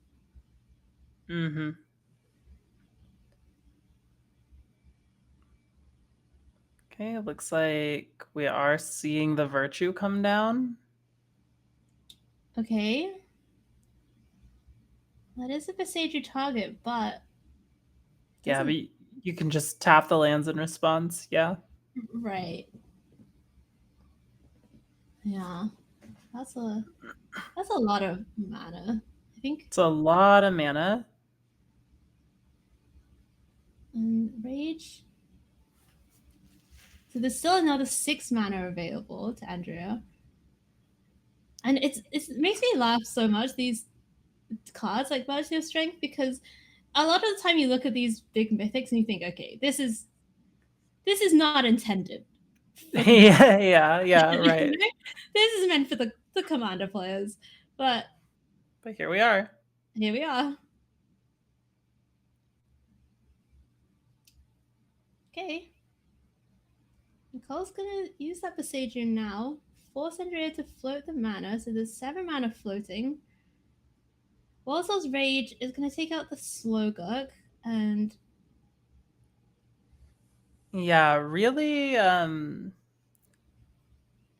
Mm-hmm. Okay, it looks like we are seeing the Virtue come down. Okay. That is a Besage target, but yeah, but you can just tap the lands in response. Yeah. Right. Yeah. That's a lot of mana, I think. It's a lot of mana. And Rage. So there's still another 6 mana available to Andrea. And it makes me laugh so much, these cards like Virtue of Strength, because a lot of the time you look at these big mythics and you think, okay, this is not intended. yeah, right. This is meant for the commander players. But here we are. Here we are. Okay. Nicole's gonna use that Besage now. Force Andrea to float the mana, so there's 7 mana floating. Wellsell's Rage is gonna take out the Slogurk, and yeah, really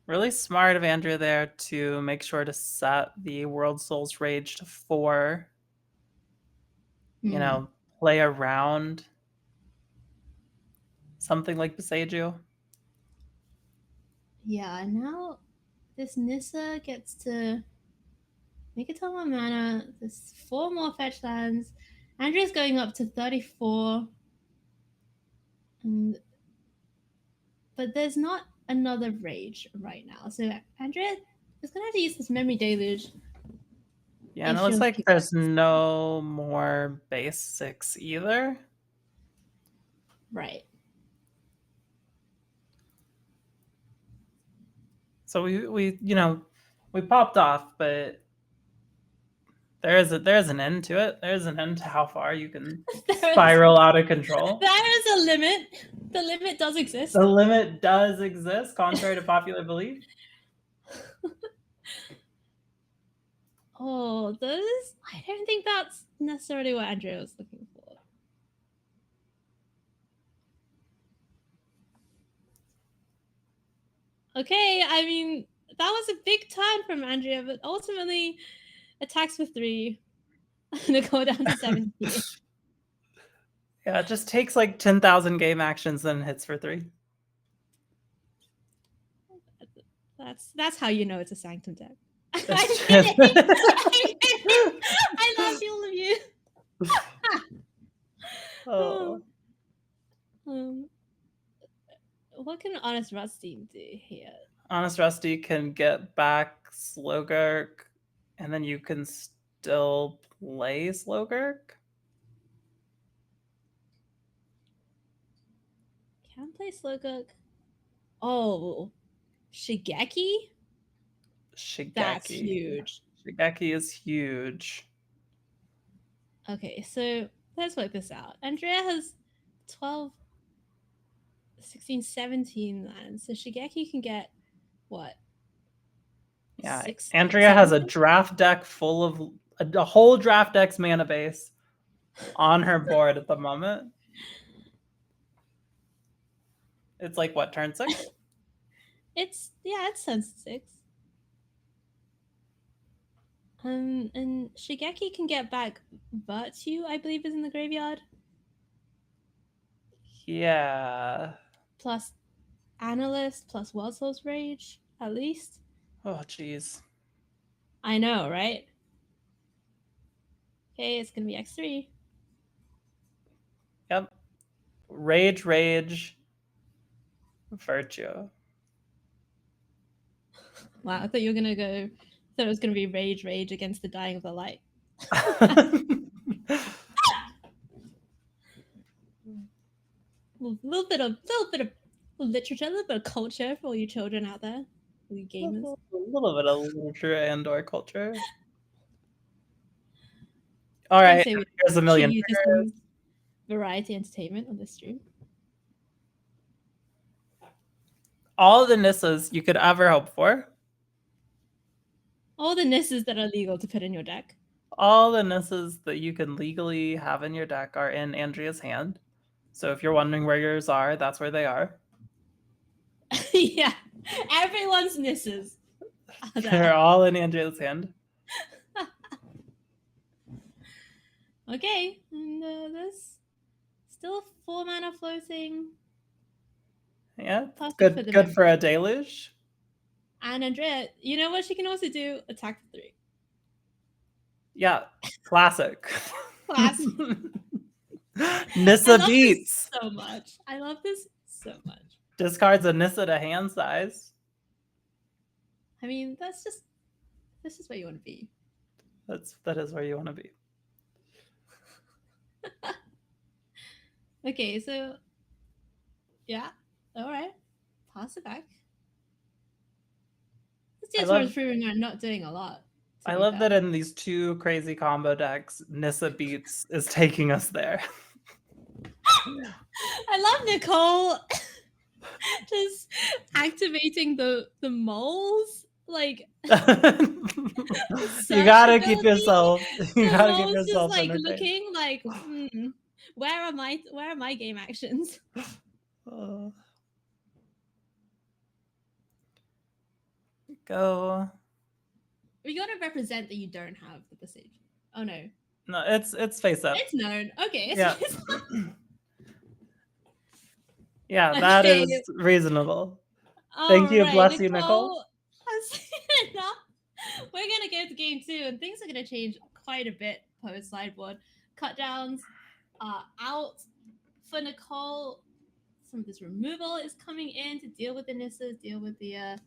really smart of Andrea there to make sure to set the World Soul's Rage to 4. You know, play around something like Besage. Yeah, now this Nissa gets to make a ton more mana. There's 4 more fetch lands. Andrea's going up to 34. But there's not another Rage right now. So Andrea is going to have to use this Memory Deluge. Yeah, and it looks like there's no more basics either. Right. So we popped off, but there's an end to it. There's an end to how far you can spiral out of control. There is a limit. The limit does exist. The limit does exist, contrary to popular belief. Oh, I don't think that's necessarily what Andrea was looking for. Okay, I mean, that was a big turn from Andrea, but ultimately attacks for 3. And go down to 17. Yeah, it just takes like 10,000 game actions, then hits for 3. That's how you know it's a Sanctum deck. I'm kidding. I love all of you. What can Honest Rusty do here? Honest Rusty can get back Slogurk, and then you can still play Slogurk. Can play Slogurk. Oh, Shigeki? That's huge. Shigeki is huge. Okay, so let's work this out. Andrea has 12, 16, 17 lands. So Shigeki can get what? Yeah, Andrea has a draft deck full of a whole draft deck's mana base on her board at the moment. It's like what, turn 6? It's turn 6. And Shigeki can get back Virtue, I believe, is in the graveyard. Yeah. Plus Analyst, plus World Soul's Rage, at least. Oh, jeez. I know, right? Okay, it's gonna be X3. Yep. Rage, rage, virtue. Wow, I thought you were gonna go. Thought it was gonna be rage, rage against the dying of the light. little bit of literature, a little bit of culture for all you children out there, all you gamers. A little bit of literature and/or culture. All right, here's a million. You to some variety entertainment on this stream. All the Nissas you could ever hope for. All the Nisses that are legal to put in your deck. All the Nissas that you can legally have in your deck are in Andrea's hand. So if you're wondering where yours are, that's where they are. Yeah, everyone's Nisses. They're all in Andrea's hand. Okay, and this still 4 mana floating. Yeah, Perfect good for a deluge. And Andrea, you know what she can also do? Attack for 3. Yeah, classic. Classic. Nissa beats. So much. I love this so much. Discards a Nissa to hand size. I mean, this is where you want to be. That is where you want to be. Okay, so yeah, all right, pass it back. This is proving I'm not doing a lot. I love that in these two crazy combo decks, Nissa beats is taking us there. I love Nicole just activating the moles. Like you gotta keep yourself. You gotta keep yourself just, entertained. Looking like, where are my game actions? Go. We gotta represent that you don't have the Passage. Oh no. No, it's face up. It's known. Okay. Yeah. Yeah, that is reasonable. Thank you. Bless you, Nicole. We're gonna go to game 2, and things are gonna change quite a bit post sideboard. Cut downs are out for Nicole. Some of this removal is coming in to deal with the Nissas, deal with the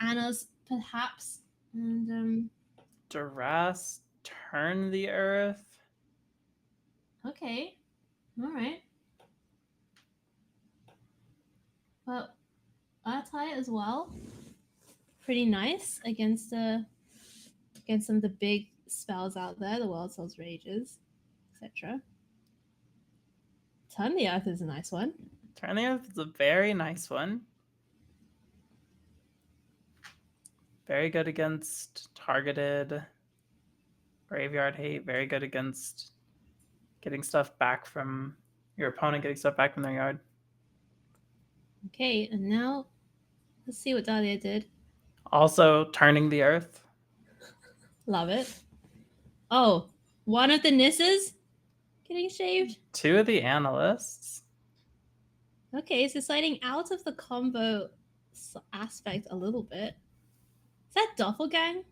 Annas, perhaps. And Duras, turn the earth. Okay. All right. Well, Artai as well. Pretty nice against some of the big spells out there, the World Soul's Rages, etc. Turn the Earth is a nice one. Turn the Earth is a very nice one. Very good against targeted graveyard hate. Very good against getting stuff back from your opponent, getting stuff back from their yard. Okay, and now let's see what Talia did. Also, turning the earth. Love it. Oh, one of the Nissas getting shaved. 2 of the Analysts. Okay, so sliding out of the combo aspect a little bit. Is that Doppelgang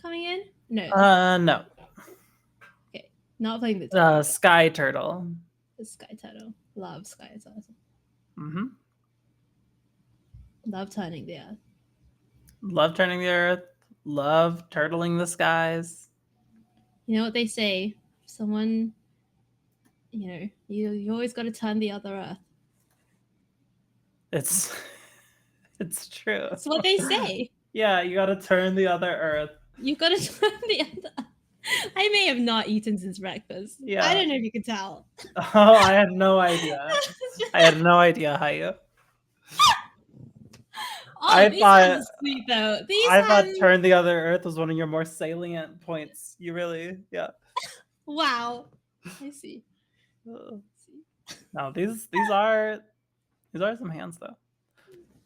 coming in? No. No. Okay, not playing the Sky Turtle. The Sky Turtle. Love Sky Turtle. Mm-hmm. Love turning the earth. Love turning the earth. Love turtling the skies. You know what they say? Someone, you always got to turn the other earth. It's true. That's what they say. Yeah, you got to turn the other earth. You got to turn the other. I may have not eaten since breakfast. Yeah. I don't know if you can tell. Oh, I had no idea. I had no idea, Haiyue. These hands are sweet though. I thought turn the other earth was one of your more salient points. You really, yeah. Wow. I see. No, these are some hands though.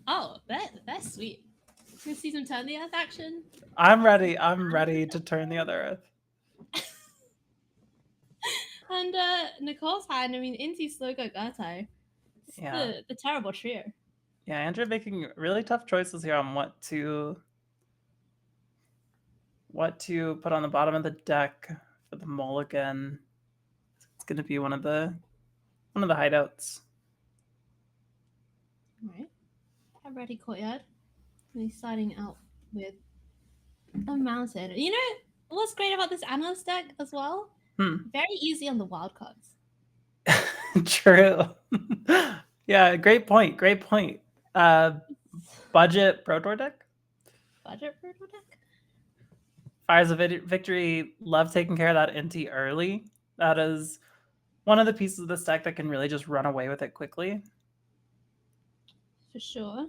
Oh, that's sweet. You see some turn the earth action? I'm ready. I'm ready to turn the other earth. And Nicole's hand, I mean, Inti, Slogurk, Urtai. It's Yeah. the terrible trio. Yeah, Andrea making really tough choices here on what to put on the bottom of the deck for the mulligan. It's going to be one of the hideouts. All right. Have ready courtyard. And he's starting out with a mountain. You know what's great about this analyst deck as well? Very easy on the wild cards. True. Yeah, great point. Great point. Budget Pro Tour deck? Budget Pro Tour deck? Fires of Victory, love taking care of that Inti early. That is one of the pieces of this deck that can really just run away with it quickly. For sure.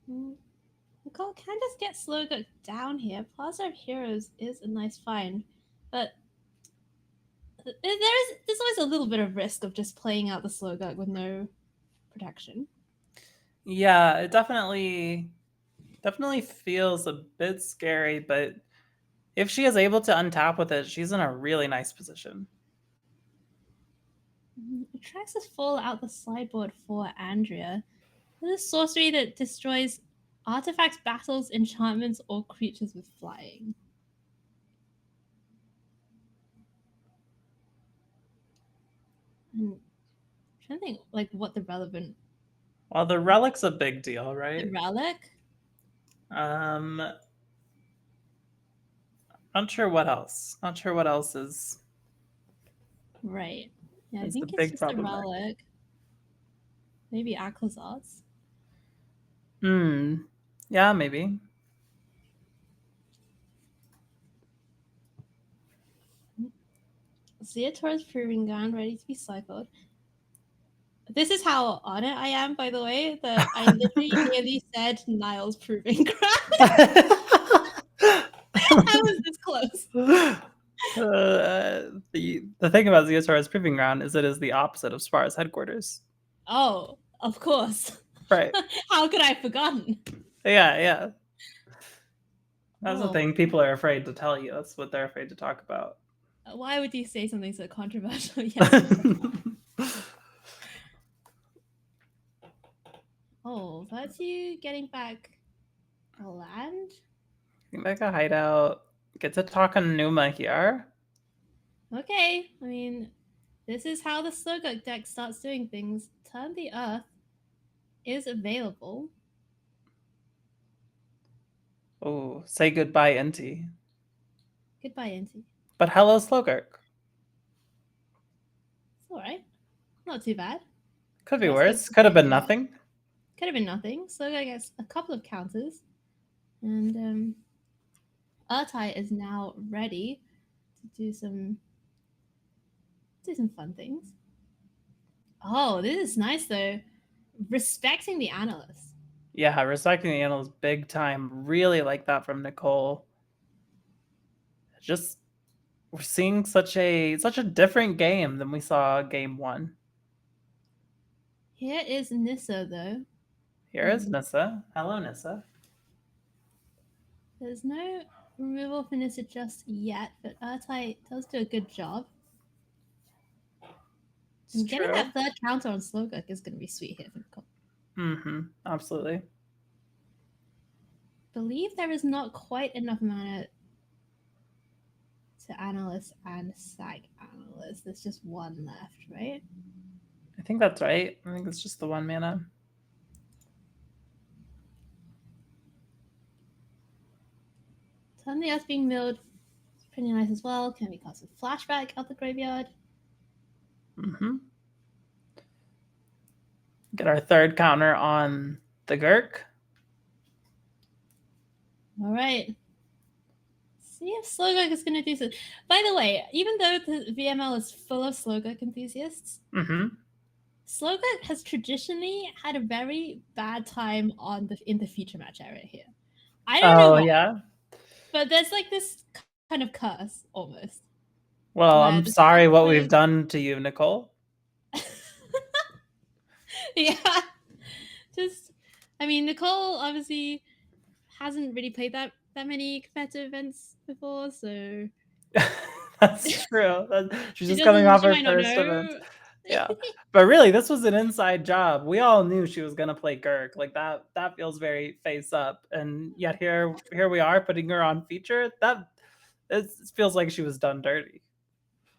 Nicole can just get Slogurk down here. Plaza of Heroes is a nice find, but there's always a little bit of risk of just playing out the Slogurk with no protection. Yeah, it definitely feels a bit scary, but if she is able to untap with it, she's in a really nice position. Attracts us fall out the sideboard for Andrea. This is sorcery that destroys artifacts, battles, enchantments, or creatures with flying. I'm trying to think like what the relevant. Well, the relic's a big deal, right? The relic? Not sure what else. Not sure what else is. Right. Yeah, I That's think the it's big just the problem there. relic. Maybe Aclazards. Yeah, maybe. Zeotor's Proving Ground ready to be cycled. This is how on it I am, by the way, that I literally nearly said Nile's Proving Ground. I was this close. The thing about Zeotor's Proving Ground is it is the opposite of Spar's headquarters. Oh, of course. Right. How could I have forgotten? Yeah. That's the thing people are afraid to tell you. That's what they're afraid to talk about. Why would you say something so controversial? Yes. Oh, that's you getting back a land? Getting back a hideout. Get to talk on Numa here. Okay, I mean, this is how the Slogurk deck starts doing things. Turn the Earth is available. Oh, say goodbye, Inti. Goodbye, Inti. But hello, Slogurk. It's alright. Not too bad. Could be worse. Could have been nothing. Could have been nothing. Slogurk gets a couple of counters. And Urtai is now ready to do some fun things. Oh, this is nice though. Respecting the analyst. Yeah, respecting the analyst big time. Really like that from Nicole. Just we're seeing such a different game than we saw game 1. Here is Nissa though. Here is Nissa. Hello, Nissa. There's no removal for Nissa just yet, but Urtai does do a good job. And getting that third counter on Slogurk is going to be sweet here for Nicole. Absolutely. Believe there is not quite enough mana to Analyst and Sag Analyst. There's just one left, right? I think that's right. I think it's just the 1 mana. Turn the Earth being milled is pretty nice as well. Can be cast with Flashback out the graveyard. Get our third counter on the Gurk. All right. See if Slogurk is going to do so. By the way, even though the VML is full of Slogurk enthusiasts, Slogurk has traditionally had a very bad time in the feature match area here. I don't know why. Yeah. But there's like this kind of curse almost. Well, I'm sorry what we've done to you, Nicole. Yeah. I mean, Nicole obviously hasn't really played that many competitive events before, so That's true. She's she just coming off her might not first know. event. Yeah. But really, this was an inside job. We all knew she was gonna play Gurk. Like that feels very face up. And yet here we are putting her on feature. It feels like she was done dirty.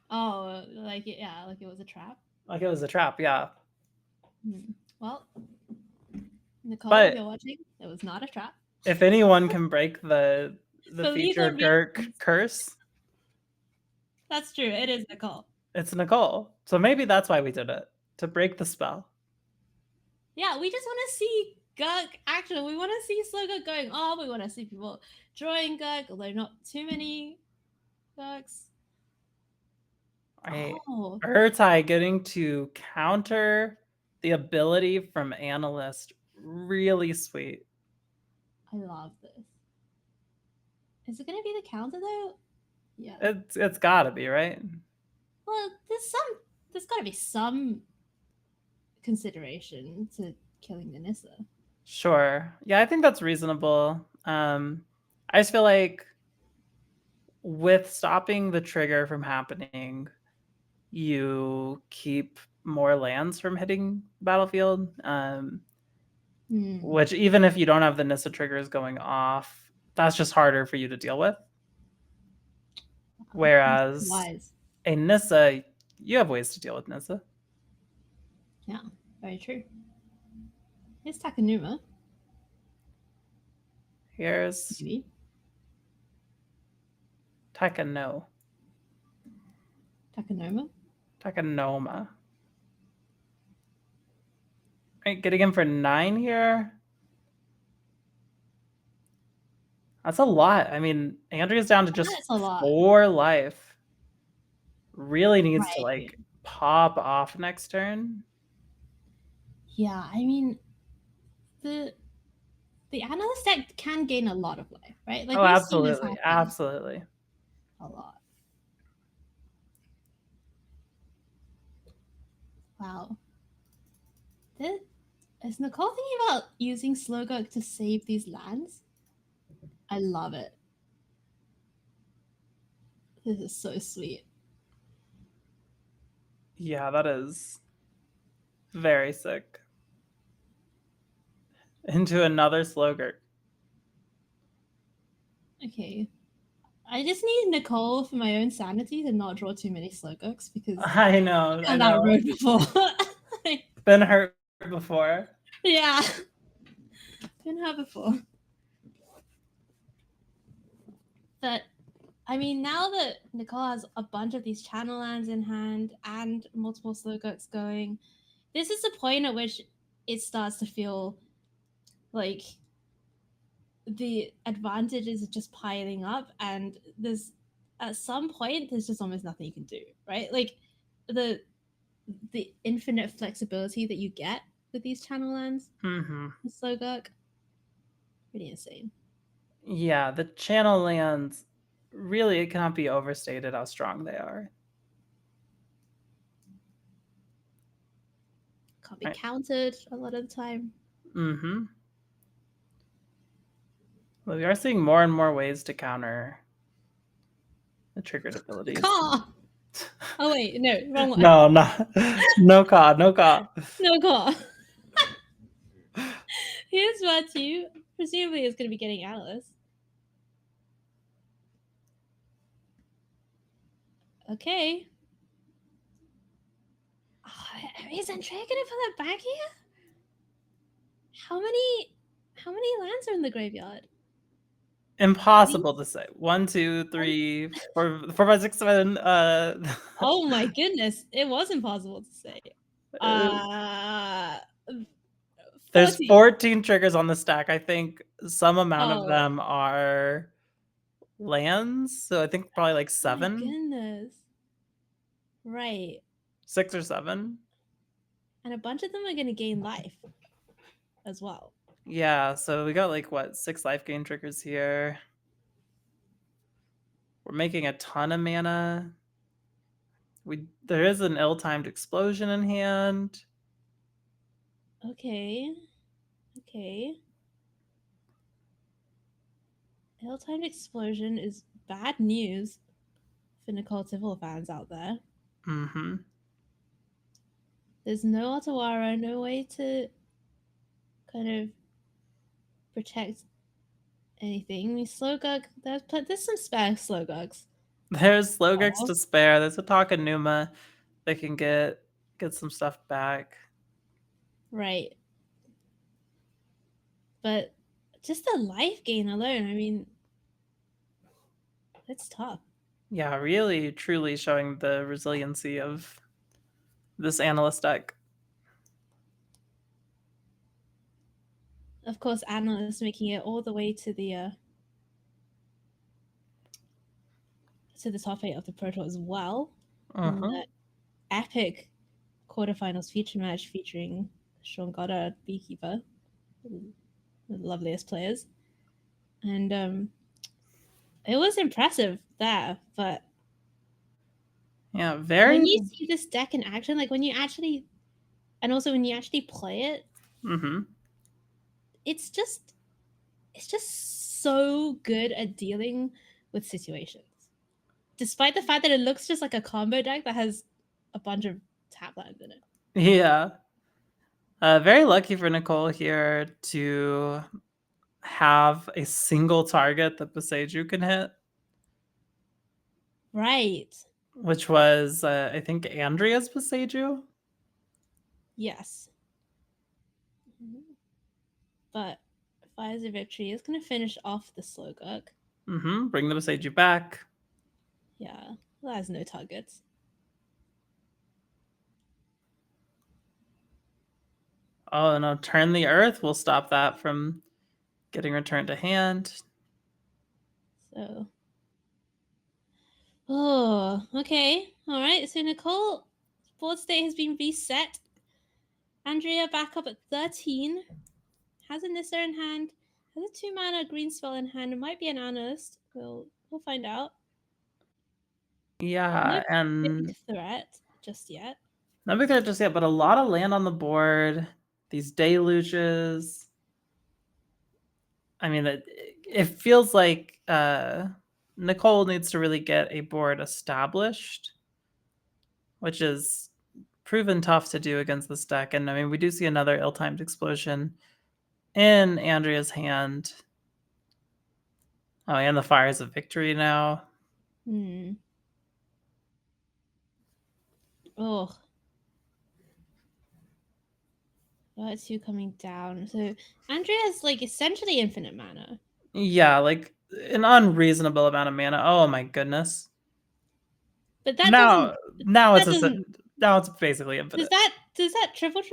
Oh, like it was a trap. Like it was a trap, yeah. Well, Nicole, But if you're watching, it was not a trap. If anyone can break the Believe feature or be- Gurk curse, That's true. It is Nicole. it's Nicole. So maybe that's why we did it, to break the spell. Yeah, we just want to see Gurk action. We want to see Slogurk going off. We want to see people drawing Gurk, although not too many Gurks. Urtai getting to counter the ability from Analyst. Really sweet. I love this. Is it going to be the counter though? Yeah. It's got to be, right? Well, there's got to be some consideration to killing the Nissa. Sure. Yeah, I think that's reasonable. I just feel like with stopping the trigger from happening, you keep more lands from hitting battlefield. Which even if you don't have the Nissa triggers going off, that's just harder for you to deal with. Whereas a Nissa, you have ways to deal with Nissa. Yeah, very true. Here's Takanuma. Here's Takanoma. Right, getting him for 9 here. That's a lot. I mean, Andrea's down to just 4 life. Really needs to like pop off next turn. Yeah, I mean, the Analyst deck can gain a lot of life, right? Like, absolutely, absolutely. A lot. Wow. Is Nicole thinking about using Slogurk to save these lands? I love it. This is so sweet. Yeah, that is very sick. Into another Slogurk. Okay. I just need Nicole for my own sanity to not draw too many Slogurks because I know. I've done that road before. Been hurt before. Yeah. Been hurt before. But I mean, now that Nicole has a bunch of these channel lands in hand and multiple Slogurks going, this is the point at which it starts to feel like the advantages are just piling up, and there's at some point there's just almost nothing you can do, right? Like the infinite flexibility that you get with these channel lands, Slogurk, pretty insane. Yeah, the channel lands, really, it cannot be overstated how strong they are. Can't be countered a lot of the time. Well, we are seeing more and more ways to counter the triggered abilities. Caw! Oh wait, no, wrong one. No caw, no caw. No caw. Here's what you presumably is going to be getting Analyst. Okay. Oh, is Andrea going to put that back here? How many lands are in the graveyard? Impossible to say. 1, 2, 3, 4, 5, 6, 7. Oh my goodness, it was impossible to say. There's 14 triggers on the stack. I think some amount of them are lands, so I think probably like 7. Oh my goodness. Right. 6 or 7. And a bunch of them are going to gain life as well. Yeah, so we got like what, 6 life gain triggers here. We're making a ton of mana. There is an ill-timed explosion in hand. Okay. Ill-timed explosion is bad news for Nicole Tipple fans out there. Mm-hmm. There's no Otawara, no way to kind of protect anything. I mean, Slogurk, there's some spare Slogurks. There's Slogurks to spare. There's a Takanuma that can get some stuff back. Right. But just the life gain alone, I mean, it's tough. Yeah, really, truly showing the resiliency of this Analyst deck. Of course, Analyst making it all the way to the top 8 of the Pro Tour as well. In that epic quarterfinals feature match featuring Sean Goddard, Beekeeper, the loveliest players. And it was impressive there, but yeah, very. When you see this deck in action, like when you actually, and also when you actually play it, it's just so good at dealing with situations. Despite the fact that it looks just like a combo deck that has a bunch of tap lands in it. Yeah. Very lucky for Nicole here to have a single target that Boseiju can hit. Right. Which was, I think, Andrea's Boseiju? Yes. But Fires of Victory is going to finish off the Slogurk. Bring the Boseiju back. Yeah, that has no targets. Oh, no, Turn the Earth will stop that from getting returned to hand. So. Oh, okay. All right. So Nicole, board state has been reset. Andrea back up at 13. Has a Nissa in hand. Has a 2-mana green spell in hand. It might be an Analyst. We'll find out. Yeah, no and big threat just yet. No big threat just yet, but a lot of land on the board. These deluges. I mean, it feels like Nicole needs to really get a board established, which is proven tough to do against this deck. And I mean, we do see another ill-timed explosion in Andrea's hand. Oh, and the Fires of Victory now. Oh. That's you coming down. So Andrea's like essentially infinite mana. Yeah, like an unreasonable amount of mana. Oh my goodness. But that now doesn't, now it's basically infinite. Does that triple?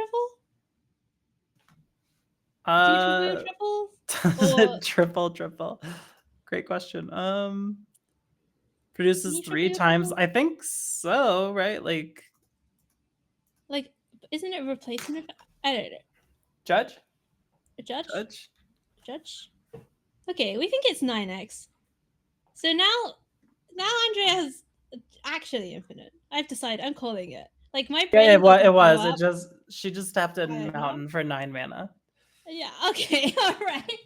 Triple. Great question. Produces 3 times. I think so, right? Like isn't it replacement? I don't know. Judge? Okay, we think it's 9x. So now Andrea's actually infinite. I've decided. I'm calling it. Like my brain. Yeah, it was. She just tapped in Mountain for 9 mana. Yeah. Okay. All right.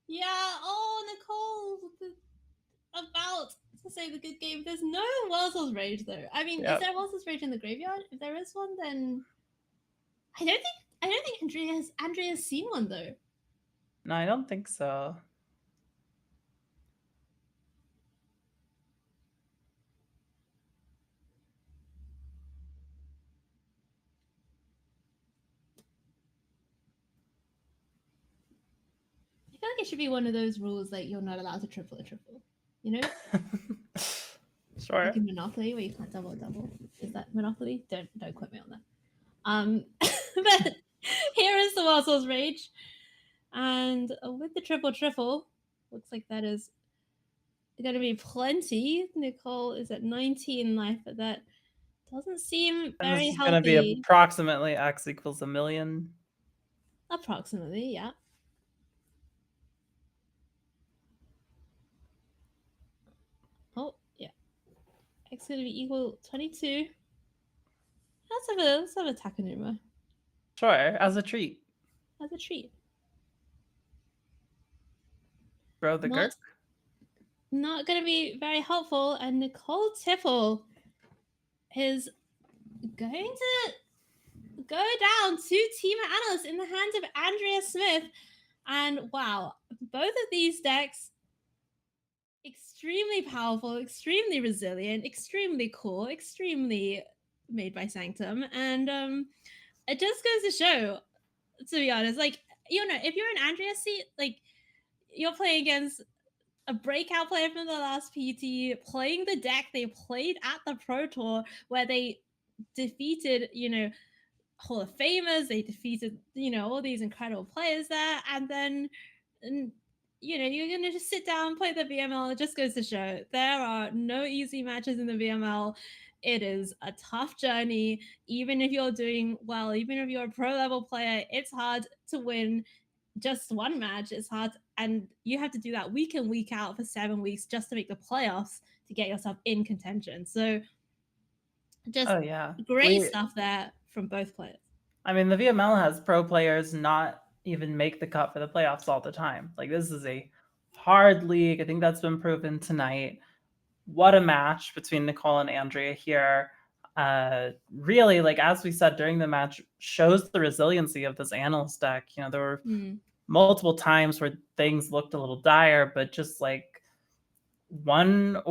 Yeah. Oh, Nicole. About to say the good game. There's no Wurzel's Rage though. I mean, is there Wurzel's Rage in the graveyard? If there is one, then I don't think Andrea's seen one though. No, I don't think so. I feel like it should be one of those rules like you're not allowed to triple a triple. You know? Sure. Like in Monopoly where you can't double. Is that Monopoly? Don't quote me on that. But here is the Wurzel's Rage. And with the triple, looks like that is going to be plenty. Nicole is at 19 life, but that doesn't seem very healthy. It's going to be approximately X equals 1 million. Approximately, yeah. Oh, yeah. X is going to be equal 22. Let's have a Takanuma. Sure, as a treat. Bro the Gurk. Not going to be very helpful. And Nicole Tipple is going to go down to Team Analyst in the hands of Andrea Smith. And wow, both of these decks, extremely powerful, extremely resilient, extremely cool, extremely made by Sanctum. And it just goes to show, to be honest, like, you know, if you're in Andrea's seat, like, you're playing against a breakout player from the last PT, playing the deck they played at the Pro Tour, where they defeated, you know, Hall of Famers, they defeated, you know, all these incredible players there, and then, you know, you're gonna just sit down, play the VML. It just goes to show there are no easy matches in the VML. It is a tough journey. Even if you're doing well, even if you're a pro level player, it's hard to win just one match. It's hard, and you have to do that week in, week out for 7 weeks just to make the playoffs to get yourself in contention. So just great stuff there from both players. I mean, the VML has pro players not even make the cut for the playoffs all the time. Like, this is a hard league. I think that's been proven tonight. What a match between Nicole and Andrea here. Really, like, as we said during the match, shows the resiliency of this Analyst deck. You know, there were multiple times where things looked a little dire, but just like one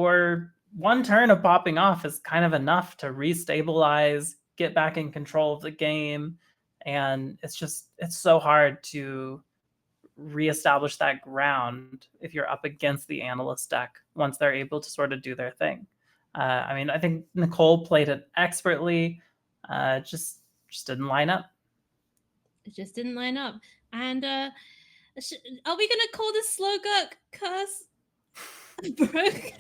turn of popping off is kind of enough to restabilize, get back in control of the game. And it's so hard to reestablish that ground if you're up against the Analyst deck once they're able to sort of do their thing. I mean, I think Nicole played it expertly. Just didn't line up. It just didn't line up. And are we gonna call this Slogurk curse broken?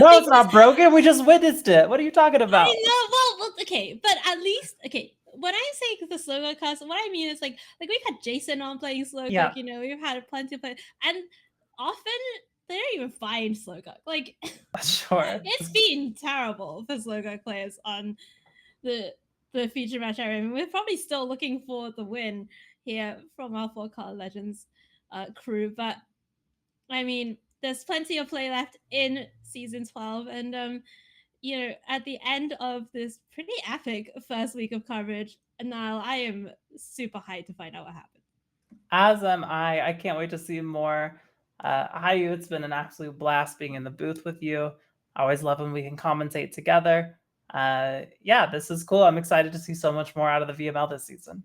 No, it's not broken. We just witnessed it. What are you talking about? I know. Well, okay, but at least, okay, when I say the Slogurk curse, what I mean is like we've had Jason on playing Slogurk, you know, we've had plenty of players, and often they don't even find Slogurk. Like, sure, it's been terrible for Slogurk players on the feature match area. I mean, we're probably still looking for the win here from our 4-Color Legends crew, but I mean, there's plenty of play left in season 12, and you know, at the end of this pretty epic first week of coverage, Nile, I am super hyped to find out what happened. As am I. I can't wait to see more. Haiyue, it's been an absolute blast being in the booth with you. I always love when we can commentate together. Yeah, this is cool. I'm excited to see so much more out of the VML this season.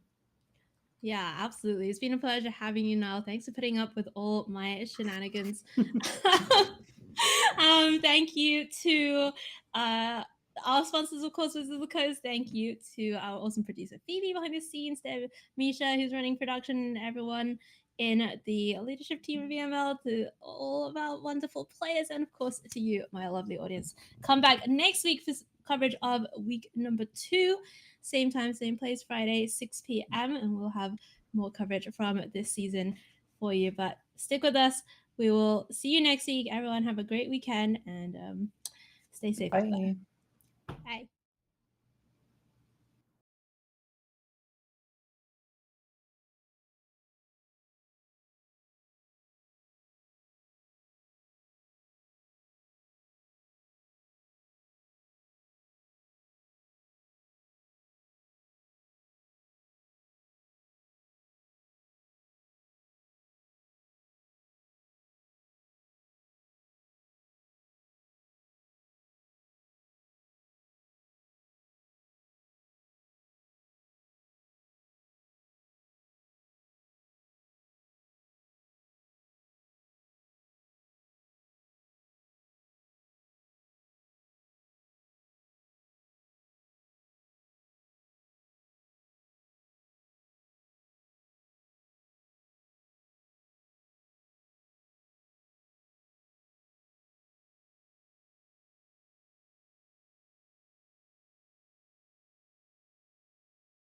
Yeah, absolutely. It's been a pleasure having you, Nile. Thanks for putting up with all my shenanigans. Thank you to our sponsors, of course, Wizards of the Coast. Thank you to our awesome producer, Phoebe, behind the scenes, to Misha, who's running production, and everyone in the leadership team of VML, to all of our wonderful players, and of course to you, my lovely audience. Come back next week for coverage of week number 2. Same time, same place, Friday, 6 p.m. And we'll have more coverage from this season for you. But stick with us. We will see you next week. Everyone have a great weekend and stay safe. Bye. Bye.